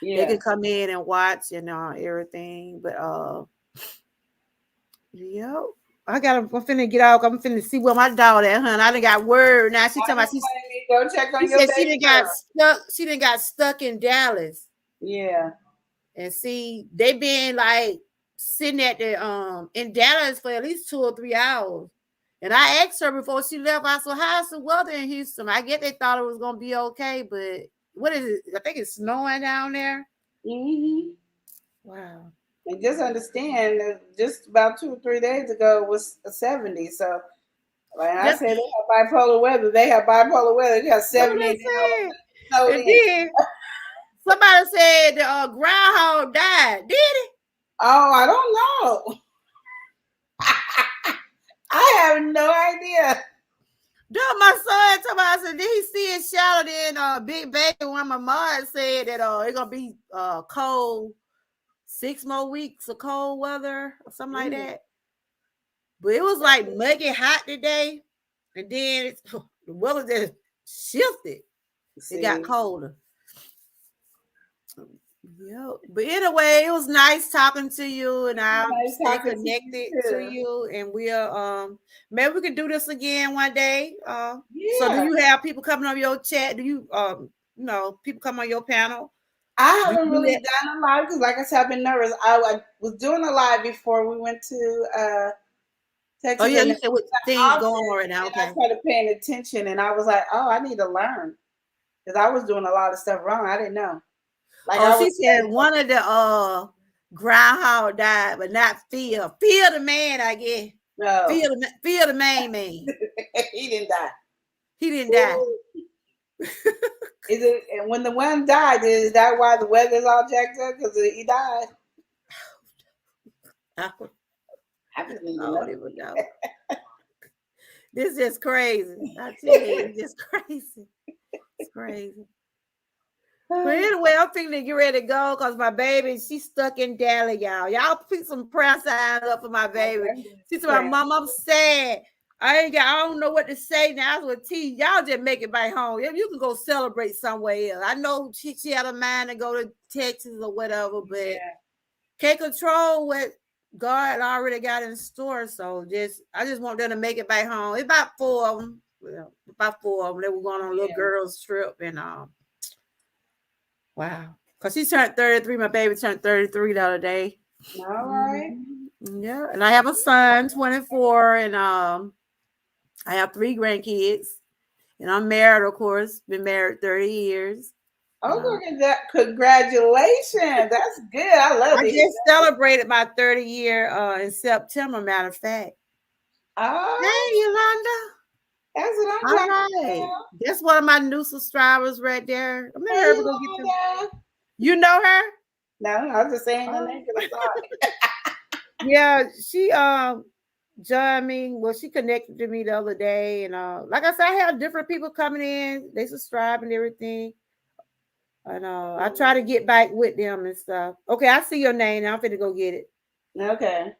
they Yeah. can come in and watch and everything. But yep. I'm finna get out. I'm finna see where my daughter at, honey. I done got word. Now she I talking about don't blame you. Go check she on your said she baby done got girl. stuck. She done got stuck in Dallas. Yeah. And see, they been like sitting at the in Dallas for at least 2 or 3 hours. And I asked her before she left, I said, how's the weather in Houston? I get they thought it was gonna be okay, but what is it? I think it's snowing down there. Hmm. Wow. And just understand that just about 2 or 3 days ago it was 70. So, like I That's said, they have bipolar weather. They have bipolar weather. They got what 70 they and then all of a said. sudden it snowed And in. then somebody said the groundhog died. Did it? Oh, I don't know. I have no idea. Duh, my son told me, I said, did he see it shadow? Then Big Baby, one of my moms said that it's gonna be cold, 6 more weeks of cold weather or something like Mm, that. But it was like muggy hot today, and then the weather just shifted. It got see, colder. Yeah, but anyway, it was nice talking to you, and I'll nice stay talking to you connected to too. you, and we'll maybe we can do this again one day. So do Yeah, you have people coming on your chat? Do you people come on your panel? I Do haven't you do really that? done a live because, like I said, I've been nervous. I was doing a live before we went to Oh Texas yeah, and you it said with was things office, going on right now. and I Okay. started paying attention, and I was like, oh, I need to learn because I was doing a lot of stuff wrong. I didn't know. Like Oh, I she was said saying, one of the groundhog died, but not Phil. Phil the man, I guess. no, Phil the main man. he didn't die. He didn't die. Woo. Is it? And when the one died, is that why the weather's all jacked up? Because he died. I I just need to don't know. even know. This is just crazy. I tell you, it's just crazy. It's crazy. But anyway, I'm thinking to get ready to go because my baby, she's stuck in Dallas, y'all. Y'all put some prayer signs up for my I baby. definitely She said, my pray. mom, I'm sad. I don't know what to say now. I was with T. Y'all just make it back home. You can go celebrate somewhere else. I know she had a mind to go to Texas or whatever, but Yeah. can't control what God already got in store. So I just want them to make it back home. It's about 4 of them. Well, about 4 of them. They were going on a little Yeah. girls trip and wow. Because she turned 33. My baby turned 33 the other day. All right. Yeah. And I have a son, 24, and I have 3 grandkids. And I'm married, of course. Been married 30 years. And Oh, look at that. Congratulations. That's good. I love I to hear just that. celebrated my 30 year in September, matter of fact. Oh, Hey, Yolanda. that's what I'm All talking right. about. That's one of my new subscribers right there. I'm in Hey, here. We're going to get them. Yolanda. You know her? No, I was just saying the Oh. name because I saw it. Yeah, she joined me. Well, she connected to me the other day, and like I said, I have different people coming in. They subscribe and everything. I know. I try to get back with them and stuff. Okay, I see your name. Now I'm finna go get it. Okay.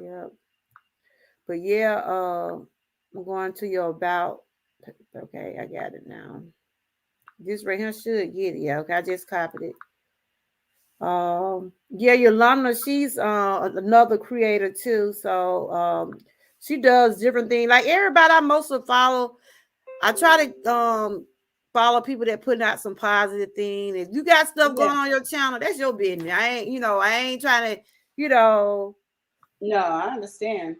Yeah. But yeah, I'm going to your about. Okay, I got it now. This right here should get it. Yeah, okay, I just copied it. Yeah, Yolanda, she's another creator too. So she does different things. Like everybody I mostly follow, I try to follow people that putting out some positive things. If you got stuff Yeah. going on your channel, that's your business. I ain't trying to, you know, No, I understand.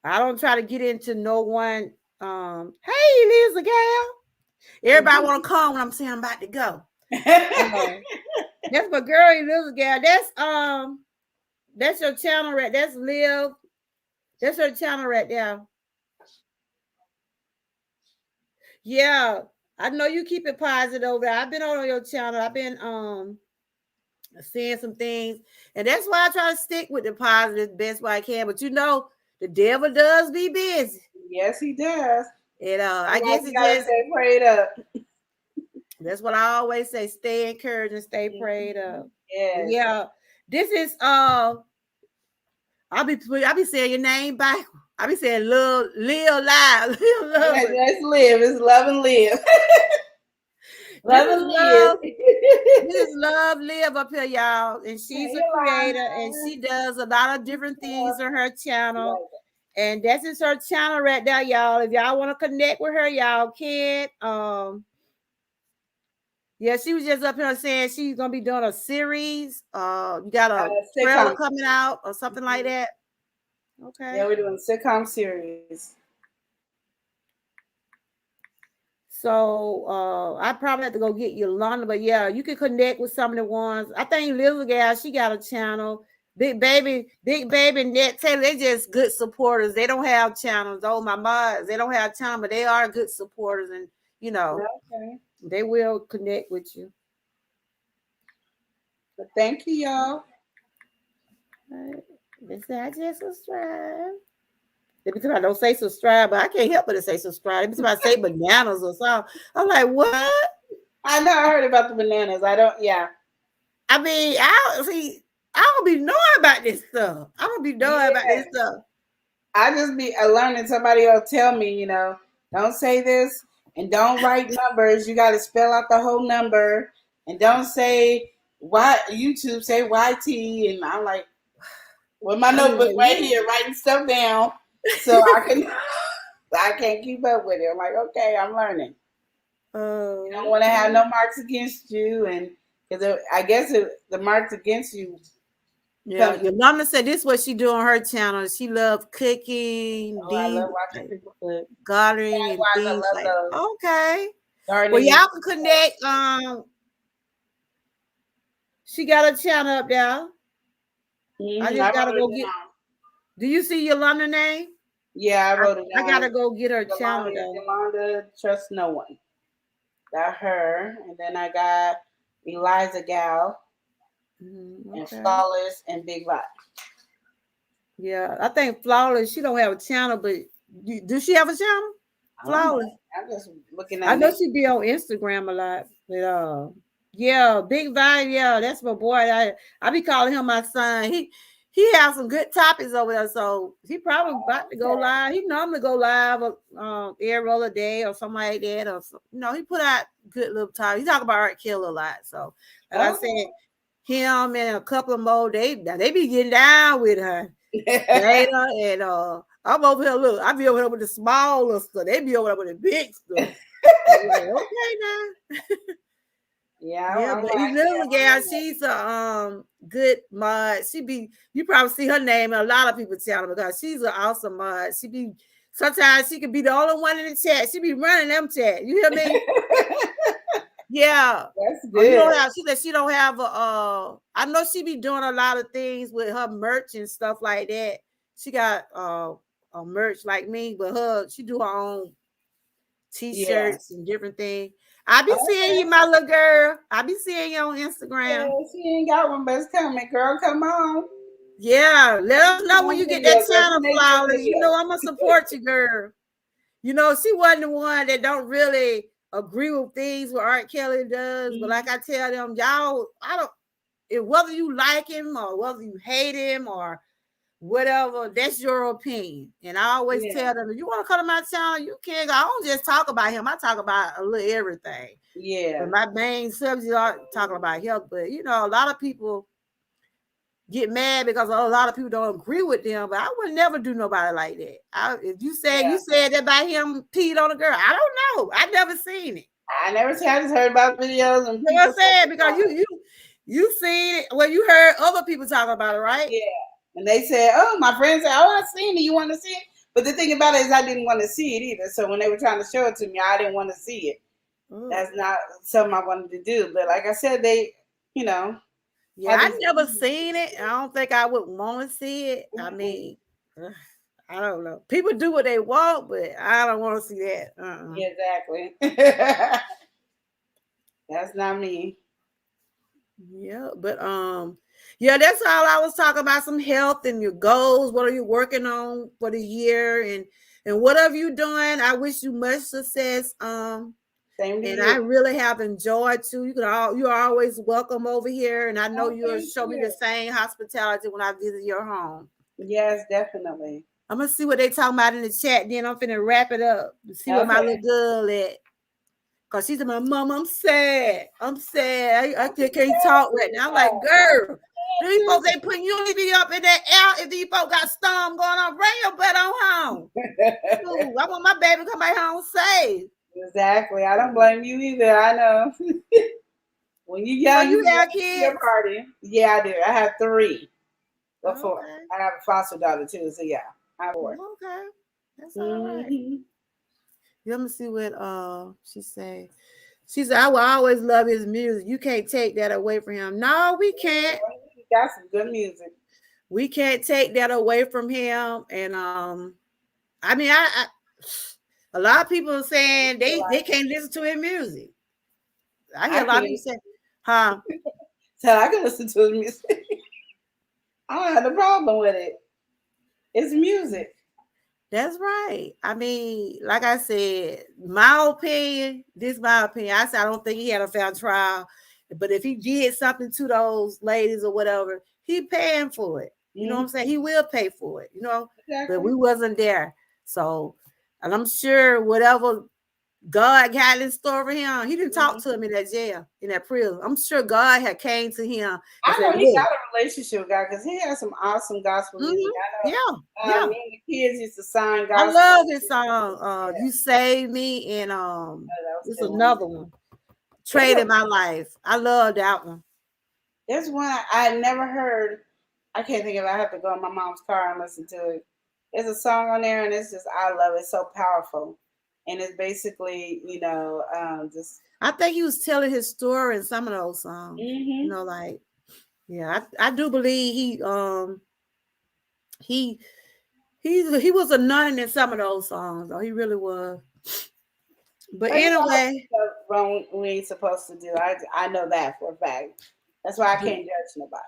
I don't try to get into no one. Hey, Liz, gal. Everybody want to come when I'm saying I'm about to go. Uh, that's my girl, Elizabeth gal. That's your channel right. That's Liv. That's her channel right there. Yeah, I know you keep it positive over there. I've been on your channel. I've been seeing some things, and that's why I try to stick with the positive best way I can. But the devil does be busy, Yes, he does. and That's I why guess you it gotta just stay prayed up. that's what I always say: stay encouraged and stay prayed up. But Yes. yeah, this is I be saying your name back. I be saying Lil Live, Lil Love. Let's live. It's love and live. This Love is and live. love. This is Love Live up here, y'all. And she's Hey, a creator and Yolanda. she does a lot of different things on her channel. Like And that's just her channel right there, y'all. If y'all want to connect with her, y'all can. Yeah, she was just up here saying she's gonna be doing a series. You got a trailer sitcom. coming out or something like that. Yeah, Okay. we're doing sitcom series. So I probably have to go get Yolanda, but yeah, you can connect with some of the ones. I think Little Gal, she got a channel. Big Baby, and Net Taylor, they just good supporters. They don't have channels. Oh my mods, they don't have channel, but they are good supporters, and Okay. they will connect with you. But thank you, y'all. All right. They say I just subscribe. They be talking about don't say subscribe, but I can't help but to say subscribe. They be talking about say bananas or something. I'm like, what? I know I heard about the bananas. I don't. Yeah. I mean, I don't see. I don't be knowing about this stuff. I don't be knowing about this Yeah. stuff. I just be learning. Somebody will tell me, don't say this and don't write numbers. You got to spell out the whole number and don't say why YouTube say YT. And I'm like, with my I mean, notebook like, right what? here, writing stuff down so I can. I can't keep up with it. I'm like, okay, I'm learning. You don't want to have Okay. no marks against you, and because I guess the marks against you Yeah, come. your mama said this is what she do on her channel. She love cooking, Oh, I love deep watching like people cook. gardening and Likewise, I things love like those okay. Well, gardening and y'all can connect. She got a channel up there. I I just gotta wrote it go get. down. Do you see Yolanda name? Yeah, I wrote it I down. gotta go get her channel Yolanda, though. Yolanda, trust no one. Got her, and then I got Eliza Gal and Okay. Flawless and Big Bot. Yeah, I think Flawless. She don't have a channel, but do she have a channel? I don't know. Flawless. I'm just looking I at know names. she be on Instagram a lot. But yeah, Big Vibe. Yeah, that's my boy. I be calling him my son. He has some good topics over there, so he probably about to go Okay. live. He normally go live every other day or something like that, or he put out good little topics. He talk about Art Killer a lot. So like I said, him and a couple of more, they be getting down with her. Okay. Jada and I'm over here. Look, I be over here with the smaller stuff. They be over there with the big stuff. I'm like, okay now. Yeah, Yeah, I'm but actually little I'm girl, learning. she's a good mod. You probably see her name in a lot of people's channel because she's an awesome mod. Sometimes she could be the only one in the chat. She be running them chat. You hear me? Yeah. That's Oh, you good. don't have. She said she don't have a. I know she be doing a lot of things with her merch and stuff like that. She got a merch like me, but she do her own Yeah. t-shirts and different things. I be seeing Okay. you, my little girl. I be seeing you on Instagram. Yeah, she ain't got one, but it's coming, girl. Come on. Yeah, let us know when Home you get that video, girl. channel, Make me a Flawless. video. I'm gonna support you, girl. She wasn't the one that don't really agree with things what Art Kelly does, but like Mhm. I tell them, y'all, I don't. If whether you like him or whether you hate him or whatever, that's your opinion. And I always Yeah, tell them, if you want to come to my channel, you can go. I don't just talk about him. I talk about a little everything. But yeah. my main subject are talking about health. But a lot of people get mad because a lot of people don't agree with them. But I would never do nobody like that. If you Yeah. said that by him peed on a girl, I don't know. I never seen it. I never see. I just heard about videos and You know what people I'm saying? talking Because about you seen it. Well, you heard other people talking about it, right? it. Yeah. And they said, "Oh, my friend said, oh, I seen it. You want to see it?" But the thing about it is, I didn't want to see it either. So when they were trying to show it to me, I didn't want to see it. Oh. That's not something I wanted to do. But like I said, they, you know, Yeah, had I this. never seen it. I don't think I would want to see it. I Mm-mm. mean, ugh, I don't know. People do what they want, but I don't want to see that. Exactly. That's not me. Yeah, but yeah, that's all I was talking about. Some health and your goals. What are you working on for the year, and whatever you're doing? I wish you much success. Same to And you. I really have enjoyed too. You're always welcome over here, and I know Oh, you'll thank show me the you. same hospitality when I visit your home. Yes, definitely. I'm gonna see what they talking about in the chat. Then I'm finna wrap it up. See what my little Okay. girl at. Cause she's my mom. I'm sad. I'm sad. I can't Yeah, talk right now. I'm like, girl, these folks ain't putting you need to be up in that air. If these folks got storm going on, bring your butt on home. Ooh, I want my baby to come back home safe. Exactly. I don't blame you either. I know. When you're So young, you you want have to see a kids? party. Yeah, I do. I have three before. Okay. I have a foster daughter too, so yeah, I have four. Okay. That's all right. Mm-hmm. Let me see what she say. She said, I will always love his music. You can't take that away from him. No, we can't. You got some good music. We can't take that away from him. And I mean, a lot of people are saying they can't listen to his music. I hear I a lot of people can. say, huh? So I can listen to the music. I don't have a problem with it. It's music. That's right. I mean, like I said, my opinion, this is my opinion. I said I don't think he had a fair trial. But if he did something to those ladies or whatever, he paying for it. You know what Mm-hmm. I'm saying? He will pay for it, but Exactly. we wasn't there. So, and I'm sure whatever God had in store for him, he didn't talk to Mm-hmm. him in that jail, in that prison. I'm sure God had came to him and I said, know he got look, a relationship with God because he has some awesome gospel music. yeah, I know yeah. me and the kids used to sign I gospel. love his song. You saved me, and Oh, that was a it's good one. another one. There's Trade a in my life. I love that one. there's one I had never heard. I can't think of it. I have to go in my mom's car and listen to it. There's a song on there, and it's just I love it. It's so powerful, and it's basically just I think he was telling his story in some of those songs. hmm Like yeah, I do believe he he was a nun in some of those songs. Though he really was. But There's a lot of anyway, stuff wrong we ain't supposed to do. I know that for a fact. That's why I can't judge nobody.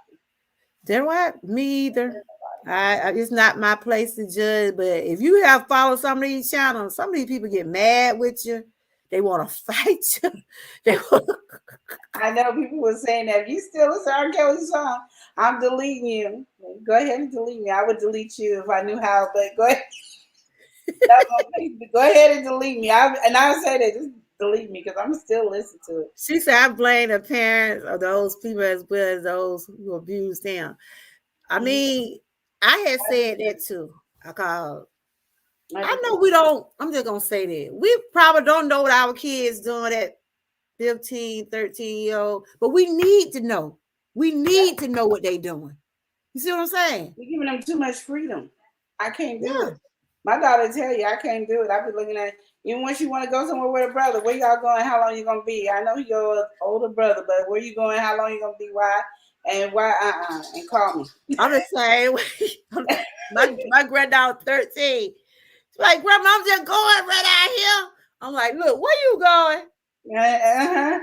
there what me either. It's not my place to judge, but if you have followed some of these channels, some of these people get mad with you. They want to fight you. They want I know people were saying that if you still listen to R. Kelly song, I'm deleting you. Go ahead and delete me. I would delete you if I knew how, but go ahead. That's on Facebook. Go ahead and delete me. I say that just delete me because I'm still listening to it. She said, I blame the parents of those people as well as those who abused them. I Mhm. mean, I had I do said that too. too. I called. I do I know too. we don't, I'm just going to say that. We probably don't know what our kids doing at 15, 13-year old, but we need to know. We need to know what they doing. You see what I'm saying? You're giving them too much freedom. I can't do Yeah. it. My daughter tell you I can't do it. I be looking at even when she want to go somewhere with her brother. Where y'all going? How long you gonna be? I know your older brother, but where you going? How long you gonna be? Why? And why? And call me. I'm the same way. my granddaughter 13. She's like, Grandma, I'm just going right out here. I'm like, look, where you going? Uh-huh.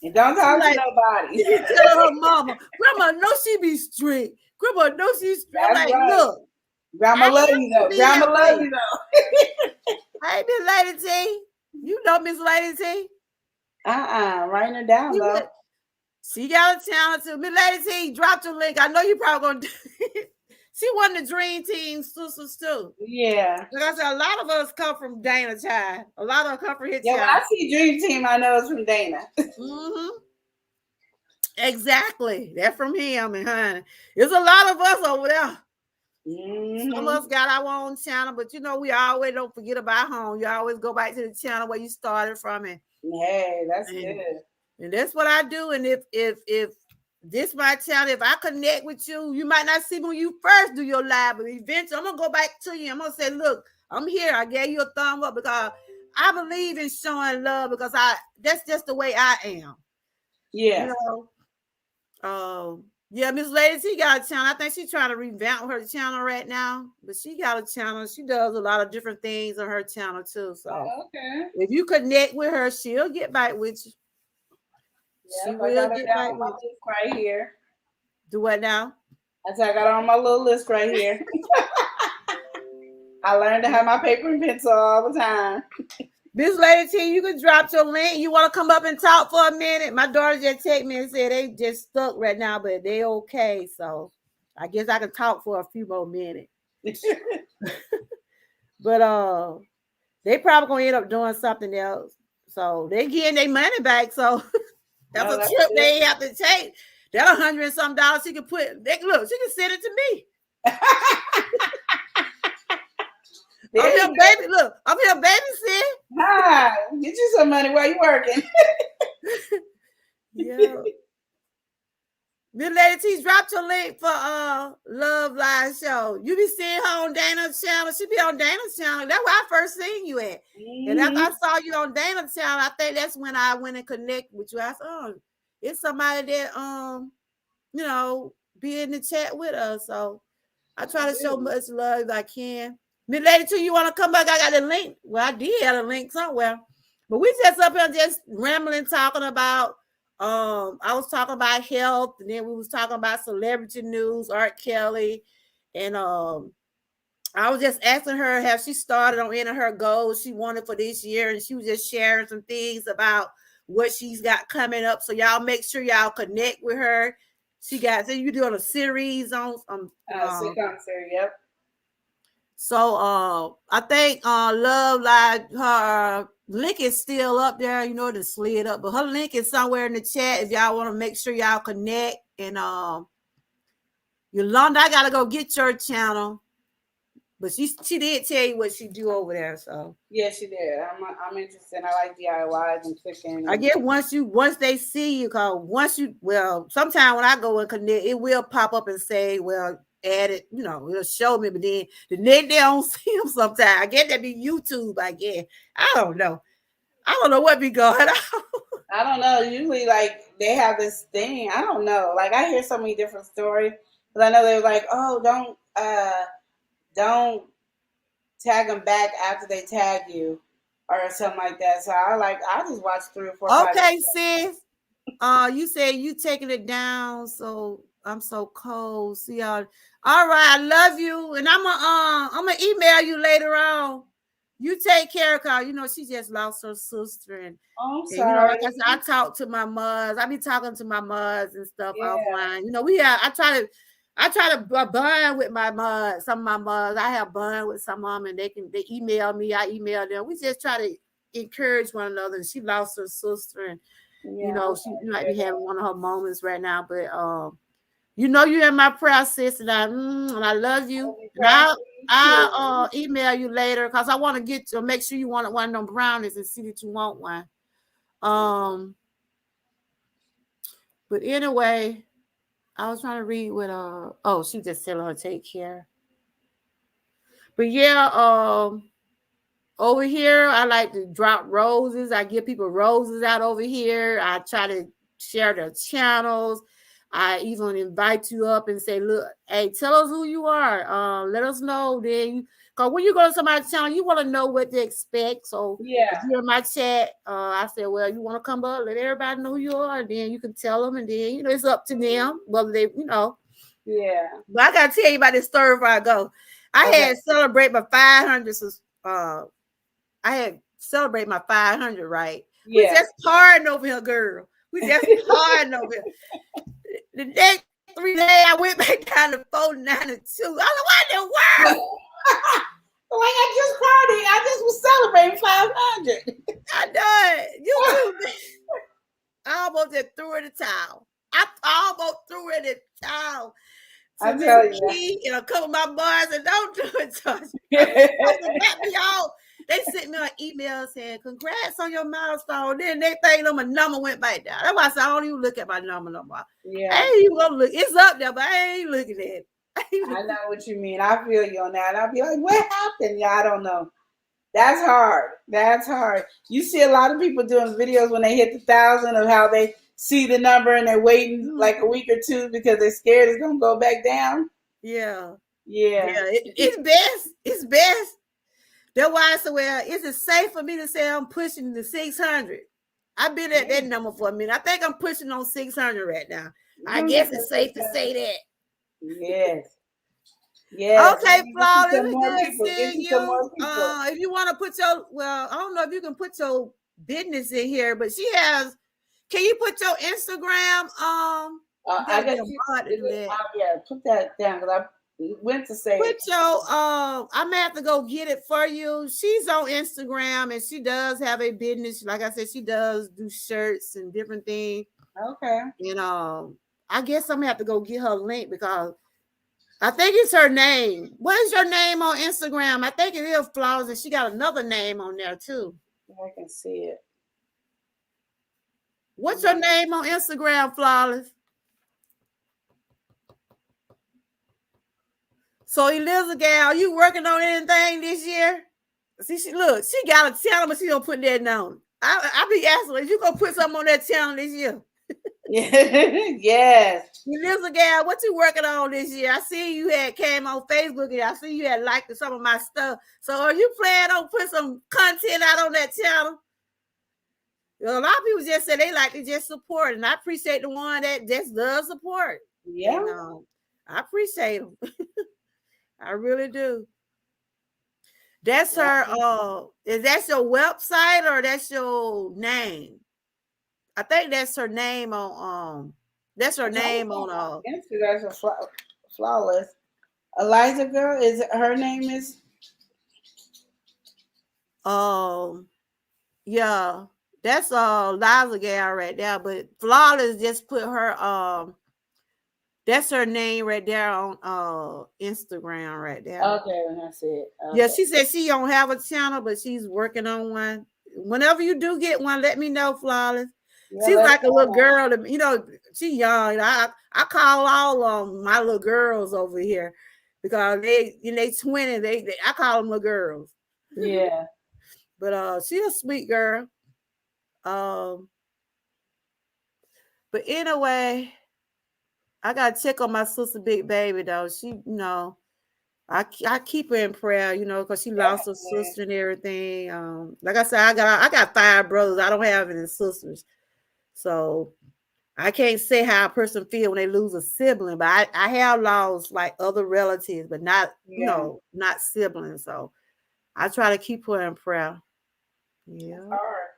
And don't She talk to like, nobody. she be telling her mama, Grandma, no, she be strict. Grandma, no, she's strict. I'm That's like, right. look, Grandma I love am you gonna though. be Grandma that love way. you though. I ain't been lady T. You know Miss Lady T. Writing it down She though. went. She got a channel too. Miss Lady T dropped your link. I know you probably gonna do it. She won the Dream Team sisters too. Yeah. Like I said, a lot of us come from Dana Child. A lot of us come from his Yeah, when child. I see Dream Team, I know it's from Dana. Mm-hmm. Exactly. That from him and honey. There's a lot of us over there. Some of Hmm. us got our own channel, but you know, we always don't forget about home. You always go back to the channel where you started from Hey, that's and good. and that's what I do. And if this my channel, if I connect with you, you might not see me when you first do your live, but eventually I'm gonna go back to you. I'm gonna say, look, I'm here. I gave you a thumb up because I believe in showing love because that's just the way I am. You Yeah. know, yeah, Miss Lady, she got a channel. I think she's trying to revamp her channel right now, but she got a channel. She does a lot of different things on her channel too. So Oh, okay. if you connect with her, she'll get back with you. She Yep, I will got her get down back on my with you. list right here. Do what now? I said I got her on my little list right here. I learned to have my paper and pencil all the time. Miss Lady T, you can drop your link. You want to come up and talk for a minute? My daughter just texted me and said they just stuck right now, but they okay. So I guess I can talk for a few more minutes. But they probably gonna end up doing something else. So they getting their money back. So that's No, a that's trip good. they have to take. That $100 and some she can put. Look, she can send it to me. I'm There you here, go. baby. Look, I'm here, babysitting. Hi, get you some money while you working. Yeah. Miss Lady T dropped your link for Love Live Show. You be seeing her on Dana's channel. She be on Dana's channel. That's where I first seen you at. And after I Hmm. saw you on Dana's channel, I think that's when I went and connected with you. I said, oh, it's somebody that you know, be in the chat with us. So I I try to show do. much love as I can. Miss Lady T, you want to come back? I got a link. Well, I did have a link somewhere. But we just up here just rambling, talking about I was talking about health, and then we was talking about celebrity news, Art Kelly, and I was just asking her how she started on any of her goals she wanted for this year, and she was just sharing some things about what she's got coming up. So y'all make sure y'all connect with her. She got so you doing a series on Sitcom series. Yep. so I think Love like her link is still up there, you know, it slid up, but her link is somewhere in the chat if y'all want to make sure y'all connect. And Yolanda, I gotta go get your channel. But she did tell you what she do over there. So Yeah, she did. I'm interested. I like DIYs and cooking I and guess once they see you, cause once you sometime when I go and connect, it will pop up and say, well, add it, you know, it'll show me, but then the next day I don't see them sometimes. I guess that be YouTube, I guess. I don't know. I don't know what be going on. I don't know. Usually, like they have this thing. I don't know. Like I hear so many different stories, but I know they're like, oh, don't tag them back after they tag you, or something like that. So I just watch 3 or 4 5 Okay, sis. You said you taking it down, so I'm so cold. See y'all. All right, I love you, and I'm gonna email you later on. You take care, cause you know she just lost her sister, Oh, I'm and you know, like sorry. I said, I talk to my mods. I be talking to my mods and stuff Yeah, offline. You know, we have. I try to bond with my mods. Some of my mods, I have bond with some of them, and they email me. I email them. We just try to encourage one another. And she lost her sister, and you yeah. know, I'm she sorry to might hear be having that. one of her moments right now, but you know, you're in my prayer, sis, and I love you. I'll be And praying for you I'll too. email you later because I want to get to make sure you want one of them brownies and see that you want one. Um, but anyway, I was trying to read what oh, she just telling her take care. But yeah, over here, I like to drop roses. I give people roses out over here. I try to share their channels. I even invite you up and say, look, hey, tell us who you are. Let us know. Then, because when you go to somebody's channel, you want to know what to expect. So if Yeah, you're in my chat, I said, well, you want to come up, let everybody know who you are. And then you can tell them. And then, you know, it's up to them whether they, you know. yeah. But I got to tell you about this story before I go. I Okay. had celebrate my 500 I had celebrate my 500, right? We Yeah. just partying over here, girl. We just partying over here. The next 3 days, I went back down to 492. I was like, what in the world? Like I just party. I just was celebrating 500. I done. You too. I almost just threw in the towel. I almost threw in the towel to I Miss tell you. Key and a couple of my boys and don't do it, Touch. I said, got me all. They sent me an email saying, congrats on your milestone. Then they think my number went back down. That's why I said, I don't even look at my number no more. Yeah. I ain't even gonna look. It's up there, but I ain't looking at it. I know what you mean. I feel you on that. I'll be like, what happened? Yeah, I don't know. That's hard. That's hard. You see a lot of people doing videos when they hit the 1,000 of how they see the number and they're waiting like a week or two because they're scared it's gonna go back down. Yeah. Yeah. Yeah. It's best. It's best. That's why I said, well, is it safe for me to say I'm pushing the 600? I've been at that number for a minute. I think I'm pushing on 600 right now. I guess it's safe to say that. Yes. Yes. Okay, Flawless. It's good People. seeing Some you. more people. If you want to put your, well, I don't know if you can put your business in here, but she has. Can you put your Instagram? I got to do that. Yeah, put that down because I went to say. Put your. I'm gonna have to go get it for you. She's on Instagram and she does have a business. Like I said, she does do shirts and different things. Okay. And I guess I'm gonna have to go get her link because I think it's her name. What is your name on Instagram? I think it is Flawless, and she got another name on there too. I can see it. What's your name on Instagram, Flawless? So Elizabeth, are you working on anything this year? See, she got a channel, but she don't put that down. I be asking her, you gonna put something on that channel this year? Yes. Elizabeth, what you working on this year? I see you had came on Facebook and I see you had liked some of my stuff. So are you planning on put some content out on that channel? A lot of people just say they like to just support, and I appreciate the one that just does support. Yeah. And, I appreciate them. I really do. That's her. Is that your website or that's your name? I think that's her name on. That's her name on. Instagram. Flawless. Eliza girl is her name is. Yeah, that's Liza gal right there. But Flawless just put her that's her name right there on Instagram right there. Okay, that's it. Okay. Yeah, she said she don't have a channel, but she's working on one. Whenever you do get one, let me know, Flawless. Yeah, she's like a little girl. She young. I call all my little girls over here because they in their 20s. I call them little girls. Yeah. But she's a sweet girl. But anyway, I gotta check on my sister, big baby though. She, I keep her in prayer, because she lost her sister and everything. Like I said, I got 5 brothers. I don't have any sisters, so I can't say how a person feel when they lose a sibling. But I have lost like other relatives, but not not siblings. So I try to keep her in prayer. Yeah. That's hard.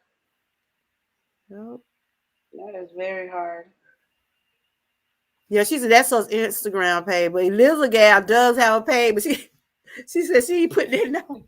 Yep. That is very hard. Yeah, she said that's her Instagram page, but Elizabeth does have a page, but she said she ain't putting it down.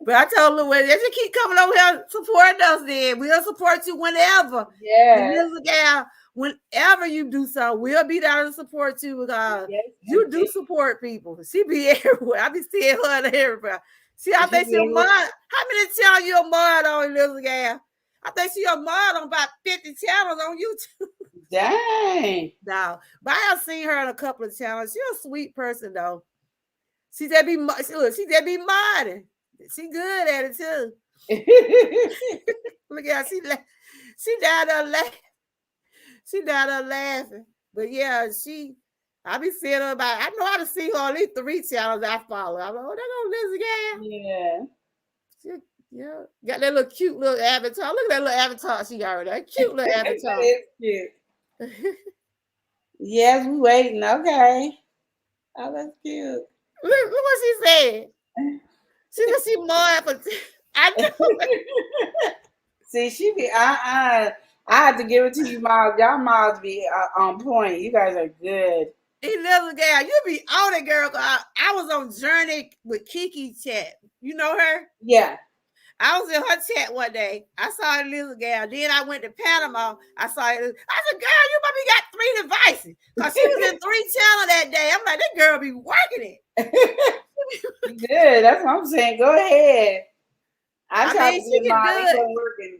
But I told her, well, just keep coming over here supporting us then. We'll support you whenever. Yeah. Elizabeth, whenever you do something, we'll be there to support you because you do support people. She be everywhere. I be seeing her everywhere. See, I think she'll mod. How many channels you mod on, Elizabeth? I think she'll mod on about 50 channels on YouTube. Dang. No, but I have seen her on a couple of channels. She's a sweet person though. She just be modding. She good at it too. Look at her. She down there laughing. She down there laughing. But yeah, I be seeing her about. I know how to see her on these 3 channels I follow. I'm like, oh, that go Lizzie again. Yeah. Yeah. Got that little cute little avatar. Look at that little avatar she got right there. Cute little avatar. It's cute. Yes, we waiting. Okay. Oh, that's cute. Look what she said. She said she mod for. I know. See, she be I have to give it to you, Miles. Y'all Miles be on point. You guys are good. He little girl, you be on it, girl. I was on Journey with Kiki Chat. You know her? Yeah. I was in her chat one day. I saw a little girl. Then I went to Panama. I saw it. I said, girl, you probably got 3 devices. Because she was in 3 channels that day. I'm like, that girl be working it. Good. That's what I'm saying. Go ahead. I I tried mean, to be she a can mod. do It it. wasn't working.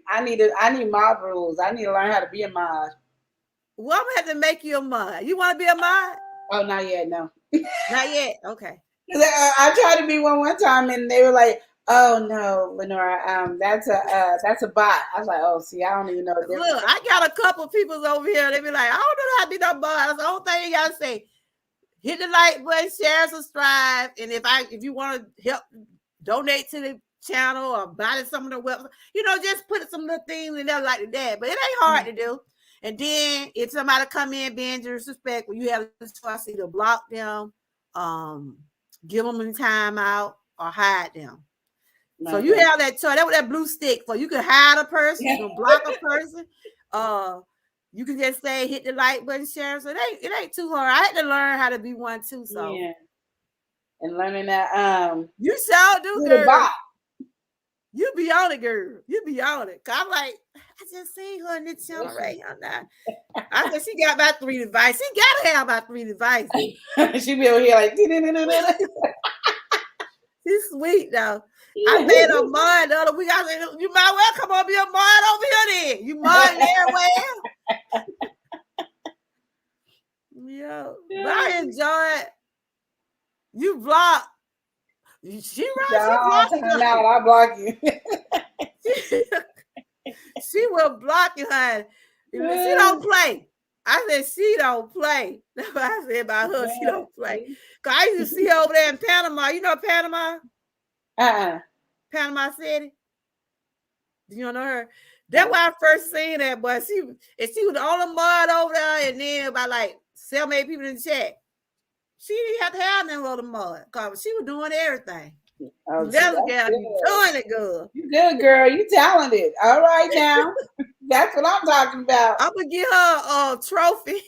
I need mob rules. I need to learn how to be a mod. Well, I'm going to have to make you a mod. You want to be a mod? Oh, not yet. No. Not yet. Okay. I tried to be one time, and they were like, "Oh no, Lenora, that's a bot." I was like, "Oh, see, I don't even know the difference." Look, I got a couple people over here. They be like, I don't know how to be no mod. That's the whole thing you got to say. Hit the like button, share, subscribe, and if you want to help donate to the channel or buy some of the website, just put some little things in there like that. But it ain't hard to do. And then if somebody come in being disrespectful, you have the choice either block them, um, give them a time out, or hide them. So you Okay. have that choice. That's what that blue stick for. You can hide a person, you can block a person, uh, you can just say hit the like button, share. So it ain't too hard. I had to learn how to be one too. So Yeah, and learning that you shall do, do the girl. bot. You be on it, girl. You be on it. Cause I'm like, I just seen her in this channel right here now. I said she got about 3 devices. She gotta have about 3 devices. She be over here like. She's sweet though. I made a mod the other week. I said, you might well come on be a mod over here then. You mod everywhere. Yeah. But I enjoy it. You block. She right, she Y'all blocked time out. I block you. you. She will block you, honey. She don't play. I said she don't play. That's what I said about her. She don't play. Cause I used to see her over there in Panama. You know Panama? Panama City. You don't know her? That's why I first seen that, but she was the only mud over there, and then about like 7, 8 people in the chat. She didn't have to have them little mud because she was doing everything. Oh, see, Little that's girl, you good. doing it, girl. You good, girl. You talented. All right now. That's what I'm talking about. I'm gonna give her a trophy.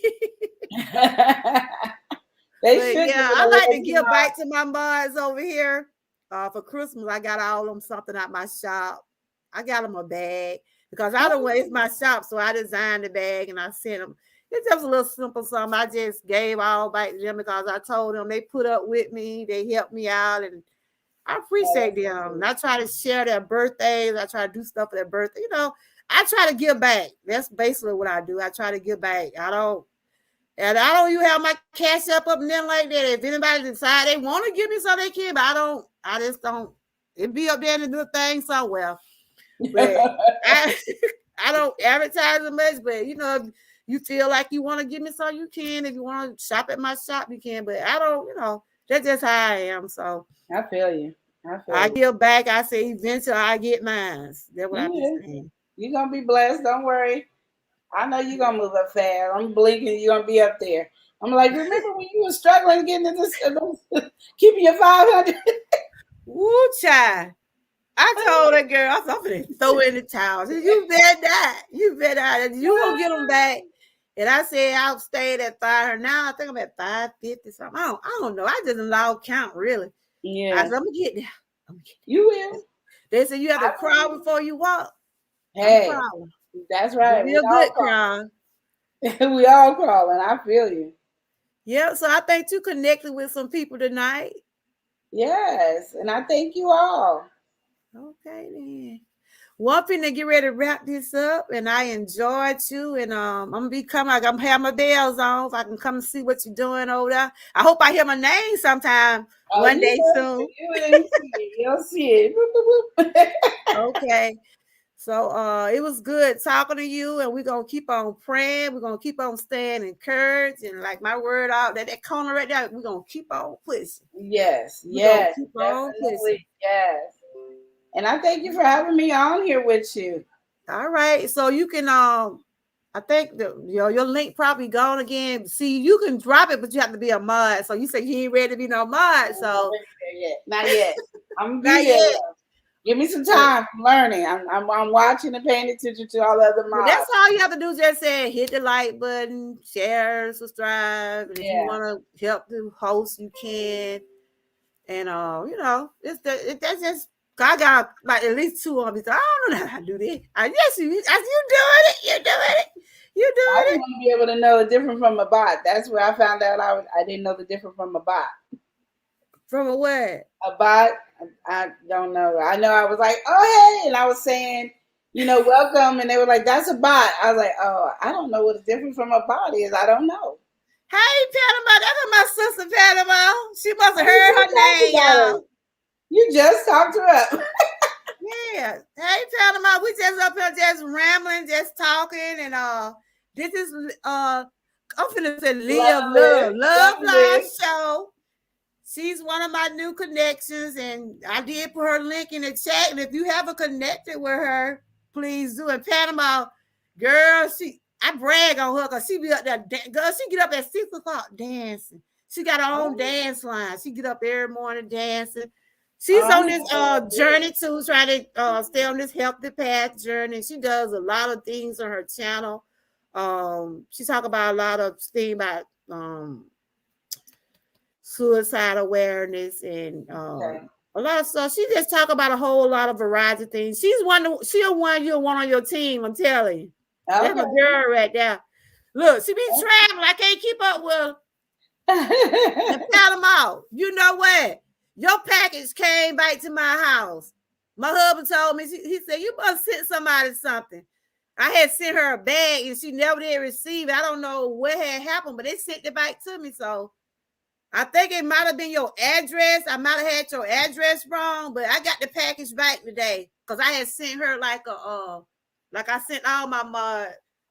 They But should give yeah, an I like award to to give back to my mods over here. For Christmas, I got all them something out my shop. I got them a bag because I don't waste my shop, so I designed the bag and I sent them. It's just a little simple something. I just gave all back to them because I told them they put up with me, they helped me out, and I appreciate them. And I try to share their birthdays. I try to do stuff for their birthday. I try to give back. That's basically what I do. I try to give back. I don't even have my cash up and then like that. If anybody decide they want to give me something, they can, but I just don't. It be up there in the little thing somewhere. But I I don't advertise it much, but if you feel like you want to give me something, you can. If you want to shop at my shop, you can. But I don't, that's just how I am. So I feel you. I give back. I say eventually I get mine. That's what I be Yeah. saying. You're gonna be blessed. Don't worry. I know you're gonna move up fast. I'm blinking. You're gonna be up there. I'm like, remember when you were struggling getting into this, keeping your 500? Woo, child. I told that girl, I'm going to throw in the towel. Said, you bet that. You bet that. You gonna get them back. And I said I stayed at 500. Now I think I'm at 550 something. I don't know. I just lost count really. I Yeah, said, I'm gonna get there. you will. They said you have to I crawl will. before you walk. I'm Hey, crawling. that's Gonna right. be We a all good crawl. crawling. We all crawling. I feel you. Yeah, so I think you connected with some people tonight. Yes, and I thank you all. Okay then. Well, I'm finna get ready to wrap this up, and I enjoyed you. And I'm gonna be coming. I'm gonna have my bells on. If I can come and see what you're doing over there. I hope I hear my name sometime Oh, one you day will. soon. You will see it. You'll see it. Boop, boop, boop. Okay. So it was good talking to you, and we're gonna keep on praying. We're gonna keep on staying encouraged, and like my word out that corner right there, we're gonna keep on pushing. Yes, We're gonna yes, keep on pushing. definitely. Yes. And I thank you for having me on here with you. All right. So you can I think your link probably gone again. See, you can drop it, but you have to be a mod. So you say you ain't ready to be no mod. I'm not So ready there yet. Not yet. I'm gonna be not there yet. though. Give me some But, time. I'm learning. I'm watching and paying attention to all the other but that's mods. all you have to do. Just say hit the like button, share, subscribe, and if you Yeah. want to help the host, you can. And that's just I got like at least two of me. So I don't know how to do this. I guess you doing it. You doing it. You I doing just it. want to be able to know the difference from a bot. That's where I found out I didn't know the difference from a bot. From a what? A bot, I don't know. I know I was like, oh hey, and I was saying, welcome, and they were like, that's a bot. I was like, oh, I don't know what the difference from a bot is. I don't know. Hey, Panama. That's my sister, Panama. She must have We heard just her talked name, about her. y'all. You just talked her up. Yeah. Hey, Panama. We just up here just rambling, just talking, and this is I'm finna say live, Love love, live, love love live live. show. She's one of my new connections, and I did put her link in the chat. And if you haven't connected with her, please do. In Panama, girl, I brag on her because she be up there. Girl, she get up at 6 o'clock dancing. She got her own Oh, dance line. She get up every morning dancing. oh, She's I on need this to follow journey this. too, trying to stay on this healthy path journey. She does a lot of things on her channel. She talk about a lot of things about suicide awareness and Okay. a lot of stuff. She just talk about a whole lot of variety of things. She'll one you'll want on your team, I'm telling you. That's my Okay. girl right there. Look, she be traveling. I can't keep up with her and pat them out. You know what? Your package came back to my house. My husband told me, he said, you must send somebody something. I had sent her a bag and she never did receive it. I don't know what had happened, but they sent it back to me. So I think it might have been your address. I might have had your address wrong, but I got the package back today because I had sent her like I sent all my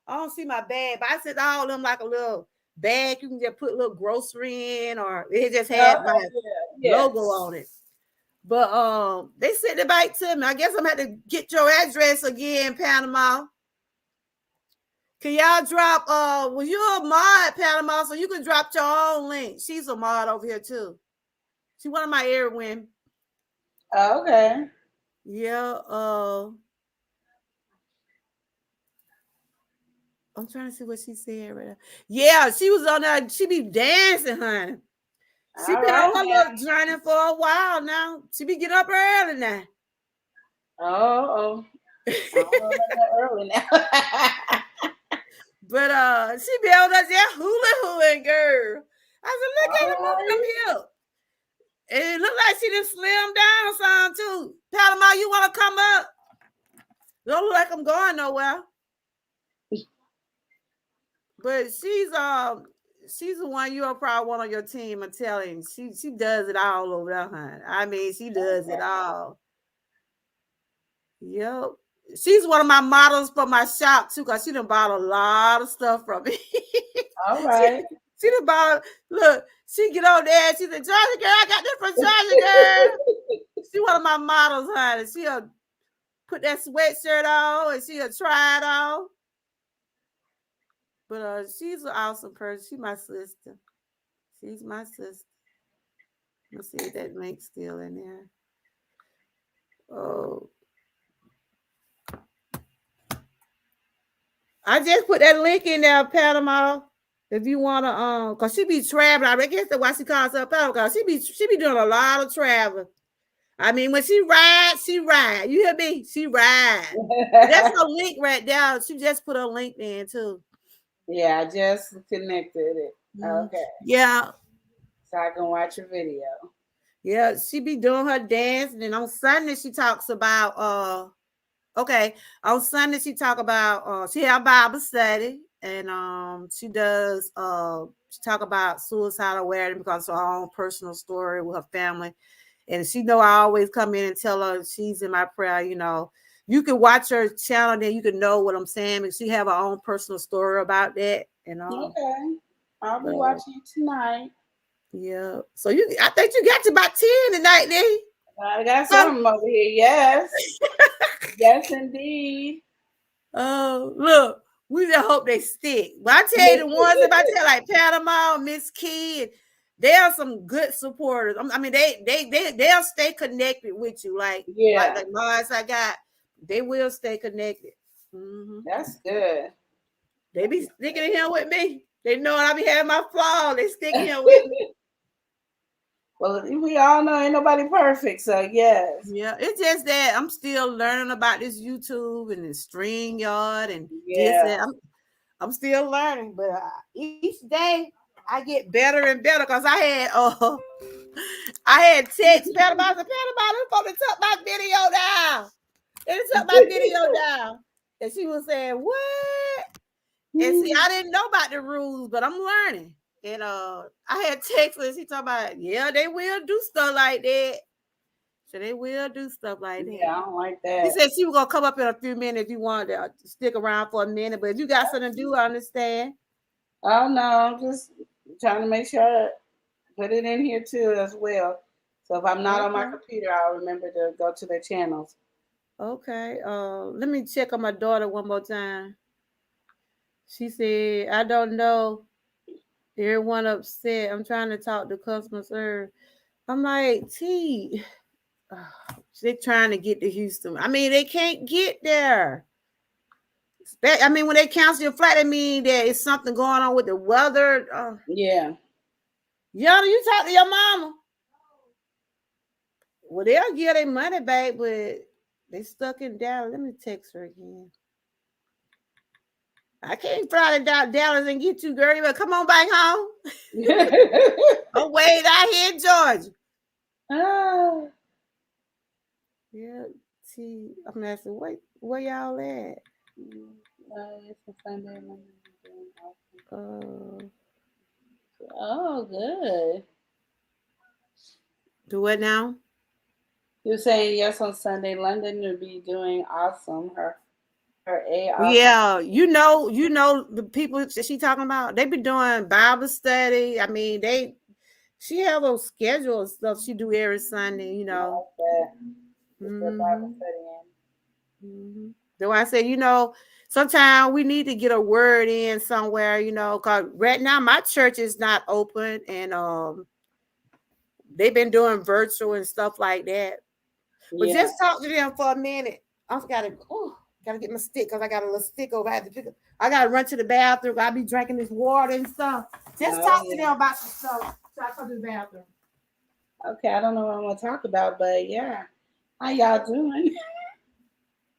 I don't see my bag, but I sent all of them like a little bag you can just put a little grocery in, or it just had Okay. my Yeah. logo on it. But they sent it back to me. I guess I'm gonna have to get your address again, Panama. Can y'all drop was you a mod, Panama, so you can drop your own link? She's a mod over here too. She one of my Everywomen. Yeah. Okay. Yeah, I'm trying to see what she said right now. Yeah, she was on there. She be dancing, honey. She All been right on her now. little journey for a while now. She be getting up early now. Oh, I'm early now. But she be on there just hula hooing, girl. I said, look at All her moving them right. hips. And it looked like she done slimmed down some too. Palomar, you want to come up? Don't look like I'm going nowhere. But she's the one you'll probably want on your team. I'm telling you. She does it all over there, honey. I mean, she does it all. Yep. She's one of my models for my shop too, because she done bought a lot of stuff from me. All she, right. she done bought, look, she get on there and she said, Georgia girl, I got this from Georgia girl. She one of my models, honey. She'll put that sweatshirt on and she'll try it on. But she's an awesome person. She's my sister. She's my sister. Let's see if that link's still in there. Oh, I just put that link in there, Panama. If you wanna, cause she be traveling. I guess that's why she calls herself Panama. Cause she be doing a lot of traveling. I mean, when she rides, she ride. You hear me? She ride. But that's her link right there. She just put a link in too. Yeah, I just connected it. Mhm. Okay. Yeah, So I can watch a video. yeah. She be doing her dance, and then on Sunday she talks about okay. On Sunday she talk about she have Bible study, and she does she talk about suicide awareness because of her own personal story with her family. And she know I always come in and tell her she's in my prayer, you know. You can watch her channel, then you can know what I'm saying. And she have her own personal story about that. And Okay. I'll be uh, watching it tonight. yeah. So I think you got to about 10 tonight, then. I got Huh? something over here. Yes. Yes, indeed. Oh, look, we just hope they stick. But I tell you the ones if I tell like Panama, Miss Key, They are some good supporters. I mean, they'll stay connected with you, Yeah, like Mars I got. They will stay connected. Hmm. that's good. They be sticking in here with me. They know I be having my flaws. They stick in here with me. Well, we all know ain't nobody perfect, so yes. Yeah, it's just that I'm still learning about this YouTube and this StreamYard and this Yeah. and I'm still learning. But each day I get better and better because I had text Pat about the Pat about it supposed to took my video down. They took my video down, and she was saying what? And see, I didn't know about the rules, but I'm learning. And I had text her. She talking about yeah, they will do stuff like that. So they will do stuff like Yeah, that. I don't like She that. said she was gonna come up in a few minutes if you wanted to stick around for a minute. But if you got something to do, I understand. Oh no, I'm just trying to make sure I put it in here too as well. So if I'm not on my Okay. computer, I'll remember to go to the channels. Okay. Let me check on my daughter one more time. She said, I don't know. Everyone upset. I'm trying to talk to customer service. I'm like, T, they're trying to get to Houston. I mean, they can't get there. I mean, when they cancel your flight, I mean there is something going on with the weather. Yeah. Yana, you talk to your mama. Well, they'll get their money back, but they stuck in Dallas. Let me text her again. I can't fly to Dallas and get you, girl. But come on back home. I'm way out here in Georgia. Ah, Yeah, see, I'm asking, where y'all at? it's a Sunday. Uh, Oh, good. do what now? You're saying yes on Sunday. London will be doing awesome. Her A awesome. Yeah, you know the people that she talking about. They be doing Bible study. I mean, she have a schedule of stuff she do every Sunday. You I know. like that. It's the Bible Mm-hmm. study Mm-hmm. So I said, sometimes we need to get a word in somewhere. Cause right now my church is not open, and they've been doing virtual and stuff like that. in. But Yeah. just talk to them for a minute. I gotta get my stick because I got a little stick over. I gotta run to the bathroom. I'll be drinking this water and stuff. Just Oh talk to yeah. them about some stuff. So I come to the bathroom. Okay, I don't know what I'm gonna talk about, but yeah. How y'all doing?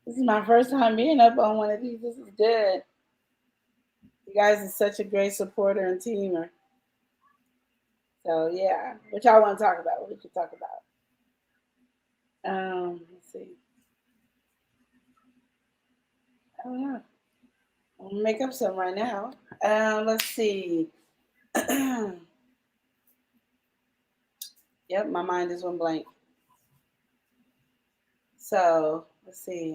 This is my first time being up on one of these. This is good. You guys are such a great supporter and teamer. So yeah. What y'all want to talk about? What we could talk about? Let's see. I don't know. I'm gonna make up some right now. Let's see. Yep, my mind just went blank. So let's see.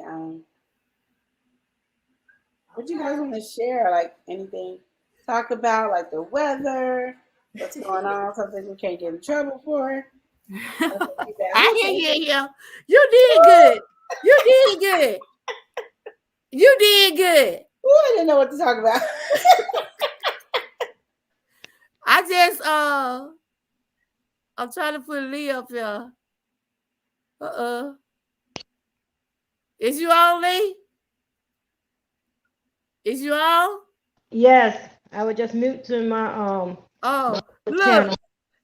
What you guys want to share? Like anything? Talk about like the weather, what's going on, something we can't get in trouble for. Nothing too bad. I Who hear said you, that? yeah. You did good. You did good. You did good. Ooh, I didn't know what to talk about. I just I'm trying to put Lee up here. Uh-uh. Is you on, Lee? Is you on? Yes, I was just muting my Oh, look. channel.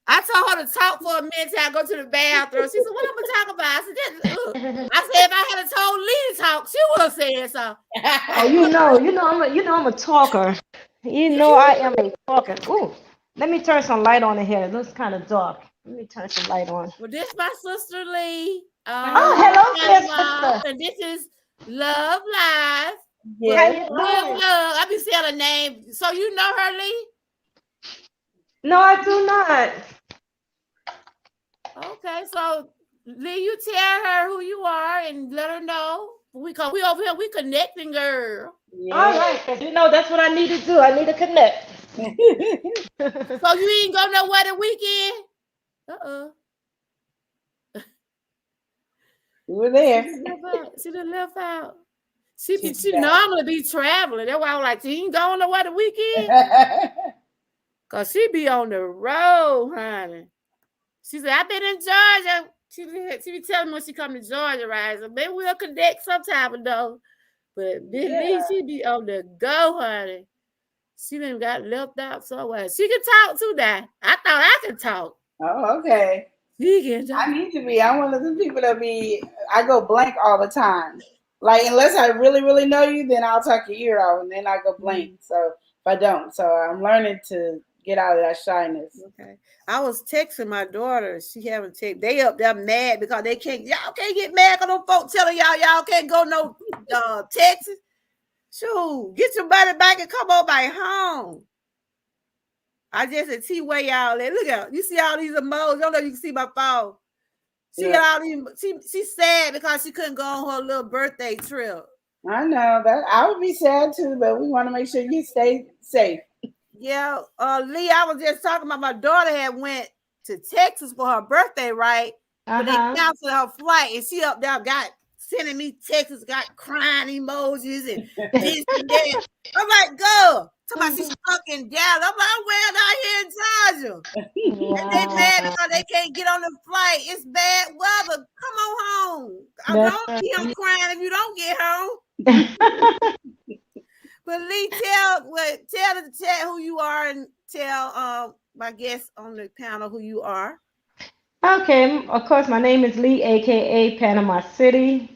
I told her to talk for a minute till I go to the bathroom. She said, what I'm gonna talk about? I said, look. I said if I had told Lee to talk, she would have said so. Oh, I'm a talker. I am a talker. Ooh, let me turn some light on in here. It looks kind of dark. Let me turn some light on. Well, this my sister Lee. Oh, Long hello time there, love. sister. And this is Love Live How with Yes. you Real doing? Love. I be saying her name. So you know her, Lee? No, I do not. Okay, so Lee, you tell her who you are and let her know. We over here, we connecting, girl. All Yes. right, 'cause that's what I need to do. I need to connect. So you ain't go nowhere the weekend? Uh-uh. We were She there. done left out. She done left out. She'll be She back. normally be traveling. That's why I was like, she ain't going nowhere the weekend. Cause she be on the road, honey. She said, I've been in Georgia. She be telling me when she come to Georgia, right? So maybe we'll connect sometime though. But Big Lee, Yeah. she be on the go, honey. She done got left out somewhere. She can talk too now. I thought I could talk. Oh, okay. She can talk. I need to be. I'm one of the people that be. I go blank all the time. Like unless I really, really know you, then I'll talk your ear off, and then I go blank. Mm, So if I don't, so I'm learning to get out of that shyness. okay. I was texting my daughter. She haven't texted. They up there mad because they can't. Y'all can't get mad because them folks telling y'all can't go no Texas. Shoot, get your money back and come on back home. I just said, T, where y'all at? Look out. You see all these emojis. I don't know if you can see my phone. She Yeah, got all these. She's sad because she couldn't go on her little birthday trip. I know that. I would be sad too, but we want to make sure you stay safe. Yeah, Lee, I was just talking about my daughter had went to Texas for her birthday, right? But they Uh-huh. canceled her flight, and she up there got sending me texts, got crying emojis and this and that. I'm like, girl, talking about she's stuck in Dallas. I'm like, I'm way out here in Georgia. And they mad Wow. because they can't get on the flight. It's bad weather. Come on home. I That's don't be I'm crying if you don't get home. right. But Lee, tell the chat who you are and tell my guests on the panel who you are. Okay, of course, my name is Lee, aka Panama City,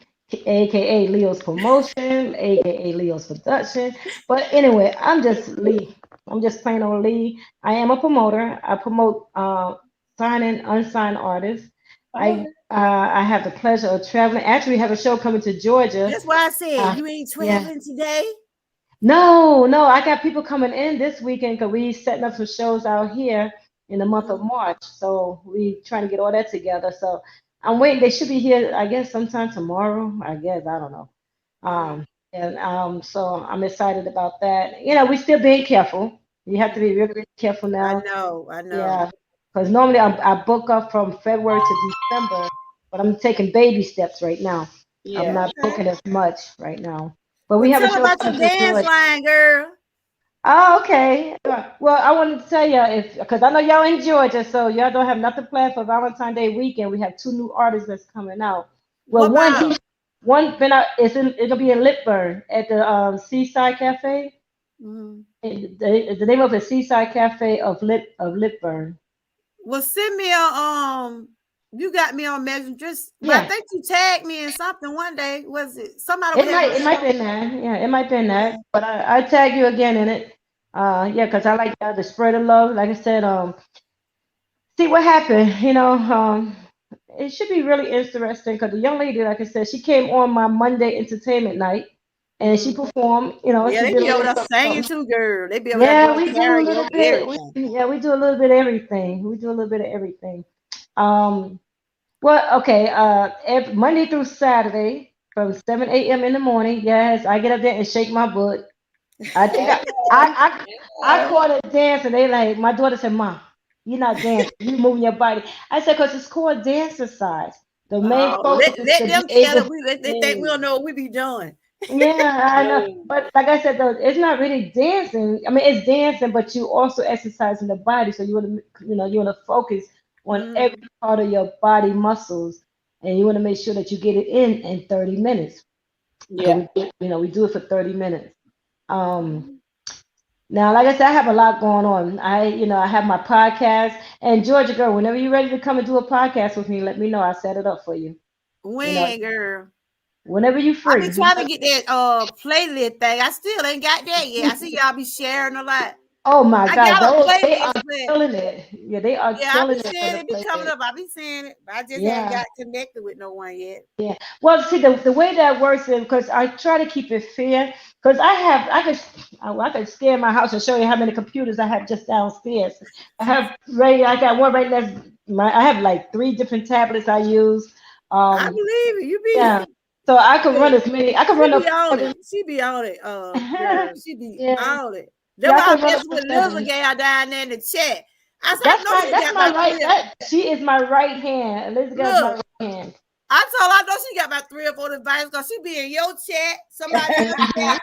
aka Leo's Promotion, aka Leo's Production. But anyway, I'm just Lee. I'm just plain old Lee. I am a promoter. I promote signed and unsigned artists. Oh, I have the pleasure of traveling. Actually, we have a show coming to Georgia. That's why I said Uh, you ain't yeah. traveling today. No, no, I got people coming in this weekend because we setting up some shows out here in the month of Mm-hmm. March. So we trying to get all that together. So I'm waiting. They should be here, I guess, sometime tomorrow. I guess I don't know. Mm-hmm. So I'm excited about that. You know, we still being careful. You have to be Mm-hmm. really, really careful I now. know, I know. Yeah, because normally I book up from February to December, but I'm taking baby steps right now. I'm yeah. not Okay. booking as much right now. But we Well, have a tell show about your coming to dance Georgia. line, girl. Oh, okay. Well, I wanted to tell you if because I know y'all in Georgia, so y'all don't have nothing planned for Valentine's Day weekend. We have two new artists that's coming out. Well, What about? one been out. It'll be in Lipburn at the Seaside Cafe. Mm-hmm. The name of it Seaside Cafe of Lipburn. Well, send me a you got me on Messenger. I Yeah, think you tagged me in something one day. Was it somebody was it having might a it might be show? in that. Yeah, it might be in that. Okay. But I tag you again in it. Yeah, because I like the spread of love. Like I said, see what happened. It should be really interesting because the young lady, like I said, she came on my Monday entertainment night and she Mm-hmm. performed. Yeah, She they did a be over little there something, singing something. too, girl. They be over there Yeah, doing we do a little karaoke, bit. everything. We do a little bit of everything. We do a little bit of everything. Um, well, okay. Monday through Saturday from 7 a.m. in the morning. Yes, I get up there and shake my butt. I think Okay. I Yeah. caught a dance and they like my daughter said, "Mom, you're not dancing. You moving your body." I said, "Cause it's called dance exercise. The main Oh, focus is let to be them tell able." it. They think we Mm, don't know what we be doing. Yeah, I know. mm, But like I said, though, it's not really dancing. I mean, it's dancing, but you also exercising the body. So you want to focus on every Mm-hmm. part of your body muscles, and you want to make sure that you get it in 30 minutes. Because yeah. we do it for 30 minutes. Um, Now, like I said, I have a lot going on. I have my podcast. And Georgia girl, whenever you're ready to come and do a podcast with me, let me know. I'll set it up for you. You know, When, girl? whenever you're I free. be trying to get that playlist thing. I still ain't got that yet. I see y'all be sharing a lot. Oh my I God, got a those they are playlist, but killing it. Yeah, they are yeah, I killing be it for seeing the it be coming playlist. up. I be seeing it, but I just hadn't Yeah. got connected with no one yet. Yeah. Well, see, the way that works is because I try to keep it fair. Because I could scare my house and show you how many computers I have just downstairs. I got one right next. I have like three different tablets I use. I Um, believe it. You yeah. be So I could run look, as many. I could she run be up on it. seven. She be on it, girl. She be Yeah. on it. That's Yeah, I why could I run up messed to with Liza seven. Gale down there in the chat. I said, I know she That's got my about right. three. That she is my right hand. Elizabeth is my Look, right hand. I told her I know she got about 3 or 4 devices because she be in your chat, somebody else's Hmm. chat,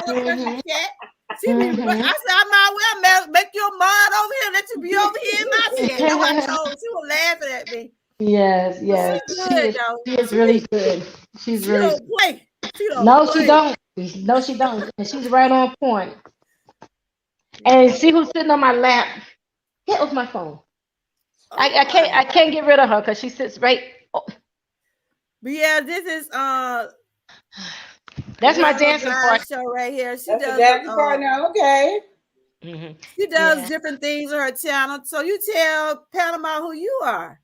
another person's Hmm. chat. She be, I Mm-hmm. said, I might well make your mind over here, let you be over here in my chat. That's what I told her. She was laughing at me. Yes, But yes. she's good though. She is really good. She's She really don't play. She don't no, she play. don't. No, she don't. And she's right on point. And Yeah. see who's sitting on my lap? Get off my phone. Oh my. I can't get rid of her because she sits right. Oh, But yeah, this is that's my Love dancing Live part. show right here. She That's a does dancing partner. Okay. Hmm. she does Yeah. different things on her channel. So you tell Panama who you are.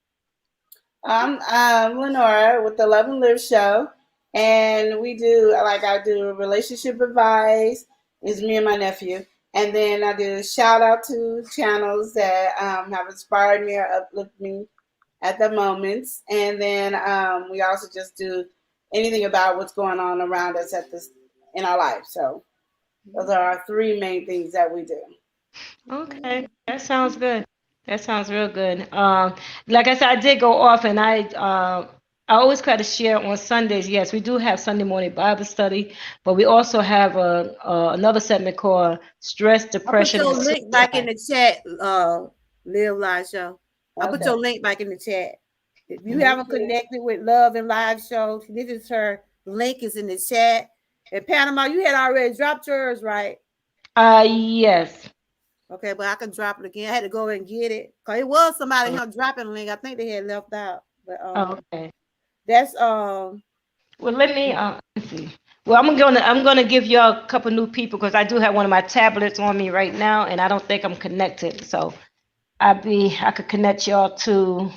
I'm Lenora with the Love and Live show, and we do I do relationship advice. It's me and my nephew, and then I do shout out to channels that have inspired me or uplift me at the moments, and then we also just do anything about what's going on around us at this in our life. So those are our three main things that we do. Okay, that sounds good. That sounds real good. Like I said, I did go off, and I always try to share on Sundays. Yes, we do have Sunday morning Bible study, but we also have another segment called Stress, I put Depression, your and link back in Suicide. the chat, Live Live Show. I put Okay. your link back in the chat. If you Mhm. haven't connected with Love and Live Show, this is her link is in the chat. And Panama, you had already dropped yours, right? Yes. Okay, but I can drop it again. I had to go and get it. Cause it was somebody Uh, here dropping a link. I think they had left out. But okay. that's Well, let's see. Well, I'm gonna give y'all a couple new people because I do have one of my tablets on me right now, and I don't think I'm connected. So I could connect y'all to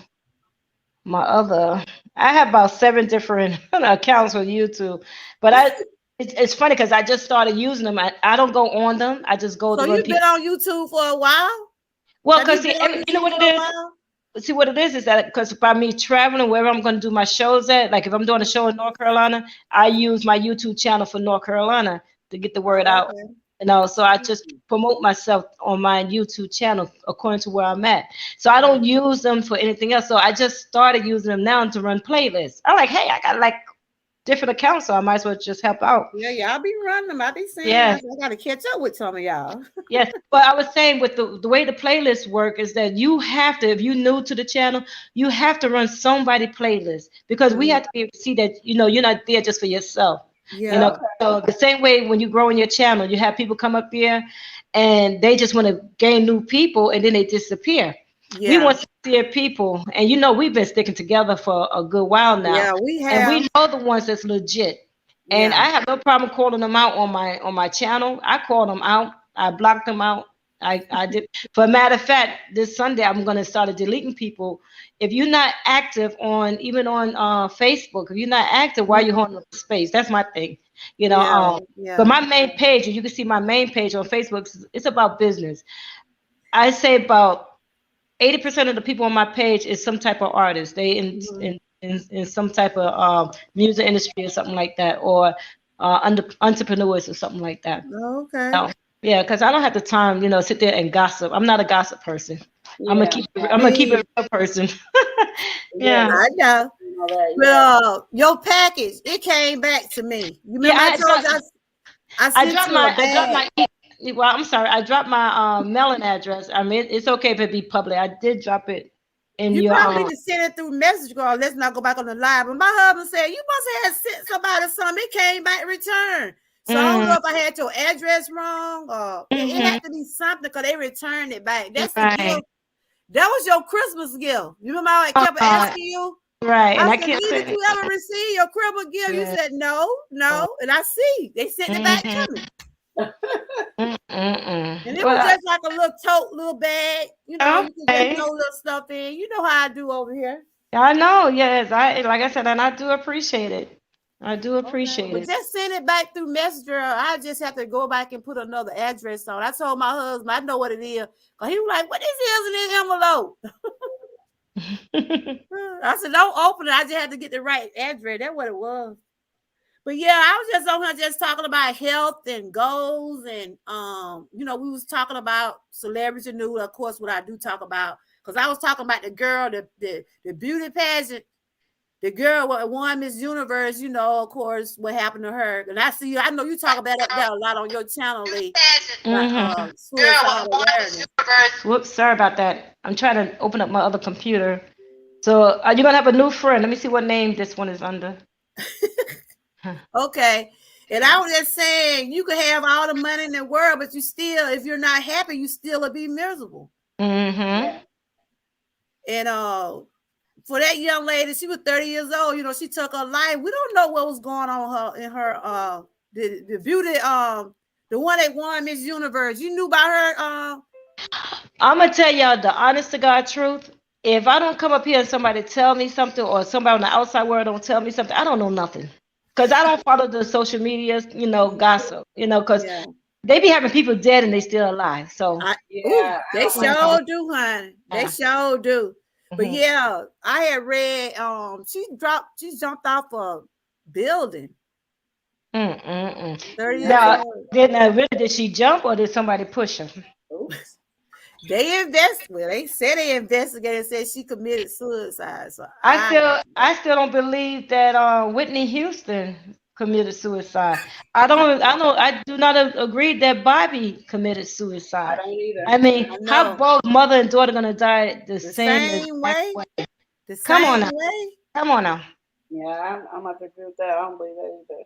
my other. I have about 7 different accounts on YouTube, but it's funny because I just started using them. I don't go on them. I just go so to when you've been people. on YouTube for a while? Well, Have cause you see, been on you know YouTube what for it a is. while? See what it is that because by me traveling wherever I'm going to do my shows at, like if I'm doing a show in North Carolina, I use my YouTube channel for North Carolina to get the word Oh, out. okay. So I just promote myself on my YouTube channel according to where I'm at. So I Yeah. don't use them for anything else. So I just started using them now to run playlists. I'm like, hey, I got like different accounts, so I might as well just help out. Yeah, y'all be running them. I be saying Yeah. I gotta catch up with some of y'all. Yes, but I was saying with the way the playlists work is that you have to, if you're new to the channel, you have to run somebody playlist because we Mhm. have to be able to see that you're not there just for yourself. Yeah. So the same way when you grow in your channel, you have people come up there and they just want to gain new people and then they disappear. We Yeah. want sincere people, and we've been sticking together for a good while now, Yeah, we and we have. know the ones that's legit. And Yeah. I have no problem calling them out on my channel. I call them out. I blocked them out. I did. For a matter of fact, this Sunday I'm gonna start deleting people. If you're not active on even on Facebook, if you're not active, why you Mhm. holding up the space? That's my thing. You know. Yeah. But Yeah. my main page, you can see my main page on Facebook. It's about business. I say about 80% of the people on my page is some type of artist. They Mhm. in some type of music industry or something like that, or entrepreneurs or something like that. Okay. No. Yeah, because I don't have the time, sit there and gossip. I'm not a gossip person. Yeah. I'm gonna keep it Me, a real person. Yeah. Yeah. I know. And all that. But Yeah. your package, it came back to me. You Yeah, remember I told you I sent you a I dropped bag. my well, I'm sorry, I dropped my mailing address. I mean, it's okay if it be public. I did drop it in You your probably need to send it through message girl. Let's not go back on the live. But my husband said you must have sent somebody something. It came back returned. So I don't know mm, if I had your address wrong or it hmm had to be something because they returned it back. That's the right. gift. That was your Christmas gift. You remember how I kept Uh, asking you? right, and I I said, can't Lee, did say you ever receive your Christmas gift? You it. said, no, no. And I see. They sent it back to me. And it was Well, just like a little tote, little bag. You can just okay. throw little stuff in. You know how I do over here. I know, yes. I like I said, and I do appreciate it. I do Okay. appreciate But it. just send it back through Messenger. I just have to go back and put another address on. I told my husband, I know what it is. Because he was like, what this is in this envelope? I said, don't open it. I just had to get the right address. That's what it was. But yeah, I was just on here just talking about health and goals, and we was talking about celebrity news, of course, what I do talk about, because I was talking about the girl, the beauty pageant. the girl what won Miss Universe, of course, what happened to her. And I see you, I know you talk about that a lot on your channel, Lee, about Mm-hmm. suicide awareness. Whoops, sorry about that. I'm trying to open up my other computer. So you're gonna have a new friend. Let me see what name this one is under. Huh. Okay. And I was just saying, you could have all the money in the world, but you still, if you're not happy, you still will be miserable. Mm-hmm. And for that young lady, she was 30 years old. She took her life. We don't know what was going on her in her the beauty the one that won Miss Universe. You knew about her I'm gonna tell y'all the honest to God truth. If I don't come up here and somebody tell me something, or somebody on the outside world don't tell me something, I don't know nothing. Cause I don't follow the social media, gossip, cause yeah. they be having people dead and they still alive. So I Yeah, I they don't like yeah. sure do, honey. They Yeah. sure do. But Mhm. yeah, I had read she jumped off a building, Mm-mm-mm. 30 years Now, old. really, did she jump or did somebody push her? oops. They said they investigated and said she committed suicide. So I I still, I still don't believe that Whitney Houston committed suicide. I do not agree that Bobby committed I suicide. don't either. I mean, I how know both mother and daughter gonna die the the same same exact way, way? the Come on same now, way. come on now. Yeah, I'm about to agree with that. I don't believe that either.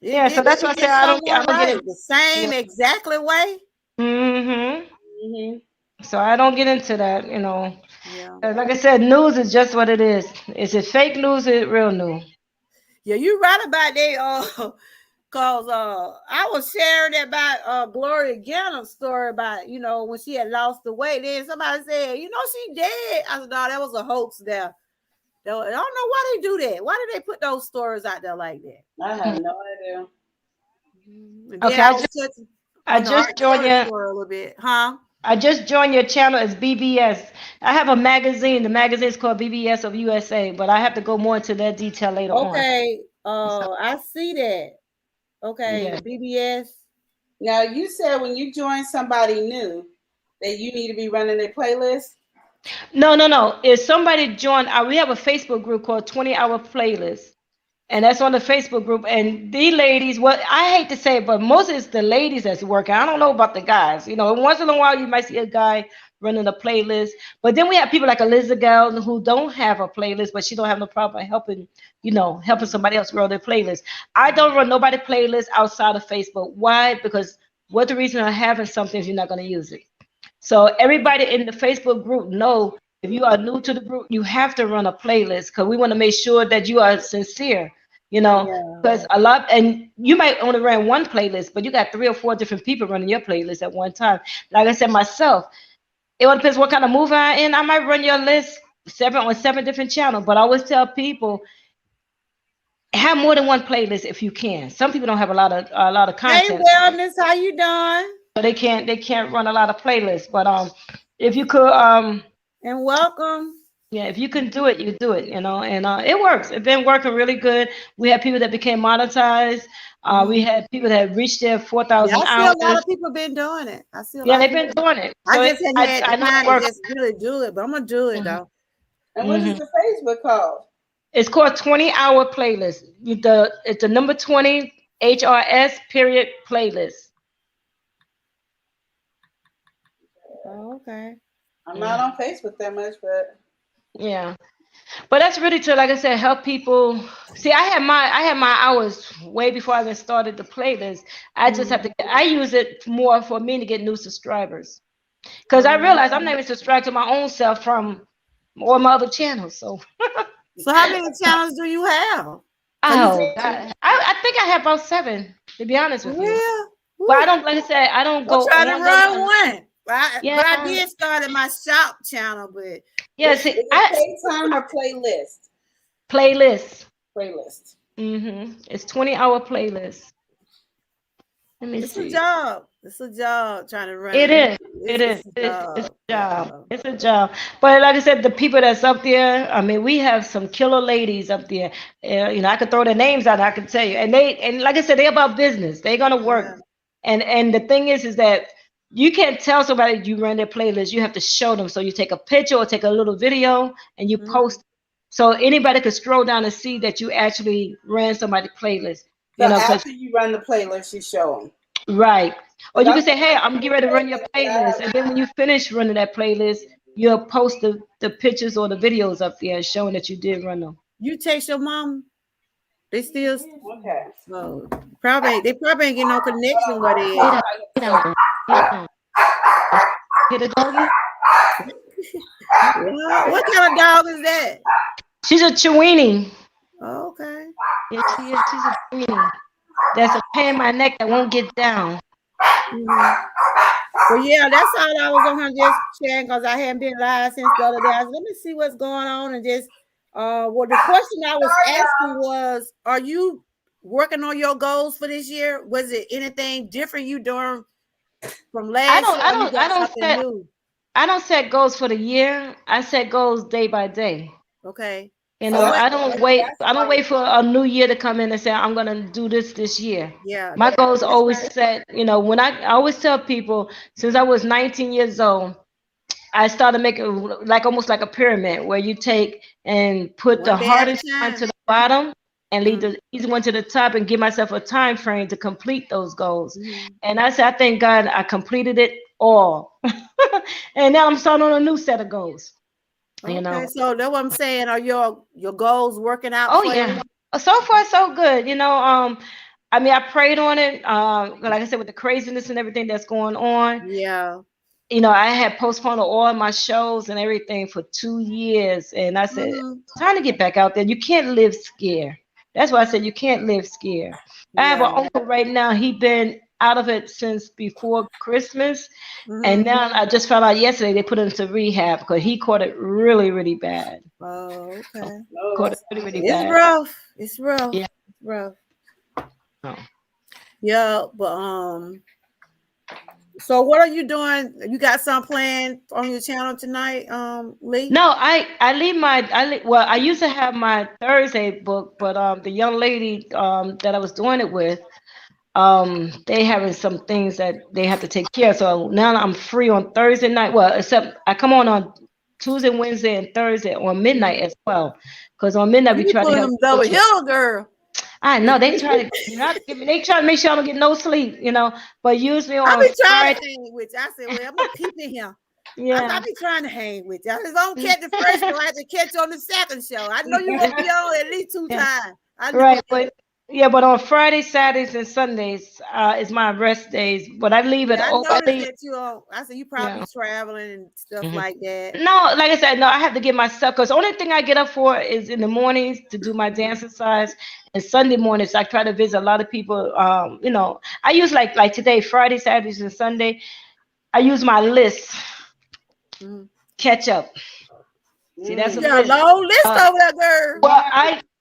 Yeah, so that's why I It say gets I someone don't get right it. the same Yeah. exactly way. Mm-hmm. Hmm. So I don't get into that. Yeah. Like I said, news is just what it is. Is it fake news? Or is it real news? Yeah, you right about that. Cause I was sharing about Gloria Gaynor's story about when she had lost the weight. Then somebody said, she dead. I said, no, that was a hoax there. I don't know why they do that. Why did they put those stories out there like that? I have Mm. no idea. And then Okay, I was touching I on the just Art joined Short you. story a little bit, huh? I just joined your channel as BBS. I have a magazine. The magazine is called BBS of USA, but I have to go more into that detail later on. Okay, So, I see that. Okay, yeah. BBS. Now you said when you join somebody new that you need to be running a playlist. No, no, no. If somebody joined, we have a Facebook group called 20 Hour Playlist. And that's on the Facebook group. And the ladies, well, I hate to say it, but most it's the ladies that's working. I don't know about the guys. Once in a while you might see a guy running a playlist. But then we have people like Elizabeth who don't have a playlist, but she don't have no problem helping somebody else grow their playlist. I don't run nobody playlist outside of Facebook. Why? Because what the reason of having something if you're not going to use it? So everybody in the Facebook group know if you are new to the group, you have to run a playlist because we want to make sure that you are sincere, Yeah. because and you might only run one playlist, but you got 3 or 4 different people running your playlist at one time. Like I said myself, it all depends what kind of movie I'm in. I might run your list 7 on 7 different channels, but I always tell people have more than one playlist if you can. Some people don't have a lot of Hey, content, wellness, how you doing? so they can't run a lot of playlists. But if you could And welcome. yeah, if you can do it, you do it. And it works. It's been working really good. We had people that became monetized. We Mhm. had people that reached their four Yeah, thousand I see a lot hours. of people been doing it. I see a Yeah, lot of they've been people. doing it. I So just hadn't had the I know it time to works. just really do it, but I'm gonna do it Hmm. though. And what is Hmm. the Facebook called? It's called 20 Hour Playlist. It's the number 20 HRS period playlist. Oh, okay. I'm not Mhm. on Facebook that much, but Yeah. But that's really to, like I said, help people. See, I had my hours way before I even started the playlist. I just have Mhm. to. I use it more for me to get new subscribers because I Oh, realize I'm not okay. even subscribed to my own self from all my other channels. So, So how many channels do you have? Cause you oh said God, I think I have about 7 to be honest for with you. real. But I Woo. don't, like I said, I don't I'm go trying to on them. run one. But I Yeah, did start at my shop channel, but yeah. See, is it playtime or playlist? playlist. Playlist. It's 20 hour playlist. Let me it's a see. job. It's a job trying to run It it. is. It It's is. a It's job. a job. Yeah. It's a job. But like I said, the people that's up there, I mean, we have some killer ladies up there. I could throw their names out. I can tell you, and like I said, they're about business. They're gonna Yeah. work. And the thing is that you can't tell somebody you run their playlist. You have to show them. So you take a picture or take a little video and you Mhm. post. So anybody could scroll down and see that you actually ran somebody's playlist. So Because after you run the playlist, you show them. right. Or Because you I'm can say, hey, I'm getting ready to run your playlist. And then when you finish running that playlist, you'll post the pictures or the videos up there showing that you did run them. You text your mom. They still. okay. Oh, probably they probably ain't getting no connection where they Get at. down, get down, girl. Get down. Hit a doggy? What kind of dog is that? She's a Chiweenie. Oh, okay. Yes, she is. She's a Chiweenie. That's a pain in my neck that won't get down. Mhm. Well, yeah, that's all I was on here just sharing because I hadn't been live since the other day. I said, let me see what's going on and just well the question I was asking was, are you working on your goals for this year? Was it anything different you doing from I last don't year I or you don't I got don't something set new? I don't set goals for the year. I set goals day by day. Okay. You So know, what I don't wait for a new year to come in and say I'm gonna do this year. yeah, My goals that's always right. set, when I always tell people since I was 19 years old, I started making like almost like a pyramid where you take and put the One day at a hardest one to time. the bottom and leave Mm-hmm. the easy one to the top and give myself a time frame to complete those goals. Mm-hmm. And I said, I thank God I completed it all. And now I'm starting on a new set of goals. You Okay, know. so that's what I'm saying. Are your goals working out Oh for you? yeah. So far so good. I mean I prayed on it. Like I said, with the craziness and everything that's going on, Yeah. I had postponed all my shows and everything for 2 years. And I said, Mm-hmm. time to get back out there. You can't live scared. That's why I said you can't live scared. I have Yeah. an uncle right now. He been out of it since before Christmas. And Mm-hmm. now I just found out yesterday they put him into rehab because he caught it really, really bad. Oh, okay. No, Caught it that's really, not really good. It's bad. rough. It's rough. Yeah. It's rough. No. Yeah, but so what are you doing? You got some planned on your channel tonight, Lee? No, well, I used to have my Thursday book, but the young lady that I was doing it with, they having some things that they have to take care of. So now I'm free on Thursday night. Well, except I come on Tuesday, Wednesday, and Thursday on midnight Mhm. as well. Because on midnight You we be try to pulling help them double coaches. hill, girl. I know they try to not give me. They try to make sure I don't get no sleep. But usually I on be trying to Friday, hang with you. I said, well, I'm gonna peep in here. I yeah. be trying to hang with you. I just don't catch the first show. I have to catch you on the second show. I know you're gonna be on at least two Yeah. times. I know Right, that. but on Fridays, Saturdays, and Sundays is my rest days. But I leave it Yeah, I open. noticed that you on. I said you Yeah. probably traveling and stuff Mhm. like that. No, like I said, no, I have to get myself because the only thing I get up for is in the mornings to do my dance exercise, and Sunday mornings I try to visit a lot of people. I use like today, Friday, Saturdays, and Sunday. I use my list, Mhm. catch up. See, that's Mm. a You got a list. long list Uh, over there, girl. Well,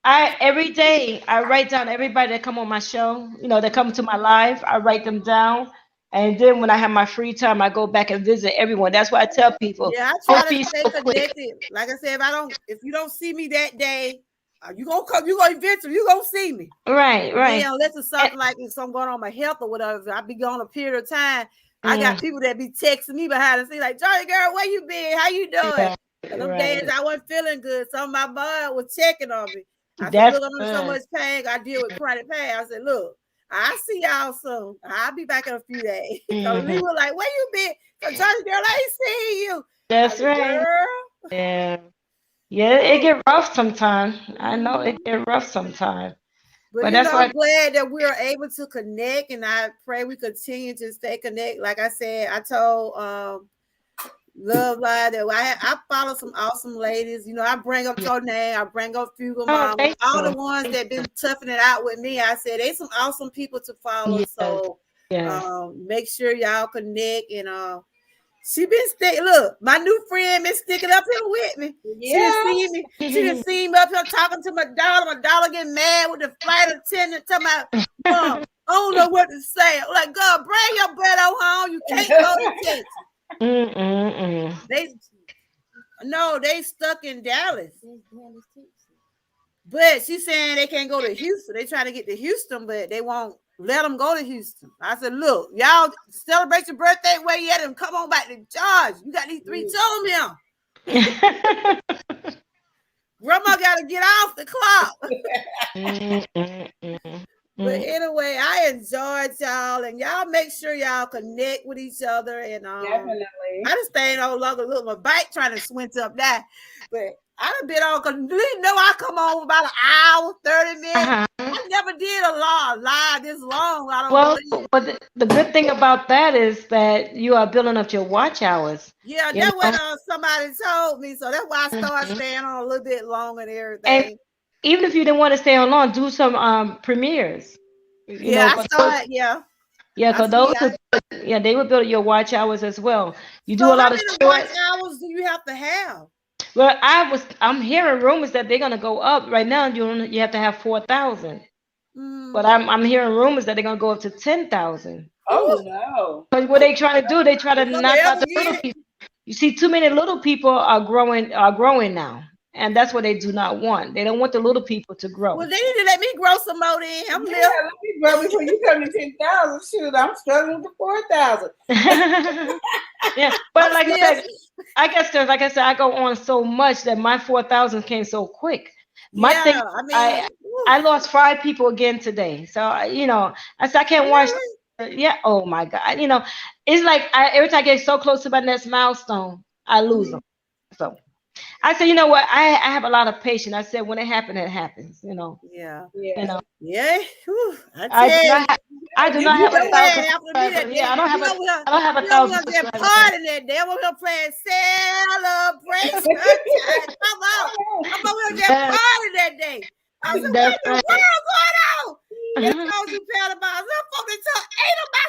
I every day I write down everybody that come on my show, that come to my live. I write them down, and then when I have my free time, I go back and visit everyone. That's why I tell people, Yeah, I don't try to be stay so quick. connected. Like I said, if you don't see me that day, you gonna come. You gonna eventually. You gonna see me. Right, But then right. unless it's And, something like if something going on with my health or whatever, I be gone a period of time. I got mm, people that be texting me behind the scenes like, Johnny girl, where you been? How you doing? right, Cause them days right. I wasn't feeling good. Some of my blood was checking on me. I said, That's look, I'm under so good. much pain. I deal with chronic pain. I said, look, I see y'all soon. I'll be back in a few days. So Lee Hmm. was like, where you been? Cause Johnny girl, I ain't seen you. I That's said, right. girl, Yeah, yeah. It oh. get rough sometimes. I know it Mhm. get rough sometimes, But but that's I'm why. glad that we are able to connect, and I pray we continue to stay connected. Like I said, I told Love Live that I follow some awesome ladies. I bring up Yeah. your name, I bring up Fugal Oh, Mama, thank all the you. ones Thank that you. been toughing it out with me. I said they some awesome people to follow. Yes, So yes. make sure y'all connect and she been stick. Look, my new friend been sticking up here with me. She didn't Yeah. see me. She didn't see me up here talking to my daughter. My daughter getting mad with the flight attendant. Talking about, Mom, I don't know what to say. I'm like, girl, bring your butt on home. You can't go to Texas. Mm-mm-mm. They no, they stuck in Dallas. But she's saying they can't go to Houston. They trying to get to Houston, but they won't let them go to Houston. I said, look, y'all celebrate your birthday where you at and come on back to Georgia. You got these three children here. Grandma got to get off the clock. Mm, mm, mm, But mm. anyway, I enjoyed y'all, and y'all make sure y'all connect with each other. And I Definitely. just staying on longer, look my bike trying to swint up that. But I done been on because you know I come on about an hour, 30 minutes. Uh-huh. I never did a live this long. I don't Well, believe. the good thing about that is that you are building up your watch hours. Yeah, You that's what know, somebody told me. So that's why I started Mhm. staying on a little bit longer and And everything. even if you didn't want to stay on long, do some premieres. You Yeah, know, I for those, started. Yeah, yeah, I for see. those who, yeah, they will build your watch hours as well. You So do a how lot of many watch shorts. hours do you have to have? Well, I'm hearing rumors that they're gonna go up. Right now, you have to have 4,000. But Mm. I'm hearing rumors that they're gonna go up to 10,000. Oh Whew. no. Because what they trying to do, they try to Before they knock out ever the get little it. people. You see, too many little people are growing now, and that's what they do not want. They don't want the little people to Well, grow. they need to let me grow some more then. I'm Yeah, little. let me grow before you come to 10,000. Shoot, I'm struggling with the 4,000. Yeah, I'm but like I still. said, like I said, I go on so much that my 4,000 came so quick. My thing, Yeah, I mean, I whew, I lost 5 people again today. So I said I can't watch. really? Yeah. Oh my God. It's like every time I get so close to my next milestone, I lose them. Mhm. So I said, you know what? I have a lot of patience. I said when it happens, it happens. Yeah. You Yeah. know. Yeah. Whew, I I do tell not you. have. I do You not You have a know good. what thousand happened to me that subscribers. Yeah, day? I don't have We a. over here, I don't have a we over thousand here just subscribers yet. partying that day. I'm over here playing celebration time. Come on. I'm over here just Yes, partying that day. I said, what that's in the right. world going on? And I told you, Pat, about some folks that took 8 of my.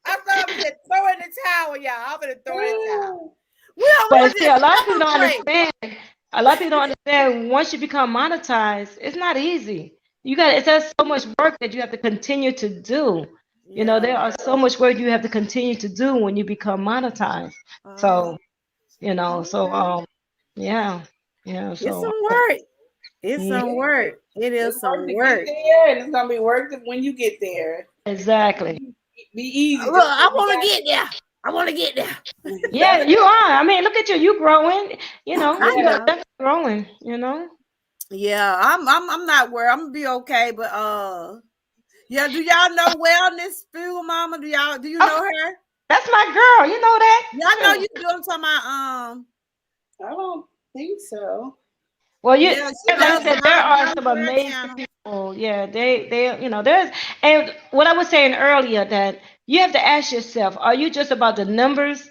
I thought I'm just throwing the towel, y'all. I'm gonna throw the towel. We over But here see, a just lot of people don't celebrate. understand. A lot of people don't understand. Once you become monetized, it's not easy. It's just so much work that you have to continue to do. Yeah. There are so much work you have to continue to do when you become monetized. Uh-huh. So, Okay. yeah, yeah. It's So, some work. It's mm, some work. It It's is work some to get work. there, and it's gonna be work when you get there. exactly. Be easy Look, just I because you want to got get there. I want to get there. it. Yeah, you are. I mean, look at you. You growing. I You are Yeah. know. definitely growing. Yeah, I'm not worried. I'm gonna be okay. But yeah. Do y'all know Wellness Food Mama? Do you know Oh, her? that's my girl. You know that. Yeah, I know Shoot. you do. I'm talking about I don't think so. Well, yeah. She like I does a said, lot there of are young some prayer amazing channel. people. Yeah, there's, and what I was saying earlier that you have to ask yourself, are you just about the numbers?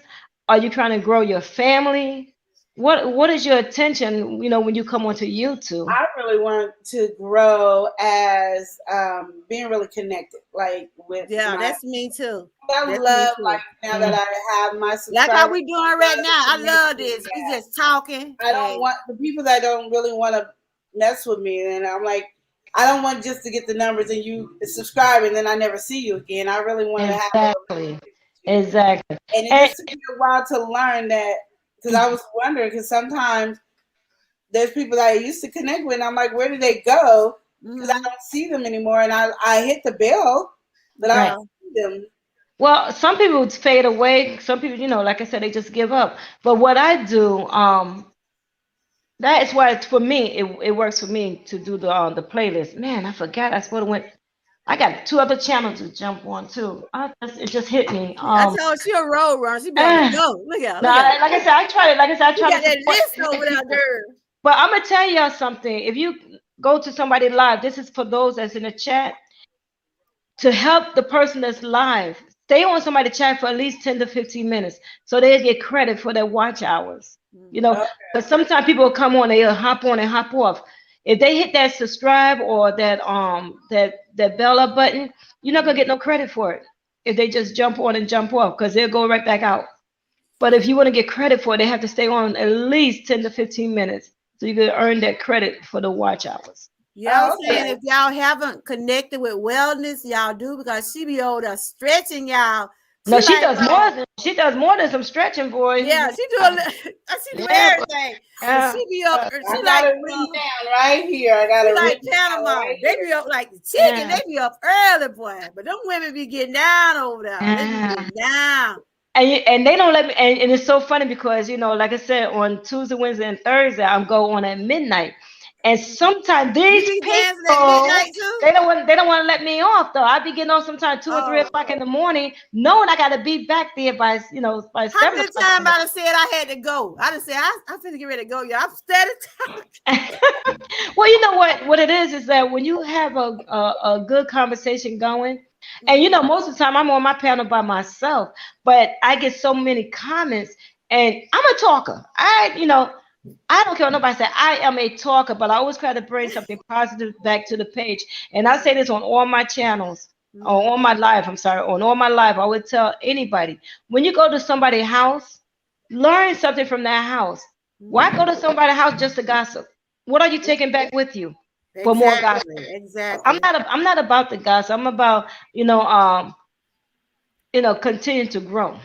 Are you trying to grow your family? What is your attention, when you come onto YouTube? I really want to grow as being really connected, like with Yeah, my. that's me too. I That's me love too. like now that Mm, I have my Like how subscribers. we doing I right love now. the I love connection. this. We Yeah. just talking I don't and want the people that don't really want to mess with me. And I'm like, I don't want just to get the numbers and you subscribe and then I never see you again. I really want to have a exactly, relationship with you. exactly. And it And just took me a while to learn that because I was wondering because sometimes there's people that I used to connect with and I'm like, where did they go? Because I mm-hmm. don't see them anymore. And I hit the bell, but I right. Yeah. don't see them. Well, some people would fade away. Some people, like I said, they just give up. But what I do, that is why for me, it works for me to do the playlist. Man, I forgot. I supposed to went. I got 2 other channels to jump on too. It just hit me. I told her she a road runner. She be on the Eh, go. Look at her. no, Look at her. like I said, I try to. Like I said, I She try to got that support list as over many there, people. girl. But I'm gonna tell y'all something. If you go to somebody live, this is for those that's in the chat to help the person that's live. Stay on somebody chat for at least 10 to 15 minutes so they get credit for their watch hours. Mm-hmm. But sometimes people will come on, they'll hop on and hop off. If they hit that subscribe or that bell up button, you're not gonna get no credit for it. If they just jump on and jump off, because they'll go right back out. But if you want to get credit for it, they have to stay on at least 10 to 15 minutes so you can earn that credit for the watch hours. Y'all Oh, saying okay. if y'all haven't connected with Wellness, y'all do because she be over there stretching y'all. No, She like she does more than some stretching, boy. yeah, she do a she do Yeah, but everything. But yeah. she be up I she got like it written down right here. I got she it like written down Panama. right They here. be up like the chicken, Yeah. they be up early, boy. But them women be getting down over there. They be Yeah. getting down. and they don't let me, and it's so funny because like I said, on Tuesday, Wednesday, and Thursday I'm go on at midnight, and sometimes You these be dancing at people, midnight too? they don't want to let me off though. I be getting off sometimes 2 or 3 Oh, o'clock in the morning, knowing I got to be back there by how 7 many o'clock in times the I done said I had to go? I just said I'm finna get ready to go, y'all. I'm steady. morning. Well, you know what it is that when you have a good conversation going, and Mhm, most of the time I'm on my panel by myself, but I get so many comments, and I'm a talker. I don't care what nobody say. I am a talker, but I always try to bring something positive back to the page. And I say this on all my channels, or mhm, on my live. I'm sorry, on all my live. I would tell anybody, when you go to somebody's house, learn something from that house. Why mhm. go to somebody's house just to gossip? What are you taking back with you for more gossip? Exactly, I'm exactly. not. I'm not about the gossip. I'm about continue to grow.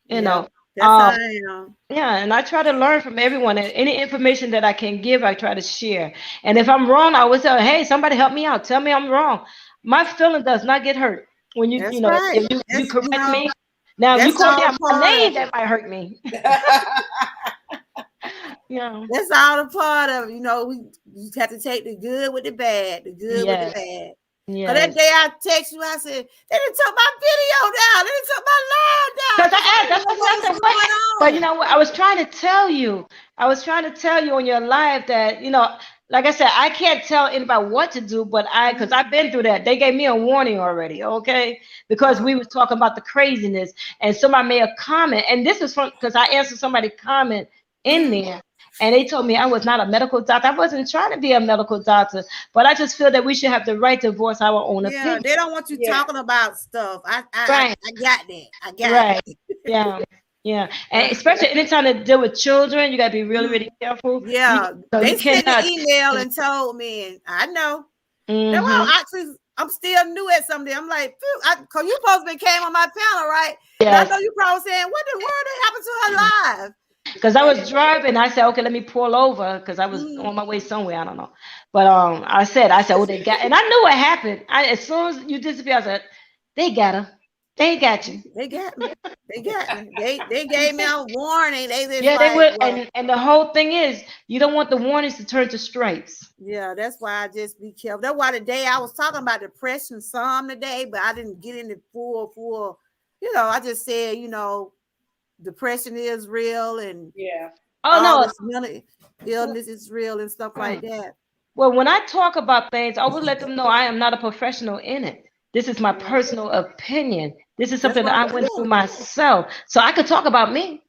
You Yep, know. that's how Um, I am. yeah, and I try to learn from everyone. And any information that I can give, I try to share. And if I'm wrong, I always say, "Hey, somebody help me out. Tell me I'm wrong." My feeling does not get hurt when That's right. if you That's correct me. Now, if you that's call me all out a my part of name, it. that might hurt me. Yeah. That's all a part of it. We just have to take the good with the bad, the good with the Yes. bad. Cause that Yes. day I text you, I said, they done took my video down. They done took my live down Because because I didn't that's know what I what said. I was said, what? going But you on. know what? I was trying to tell you. I was trying to tell you on your live that, like I said, I can't tell anybody what to do, but because Mhm. I've been through that. They gave me a warning already, okay? Because we was talking about the craziness, and somebody made a comment, and this is from because I answered somebody comment in Mhm. there, and they told me I was not a medical doctor. I wasn't trying to be a medical doctor, but I just feel that we should have the right to voice our own Yeah, opinion. they don't want you Yeah. talking about stuff. Right. I got that. I got Right. it. Yeah. Yeah. And But especially anytime they deal with children, you gotta be really, mhm. really careful. Yeah, You they sent the cannot. email and told me, and I know. That Mm-hmm. why actually I'm still new at something. I'm like, cause you supposed to be came on my panel, right? And I Yes. know you probably saying, what the world that happened to her live? Because I But was driving, I said, okay, let me pull over because I was mm, on my way somewhere. I don't know. But I said, oh, they got, and I knew what happened. As soon as you disappear, I said, they got her. They got you. they got me. They got me. They gave me a warning. They just Yeah, they like, will. well, And the whole thing is, you don't want the warnings to turn to stripes. yeah, that's why I just be careful. That's why today I was talking about depression some today, but I didn't get into full. I just said, depression is real and Yeah. Oh all no. this mental illness is real and stuff like Right. that. Well, when I talk about things, I will let them know I am not a professional in it. This is my Yeah, personal opinion. This is that's something that what. I went through Yeah, myself. So I could talk about me.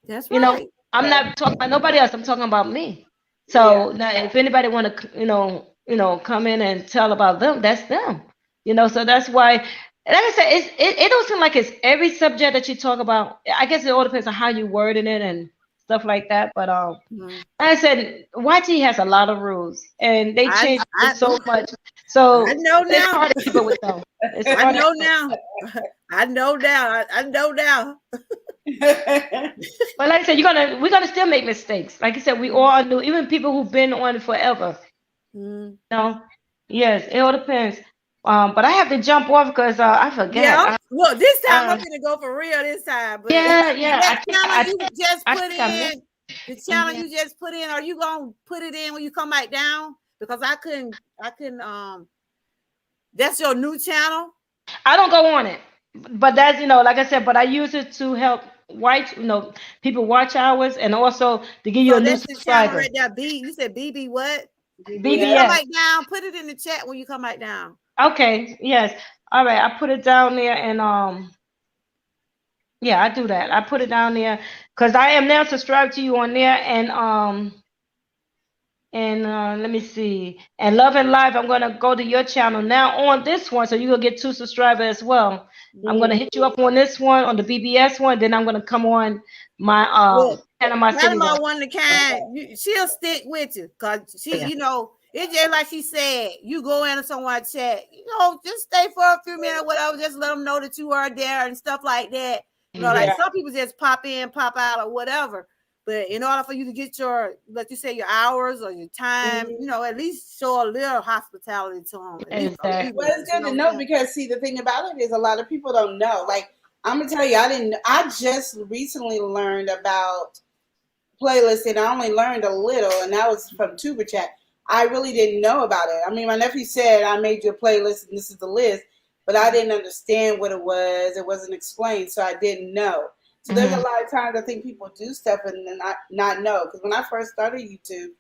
that's You know, right. I'm Okay. not talking about nobody else. I'm talking about me. Yeah. So now, if anybody want to, come in and tell about them, that's them. So that's why, like I said, it don't seem like it's every subject that you talk about. I guess it all depends on how you wording it and stuff like that. But Mhm. like I said, YT has a lot of rules, and they I change I it so much. I So know it's now. hard to keep up with them. It's I hard to know keep up. now. I know now. I know now. But like I said, we're gonna still make mistakes. Like I said, we all new, even people who've been on it forever. Mhm. No, yes, it all depends. But I have to jump off because I forget. Yeah. Well, this time I'm Uh, gonna go for real this time. But yeah, yeah. that channel you just I put think I missed. in, the channel Mhm. you just put in, are you gonna put it in when you come back down? Because I couldn't that's your new channel? I don't go on it, but that's like I said. But I use it to help people watch hours and also to give you a So new that's the channel subscriber. right there. You said BB what? When you come BBS. BBS. back down, put it in the chat when you come back down. Okay. Yes. All right. I put it down there and yeah, I do that. I put it down there because I am now subscribed to you on there and let me see. And Love and Live, I'm gonna go to your channel now on this one, so you're gonna get 2 subscribers as well. I'm gonna Mhm. hit you up on this one, on the BBS one, then I'm gonna come on my Look, Panama City one. Panama one of the kind, she'll stick with you because Yeah. it's just like she said, you go into someone's chat, just stay for a few minutes, whatever, just let them know that you are there and stuff like that. Like Yeah. some people just pop in, pop out, or whatever. But in order for you to get like you say, your hours or your time, Mhm. at least show a little hospitality to them, at least a little Exactly. Well, bit. it's You good know to what I'm know saying? because see, the thing about it is a lot of people don't know. Like I'm gonna tell you, I didn't. I just recently learned about playlists, and I only learned a little, and that was from Tuber Chat. I really didn't know about it. I mean, my nephew said I made you a playlist, and this is the list, but I didn't understand what it was. It wasn't explained, so I didn't know. So there's a Hmm. lot of times I think people do stuff and then not know. Because when I first started YouTube,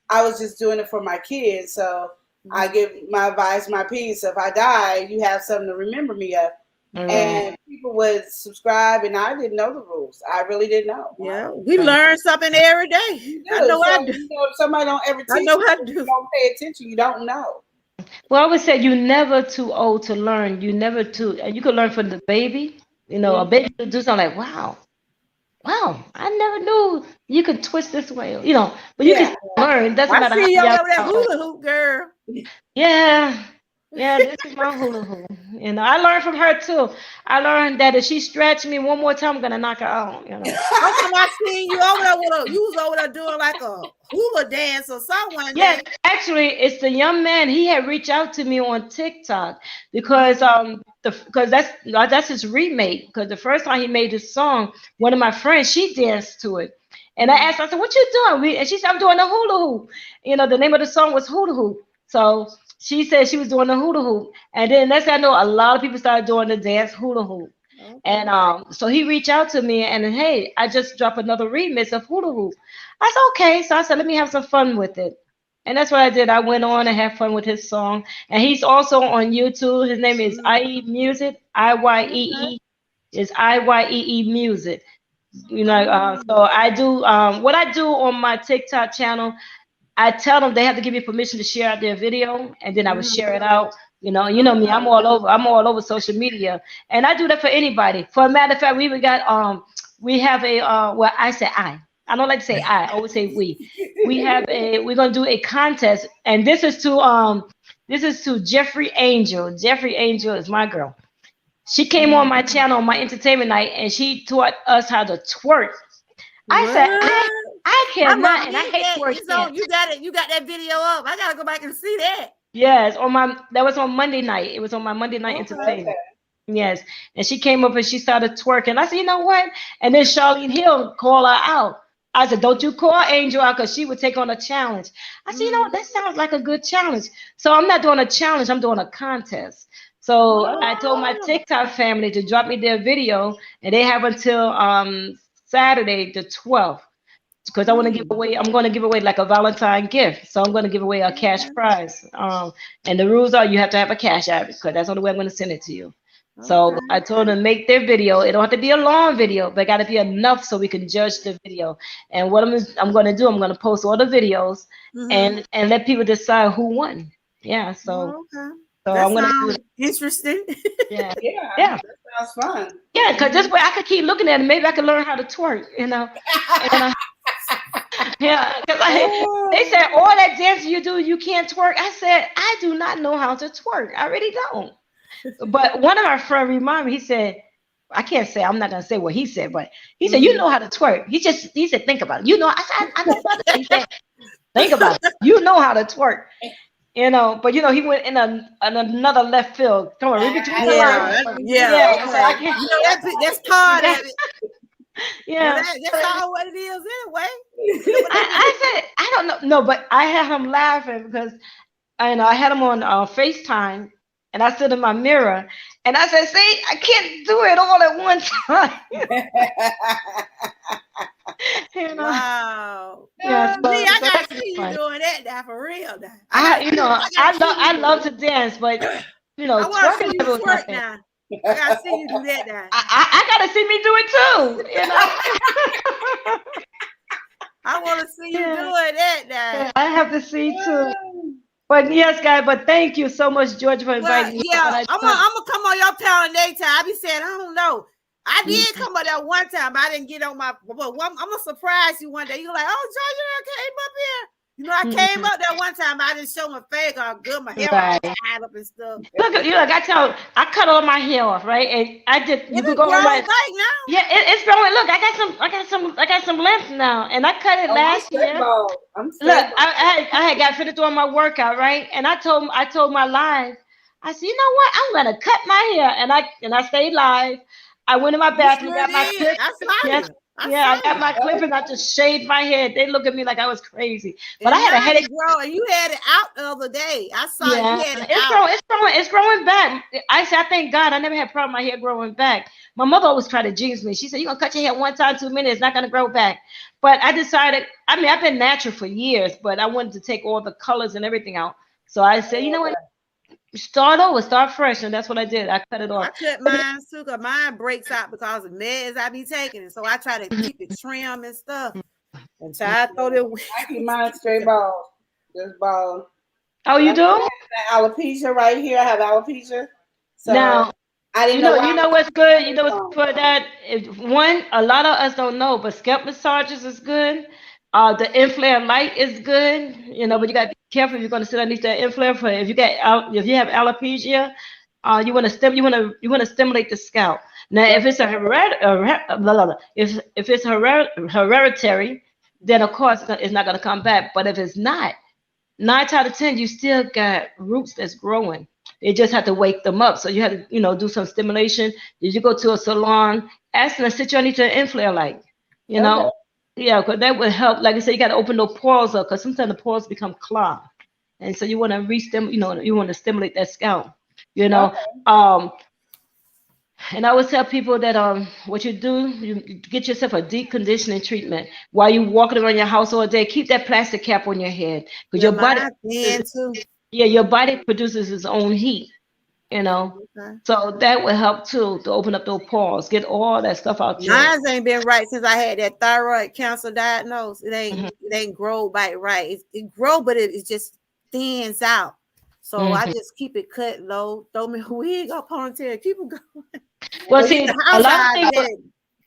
I was just doing it for my kids. So I Mhm. give my advice, my opinion. So if I die, you have something to remember me of. Right. And people would subscribe, and I didn't know the rules. I really didn't know. Yeah, we Right. learn something every day. You I do. know So I do. if somebody don't ever I teach know you, I if you do. don't pay attention, you don't know. Well, I would say you're never too old to learn. You never too, and you can learn from the baby. You know, a Mm. baby will do something like, wow, wow, I never knew you could twist this way. You know, but you can Yeah. still learn. It doesn't I matter how see you young over there you are. hula hoop, girl. Yeah, yeah, this is my hula hoop. You know, I learned from her too. I learned that if she stretched me one more time, I'm gonna knock her out. You know. One time I seen you over there with you was over there doing like a hula dance or something one Yes, day. actually, it's the young man. He had reached out to me on TikTok because Mhm. because that's his remake. Because the first time he made this song, one of my friends she danced to it, and I Mhm. asked, I said, "What you doing?" And she said, "I'm doing the hula hoop." You know, the name of the song was Hula Hoop. So she said she was doing the hula hoop, and then next thing I know, a lot of people started doing the dance hula hoop. And Okay. so he reached out to me and hey, I just dropped another remix of Hula Hoop. I said, okay. So I said, let me have some fun with it. And that's what I did. I went on and had fun with his song. And he's also on YouTube. His name is Mhm. IE Music. IYEE Okay. is IYEE Music. You know, so Mm. I do what I do on my TikTok channel. I tell them they have to give me permission to share out their video, and then I would Mhm. share it out. You know me, Okay. I'm all over. I'm all over social media, and I do that for anybody. For a matter of fact, we even got we have a well, I say I don't like to say I always say we. We have a we're gonna do a contest, and this is to Jeffrey Angel. Jeffrey Angel is my girl. She came on Mhm. my channel on my entertainment night, and she taught us how to twerk. I said What? I I must cannot, and I need hate that. twerk It's on. dance. You got it. You got that video up. I gotta go back and see that. Yes, on my that was on Monday night. It was on my Monday night Okay. entertainment. Yes, and she came up and she started twerking. I said, you know what? And then Charlene Hill called her out. I said, don't you call Angel out because she would take on a challenge. I said, you know what? Mhm. That sounds like a good challenge. So I'm not doing a challenge. I'm doing a contest. So I told my Oh. TikTok family to drop me their video, and they have until Saturday the 12th because I want to give Mm. away. I'm going to give away like a Valentine gift, so I'm going to give away a cash Okay. prize. And the rules are you have to have a cash app because that's the only way I'm going to send it to you. So I Okay. told them to make their video. It don't have to be a long video, but it got to be enough so we can judge the video. And what I'm going to do, I'm going to post all the videos Mhm. and let people decide who won. Yeah. Okay. So That I'm going to do sounds that. interesting. Yeah. Yeah, Yeah. that sounds fun. Yeah. Because this Mhm. way I could keep looking at it. Maybe I could learn how to twerk. And yeah, because they Oh. said all that dancing you do, you can't twerk. I said, I do not know how to twerk. I really don't. But one of our friends reminded me, he said, I can't say, I'm not going to say what he said, but he said, you Mhm. know how to twerk. He said, think about it. You know, I said, I know about it. He said, think about it. You know how to twerk. But he went in another left field. Come on, read between the Yeah. lines. Yeah. Yeah, so I Okay. can't. You know that's part Yeah, of it. But yeah. that's all what it is anyway. I said, I don't know. No, but I had him laughing because I had him on FaceTime, and I stood in my mirror, and I said, "See, I can't do it all at one time." you know, Wow. yeah. Me, I So gotta that's just see you fun. doing that now for real now. I gotta see you I do love it. to dance, but I wanna see twerking you never was my twerk thing. now. I gotta see you do that now. I gotta see me do it too. I wanna see you Yeah, doing that now. yeah. I have to see too. But yes, guys. But thank you so much, George, for Well, inviting me. yeah, And I I'm do gonna, I'm gonna come on your panel next time. I be saying, I don't know. I did have. come up there one time, but I didn't get on my. But I'm gonna surprise you one day. You're like, oh, Georgia came up here. You know, I came Mhm. up there one time, but I didn't show my face how good my hair was Right. tied up and stuff. Look, I cut all my hair off, right? And I did. It You could been go on grown my. back now. Yeah, it's growing. Look, I got some length now, and I cut it Oh, I'm last straight year. bald. I'm Look, straight bald. I had got finished doing my workout, right? And I told my live, I said, you know what? I'm gonna cut my hair, and I stayed live. I went in my You bathroom, sure got my did. clip. I saw Yes, you. I yeah, I saw got you. my clip and I just shaved my head. They look at me like I was crazy. But I And had a now headache. it grow, and you had it out the other day. I saw you Yeah, had it it's out. growing, it's growing, it's growing back. I thank God I never had problem with my hair growing back. My mother always tried to jinx me. She said, "You're gonna cut your hair one time, 2 minutes, it's not gonna grow back." But I decided, I mean, I've been natural for years, but I wanted to take all the colors and everything out. So I said, you know what? Start over, start fresh, and that's what I did. I cut it I off. cut mine too, cause mine breaks out because of meds I be taking, and so I try to keep it trim and stuff. And so I throw the I keep mine straight bald, just bald. Oh, But you I do? have alopecia right here. I have alopecia, so Now, I didn't know why you I know was what's good. You so know what's long. for that. One, a lot of us don't know, but scalp massages is good. The inflare light is good. You know, but you got to be careful if you're going to sit underneath that inflare. For if you get out, if you have alopecia, you want to stimulate the scalp. Now, if it's a if it's hereditary, then of course it's not going to come back. But if it's not, 9 out of 10, you still got roots that's growing. You just have to wake them up. So you have to, do some stimulation. Did you go to a salon? Ask them to sit you underneath an inflare light. You Okay, know, yeah, because that would help. Like I said, you got to open the pores up because sometimes the pores become clogged, and so you want to you want to stimulate that scalp. You know, okay, um, and I always tell people that what you do, you get yourself a deep conditioning treatment while you walking around your house all day. Keep that plastic cap on your head because yeah, your body, mine thin too. yeah, your body produces its own heat. You know, Okay. so that will help too to open up those pores, get all that stuff out your. Mine ain't been right since I had that thyroid cancer diagnosed. Mhm, It ain't grow right. It grow, but it just thins out. So I mhm. just keep it cut low, throw me a wig or ponytail, keep it going. Well, But get see, the house I get it.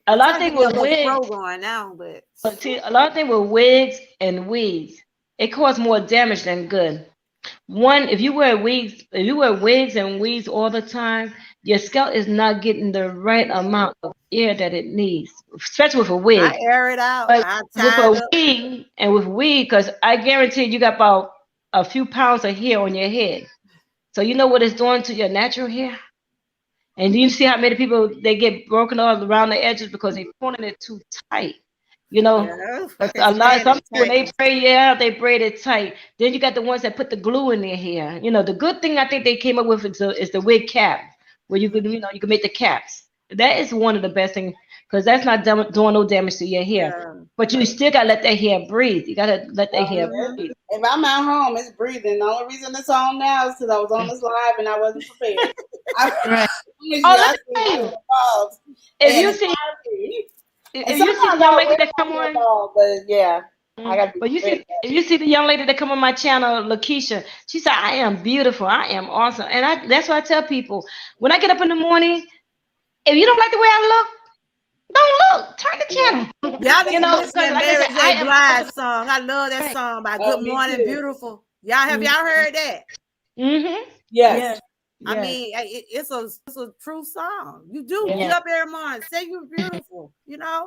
a I'm lot of trying to things get me a with little wigs. fro going now, but But see, a lot of things with wigs and weeds, it causes more damage than good. One, if you wear wigs and weeds all the time, your scalp is not getting the right amount of air that it needs, especially with a I wig. air it out. But I with tie it a up. wig and with weed, because I guarantee you got about a few pounds of hair on your head. So you know what it's doing to your natural hair? And you see how many people they get broken all around the edges because they're pulling it too tight. You know, Yeah, I but can a lot stand some that people when they tightness. braid yeah, they braid it tight. Then you got the ones that put the glue in their hair. You know, the good thing I think they came up with is the wig cap, where you Mhm. could you can make the caps. That is one of the best things because that's not doing no damage to your hair. Yeah. But you still gotta let that hair breathe. You gotta let that hair Hmm. breathe. if I'm at home, it's breathing. The only reason it's on now is because I was on this live and I wasn't prepared. I Right. promise you, Oh, let I me sleep tell through you, the balls. if And you it's see hard for me. And if you see the sometimes young I lady wear that my come hair on. ball, but yeah, I gotta be But prepared. if you see the young lady that come on my channel, Lakeisha, she said, I am beautiful. I am awesome. And that's what I tell people. When I get up in the morning, if you don't like the way I look, don't look. Turn the Yeah. channel. Y'all need to listen Because to like I Mary said, I J. am Blige awesome. song. I love that song by Good Oh, me Morning too. Beautiful. Y'all Mm-hmm. heard that? Yes. Yes. I Yes. mean, it's a true song. You do Yeah. get Yes. up every morning, say you're beautiful.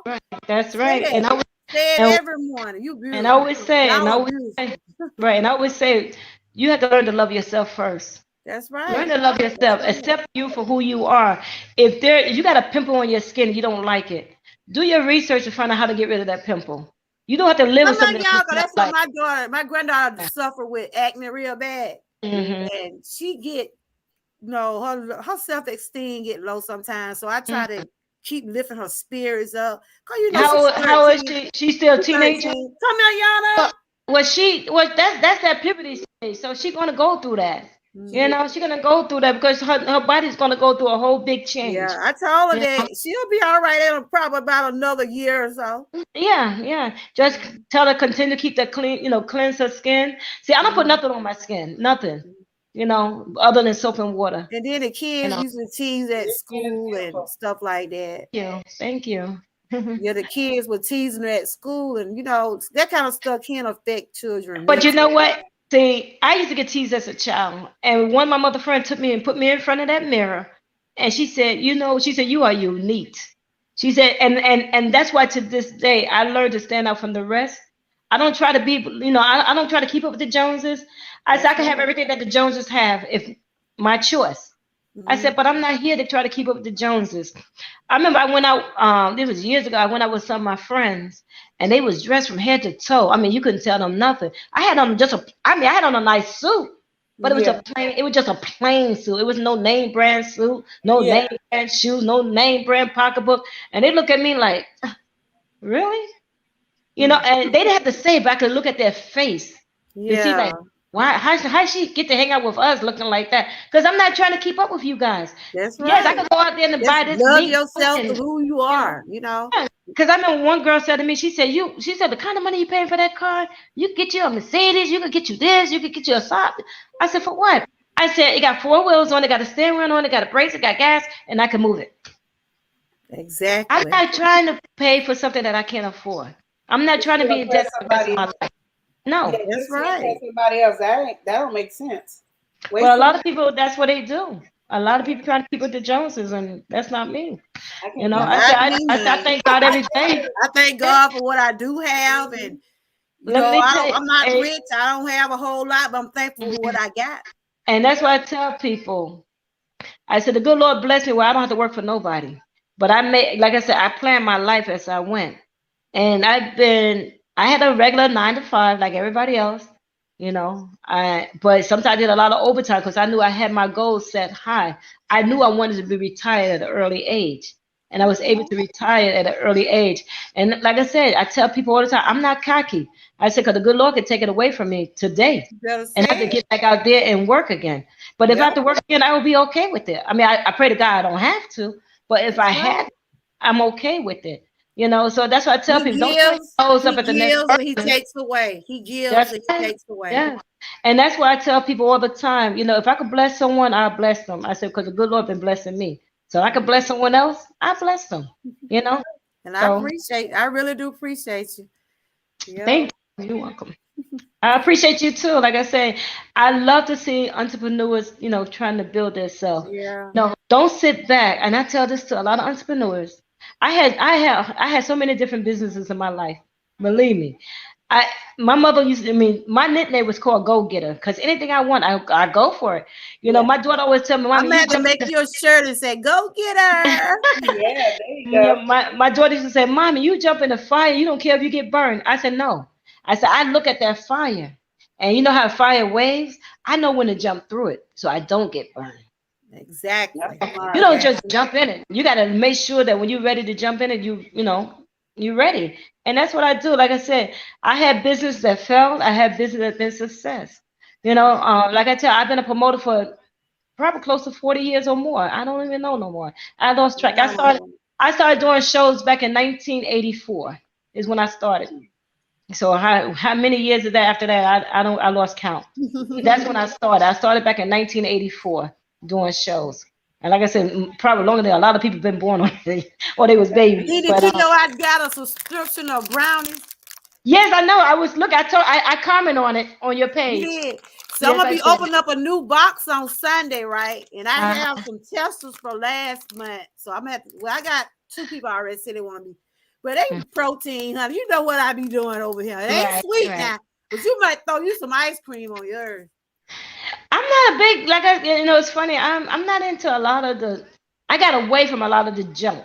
Right. That's Say right. that. Say it And every morning. You and I beautiful. always say, and I Y'all are always say, beautiful. right, and I always say, you have to learn to love yourself first. That's Learn right. to love That's yourself. right. Accept you for who you are. If you got a pimple on your skin, you don't like it. Do your research to find out how to get rid of that pimple. You don't have to live I'm with like something that you y'all, cause don't that's what like. my daughter, my granddaughter suffered with acne real bad. Hmm. And she get her self-esteem get low sometimes. So I try to keep lifting her spirits up. Cause she's How is 13. she? She's still a She's teenager. 13. Come here, Yana. That's that puberty stage. So she's gonna go through that. Mhm. She's gonna go through that because her body's gonna go through a whole big Yeah, change. I told her Yeah, that she'll be all right in probably about another year or so. yeah. Just tell her continue to keep that clean, cleanse her skin. See, I don't put Mhm. nothing on my skin, nothing, other than soap and water. And then the You kids know. usually tease at Your skin is school and beautiful. stuff like that. Thank you. Yeah, the kids were teasing her at school, and that kind of stuff can affect children But you know mentally. what? See, I used to get teased as a child, and one of my mother friend took me and put me in front of that mirror, and she said, you are unique. She said, and that's why to this day I learned to stand out from the rest. I don't try to be, I don't try to keep up with the Joneses. I said I That's can have right. everything that the Joneses have if my choice. I Hmm. said, but I'm not here to try to keep up with the Joneses. I remember I went out, this was years ago, I went out with some of my friends and they was dressed from head to toe. I mean, you couldn't tell them nothing. I had on just a, I mean, I had on a nice suit, but Yeah, it was just a plain suit. It was no name brand suit, no yeah, name brand shoes, no name brand pocketbook. And they look at me like, really? You know, Hmm. and they didn't have to say, but I could look at their face to see like, Yeah, why, how she get to hang out with us looking like that? Because I'm not trying to keep up with you guys. that's Yes, I right. could go out there and Just buy this love mink yourself for and who you you know, are, you know. because I remember one girl said to me, she said the kind of money you paying for that car, you could get you a Mercedes, you could get you this, you could get you a Saab. I said, for what? I said, it got four wheels on it, got a steering wheel on it, got a brakes, it got gas, and I can move it. I'm Exactly. not trying to pay for something that I can't afford. I'm not just trying to to be in impress debt for the rest of somebody. my life. Yeah, No. That's just to impress right. somebody else. That don't make sense. But a Wasting lot of money. people, that's what they do. A lot of people trying to keep with the Joneses, and that's not me. I You can't know, do that. Not me, I honey. thank God every day. I thank God for what I do have, and Mhm. you Let know, me tell you, I'm not rich. I don't have a whole lot, but I'm thankful for what I got. and that's why I tell people. I said, the good Lord bless me where I don't have to work for nobody. But I made, like I said, I planned my life as I went. And I had a regular 9 to 5 like everybody else, you know. But sometimes I did a lot of overtime because I knew I had my goals set high. I knew I wanted to be retired at an early age. And I was able to retire at an early age. And like I said, I tell people all the time, I'm not cocky. I said, because the good Lord can take it away from me today You better and I have say to it. get back out there and work again. But if I Yep, have to work again, I will be okay with it. I mean, I pray to God I don't have to, but if that's I right. had, I'm okay with it. You know, so that's why I tell people, don't throw your nose up He at the next gives, and he person. takes away. He gives, That's and he right. takes away. Yeah. And that's why I tell people all the time, you know, if I could bless someone, I'll bless them. I said, because the good Lord been blessing me. So I could bless someone else, I bless them. You know? And So I really do appreciate you. Yep. thank you. You're welcome. I appreciate you too. Like I say, I love to see entrepreneurs, you know, trying to build themselves. Yeah. No, don't sit back. And I tell this to a lot of entrepreneurs. I had so many different businesses in my life. Believe me. I my mother used to, I mean, my nickname was called Go Getter because anything I want, I go for it. You know, Yeah, my daughter always tell me, I'm Mommy, gonna you have to jump make in you a shirt and say, "Go get her." yeah. There you yeah, go. my daughter used to say, Mommy, you jump in the fire, you don't care if you get burned. I said, no. I said, I look at that fire. And you know how fire waves? I know when to jump through it so I don't get burned. That's Exactly. You smart. don't just Exactly. jump in it. You got to make sure that when you're ready to jump in it, you know, you're ready. And that's what I do. Like I said, I had business that failed. I had business that been success. You know, like I tell, I've been a promoter for probably close to 40 years or more. I don't even know no more. I lost track. Wow. I started doing shows back in 1984 is when I started. So how many years is that after that? I don't I lost count. That's when I started. I started back in 1984 doing shows. And like I said, probably longer than a lot of people been born already, or they was babies. Did But Keto, I got a subscription of brownies. yes, I know. I was look. I comment on it on your You page. did. So I'm Yes, gonna I be did. opening up a new box on Sunday, right? And I have Uh, some testers for last month. So I'm at well, I got two people already said they want to be, but they protein, honey. You know what I be doing over here. It ain't right, sweet right. now, but you might throw you some ice cream on yours. I'm not a big like I you know it's funny. I'm not into a lot of the. I got away from a lot of the junk.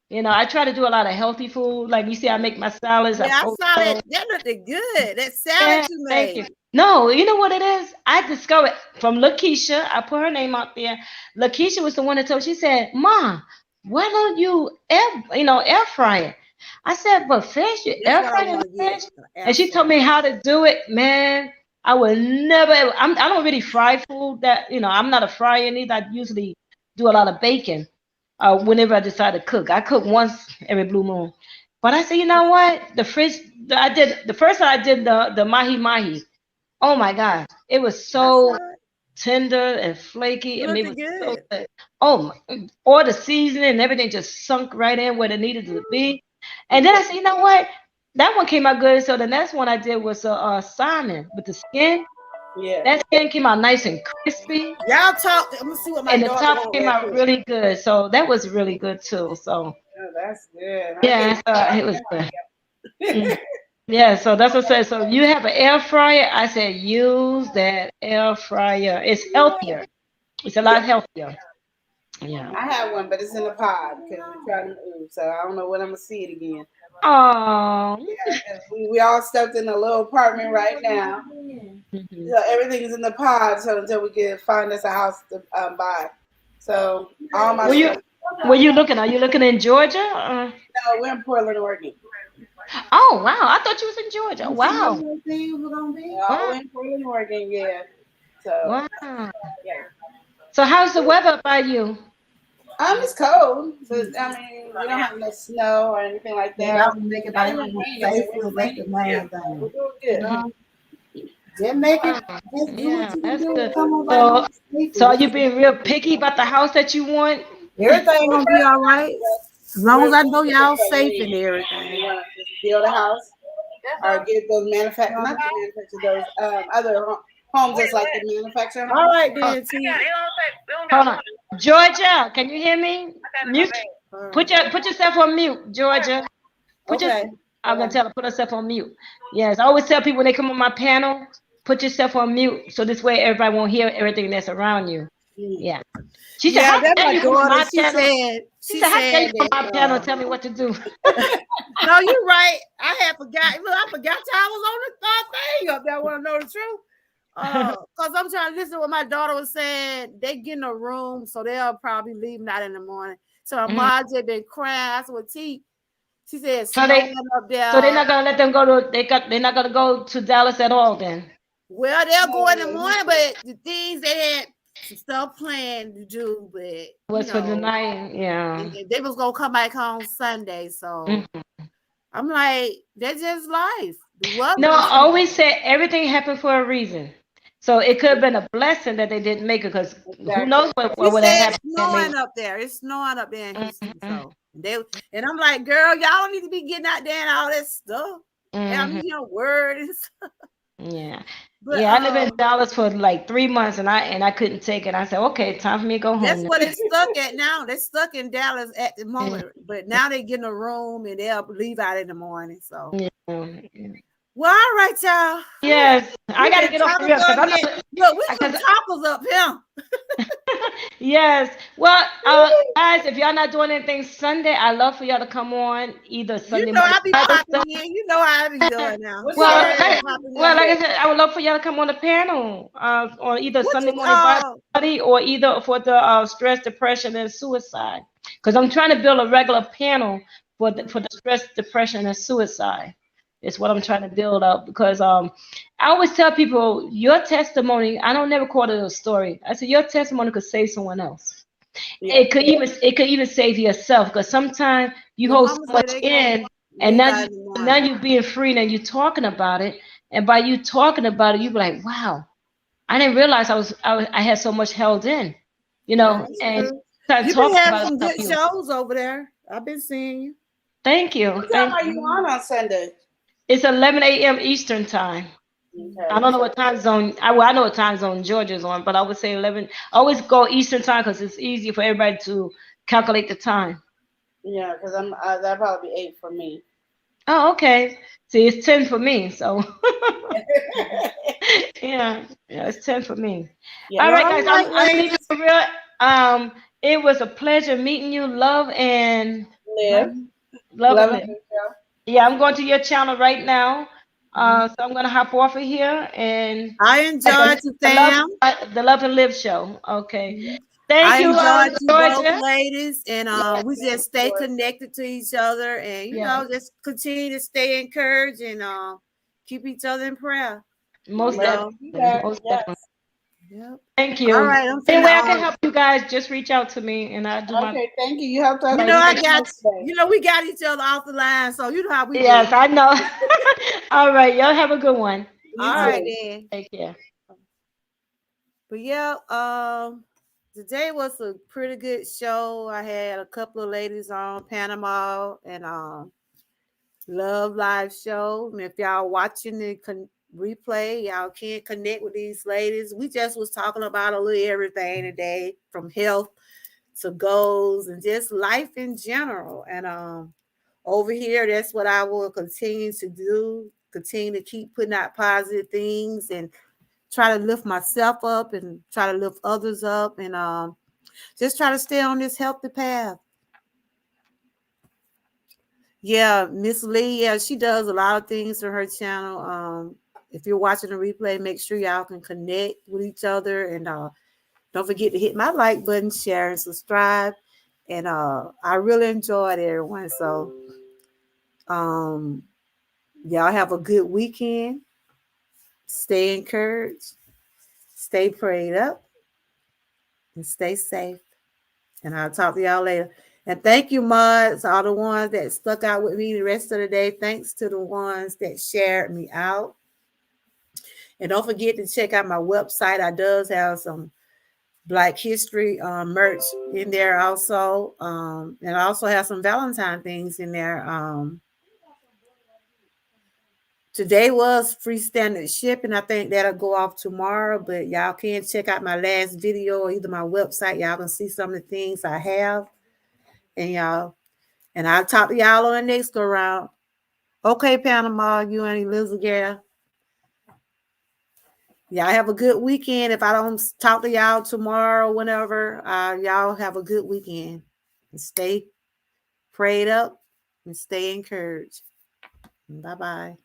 You know, I try to do a lot of healthy food. Like you see, I make my salads. I Yeah, I post saw that. those. That looked good. That salad Yeah, you thank made. you. No, you know what it is? I discovered from Lakeisha. I put her name out there. Lakeisha was the one that told. She said, "Mom, why don't you air fry it?" I said, "But fish, you That's air what I fry want the to get. fish?" Air And she told fry. me how to do it. Man, I would never. I don't really fry food. That I'm not a fryer neither. I usually do a lot of baking. Whenever I decide to cook, I cook once every blue moon. But I said, you know what? The fish I did the first time I did the mahi mahi. Oh my God, it was That's so right. tender and flaky. I mean, it Looking was so good. good. Oh my, all the seasoning and everything just sunk right in where it needed to be. And then I said, you know what? That one came out good. So the next one I did was salmon with the skin. Yeah. That skin came out nice and crispy, Y'all talk. I'm gonna see what my and the daughter top want came real out quick. really good. So that was really good too. So Oh, that's good. I yeah, can't so wait it was good. to try Mm. them. Yeah, so that's what I said. So you have an air fryer. I said use that air fryer. It's healthier. It's a Yeah, lot healthier. Yeah. I have one, but it's in a pod because we're trying to move. So I don't know when I'm gonna see it again. Oh. Yeah, 'cause we all stepped in a little apartment right now. Mhm. So everything is in the pod. So until we can find us a house to buy. So all my Were you stuff. were you looking? Are you looking in Georgia? No, we're in Portland, Oregon. Oh wow! I thought you was in Georgia. Wow. Oh, Wow. we're in Portland, Oregon. Yeah. So Wow. yeah. So how's the weather up by you? It's cold, but I mean, we don't have no snow or anything like Yeah, y'all that. can make it Not back even home raining. It safely. wasn't That's raining the here, main so we're thing. doing You good. know, just make it. Wow. Just do what Yeah, you can that's do. good. Come on back So home safely. so are That's you the being real main thing. picky about the house that you want? Everything gonna be all right as long We're as I know looking y'all for safe land. and We everything. want to just build a house or get those not the manufacture those other homes that's like the manufactured All homes. right Hold, then, T. hold on. Georgia, can you hear me? Mute. All right. Put yourself on mute, Georgia. Put your. Okay. I'm gonna tell her put herself on mute. Yes, I always tell people when they come on my panel, put yourself on mute so this way everybody won't hear everything that's around you. Mm. Yeah. She said, Yeah, "How that's dare my you come on daughter. my panel?" She She said, "How dare said you come that on my panel and tell me what to do?" no, you're right. I had forgot. Look, I forgot I was on the thing up there. Want to know the truth? Cause I'm trying to listen to what my daughter was saying. They get in a room, so they'll probably leave not in the morning. So my Mhm. mom just been crying. I said, well, T, she said So snowing they up so they're there. not gonna let them go to they're not gonna go to Dallas at all then. Well, they'll go in the No, morning, but the things they had some stuff planned to do, but Was for the night, yeah. and they was gonna come back home Sunday. So Mhm. I'm like, that's just life. The weather No, is I always say everything happened for a reason. So it could have been a blessing that they didn't make it because who exactly. knows what She would have said happened it's if they made snowing up there. It's snowing up there in it. Houston. Mhm. So I'm like, girl, y'all don't need to be getting out there and all that stuff. Have me Mhm. your word and stuff. Yeah. But Yeah, I lived in Dallas for like 3 months and I couldn't take it. I said, okay, time for me to go that's home what it's stuck at now. They're stuck in Dallas at the now. moment. But now they get in a room and they'll leave out in the morning. So Yeah. Yeah. well, all right, y'all. Yes, I We've gotta been get off talking here because so I again. know Look, we some because talkers up here. yes. Well, guys, if y'all not doing anything Sunday, I love for y'all to come on either You Sunday know morning I be Bible popping in. You know how I be doing now. What Well, time So are I you be like, on popping well, in. like Sunday? I said, I would love for y'all to come on the panel on either What Sunday you morning Bible study or either for the stress, depression, and suicide. Because I'm trying to build a regular panel for the stress, depression, and suicide. It's what I'm trying to build up because I always tell people your testimony. I don't never call it a story. I said your testimony could save someone else. Yeah. It could even save yourself because sometimes you your hold so mama say much they gonna in and leave out in the now morning. you being free and you talking about it and by you talking about it you be like wow I didn't realize I had so much held in Yeah, that's and true. start You been talking having about it some help good you. shows over there. I've been seeing you. Thank you, What time thank are you. you on Sunday? It's 11 a.m. Eastern time. I Okay, don't know so what time zone. I know what time zone Georgia's on, but I would say 11. I always go Eastern time because it's easier for everybody to calculate the time. yeah, because I'm that'll probably be 8 for me. Oh, okay. See, it's 10 for me. So, yeah, yeah, it's 10 for me. Yeah. All Well, right, all guys, right, I'm leaving ladies. for real. It was a pleasure meeting you. Live, Love and love and live. live, y'all. Yeah, I'm going to your channel right now. So I'm gonna hop off of here and I the, enjoyed you, the love Sam. the love and live show. Okay. Thank I you, enjoyed you both, Georgia. ladies, and Yeah, we just stay connected to each other, and yeah. just continue to stay encouraged and keep each other in prayer. You Most Ready know. to do definitely. that? Most definitely. Yes. Yep. Thank All you. right, I'm Any finna way I can help you guys, just reach out to me and I'll do my Okay, thank you. You helped us. you right. know, You I take tremendously got today. we got each other off the line, so you know how we do. yes, I know. All right, y'all have a good one. You All right too. then. Take care. But yeah, today was a pretty good show. I had a couple of ladies on Panama and Love Live show. And if y'all watching the replay, y'all can't connect with these ladies. We just was talking about a little everything today, from health to goals and just life in general. And over here, that's what I will continue to do. Continue to keep putting out positive things and try to lift myself up and try to lift others up, and just try to stay on this healthy path. Yeah, Miss Lee, yeah, she does a lot of things to her channel. If you're watching the replay, make sure y'all can connect with each other, and don't forget to hit my like button, share, and subscribe. And I really enjoyed everyone. So um, y'all have a good weekend. Stay encouraged, stay prayed up, and stay safe. And I'll talk to y'all later. And thank you, mods, all the ones that stuck out with me the rest of the day. Thanks to the ones that shared me out. And don't forget to check out my website. I does have some Black History merch in there also. And I also have some Valentine things in there. Today was free standard shipping. I think that'll go off tomorrow, but y'all can check out my last video or either my website. Y'all can see some of the things I have. And I'll talk to y'all on the next go round. Okay, Panama, you and Elizabeth. Y'all have a good weekend. If I don't talk to y'all tomorrow, whenever, y'all have a good weekend. And stay prayed up and stay encouraged. Bye-bye.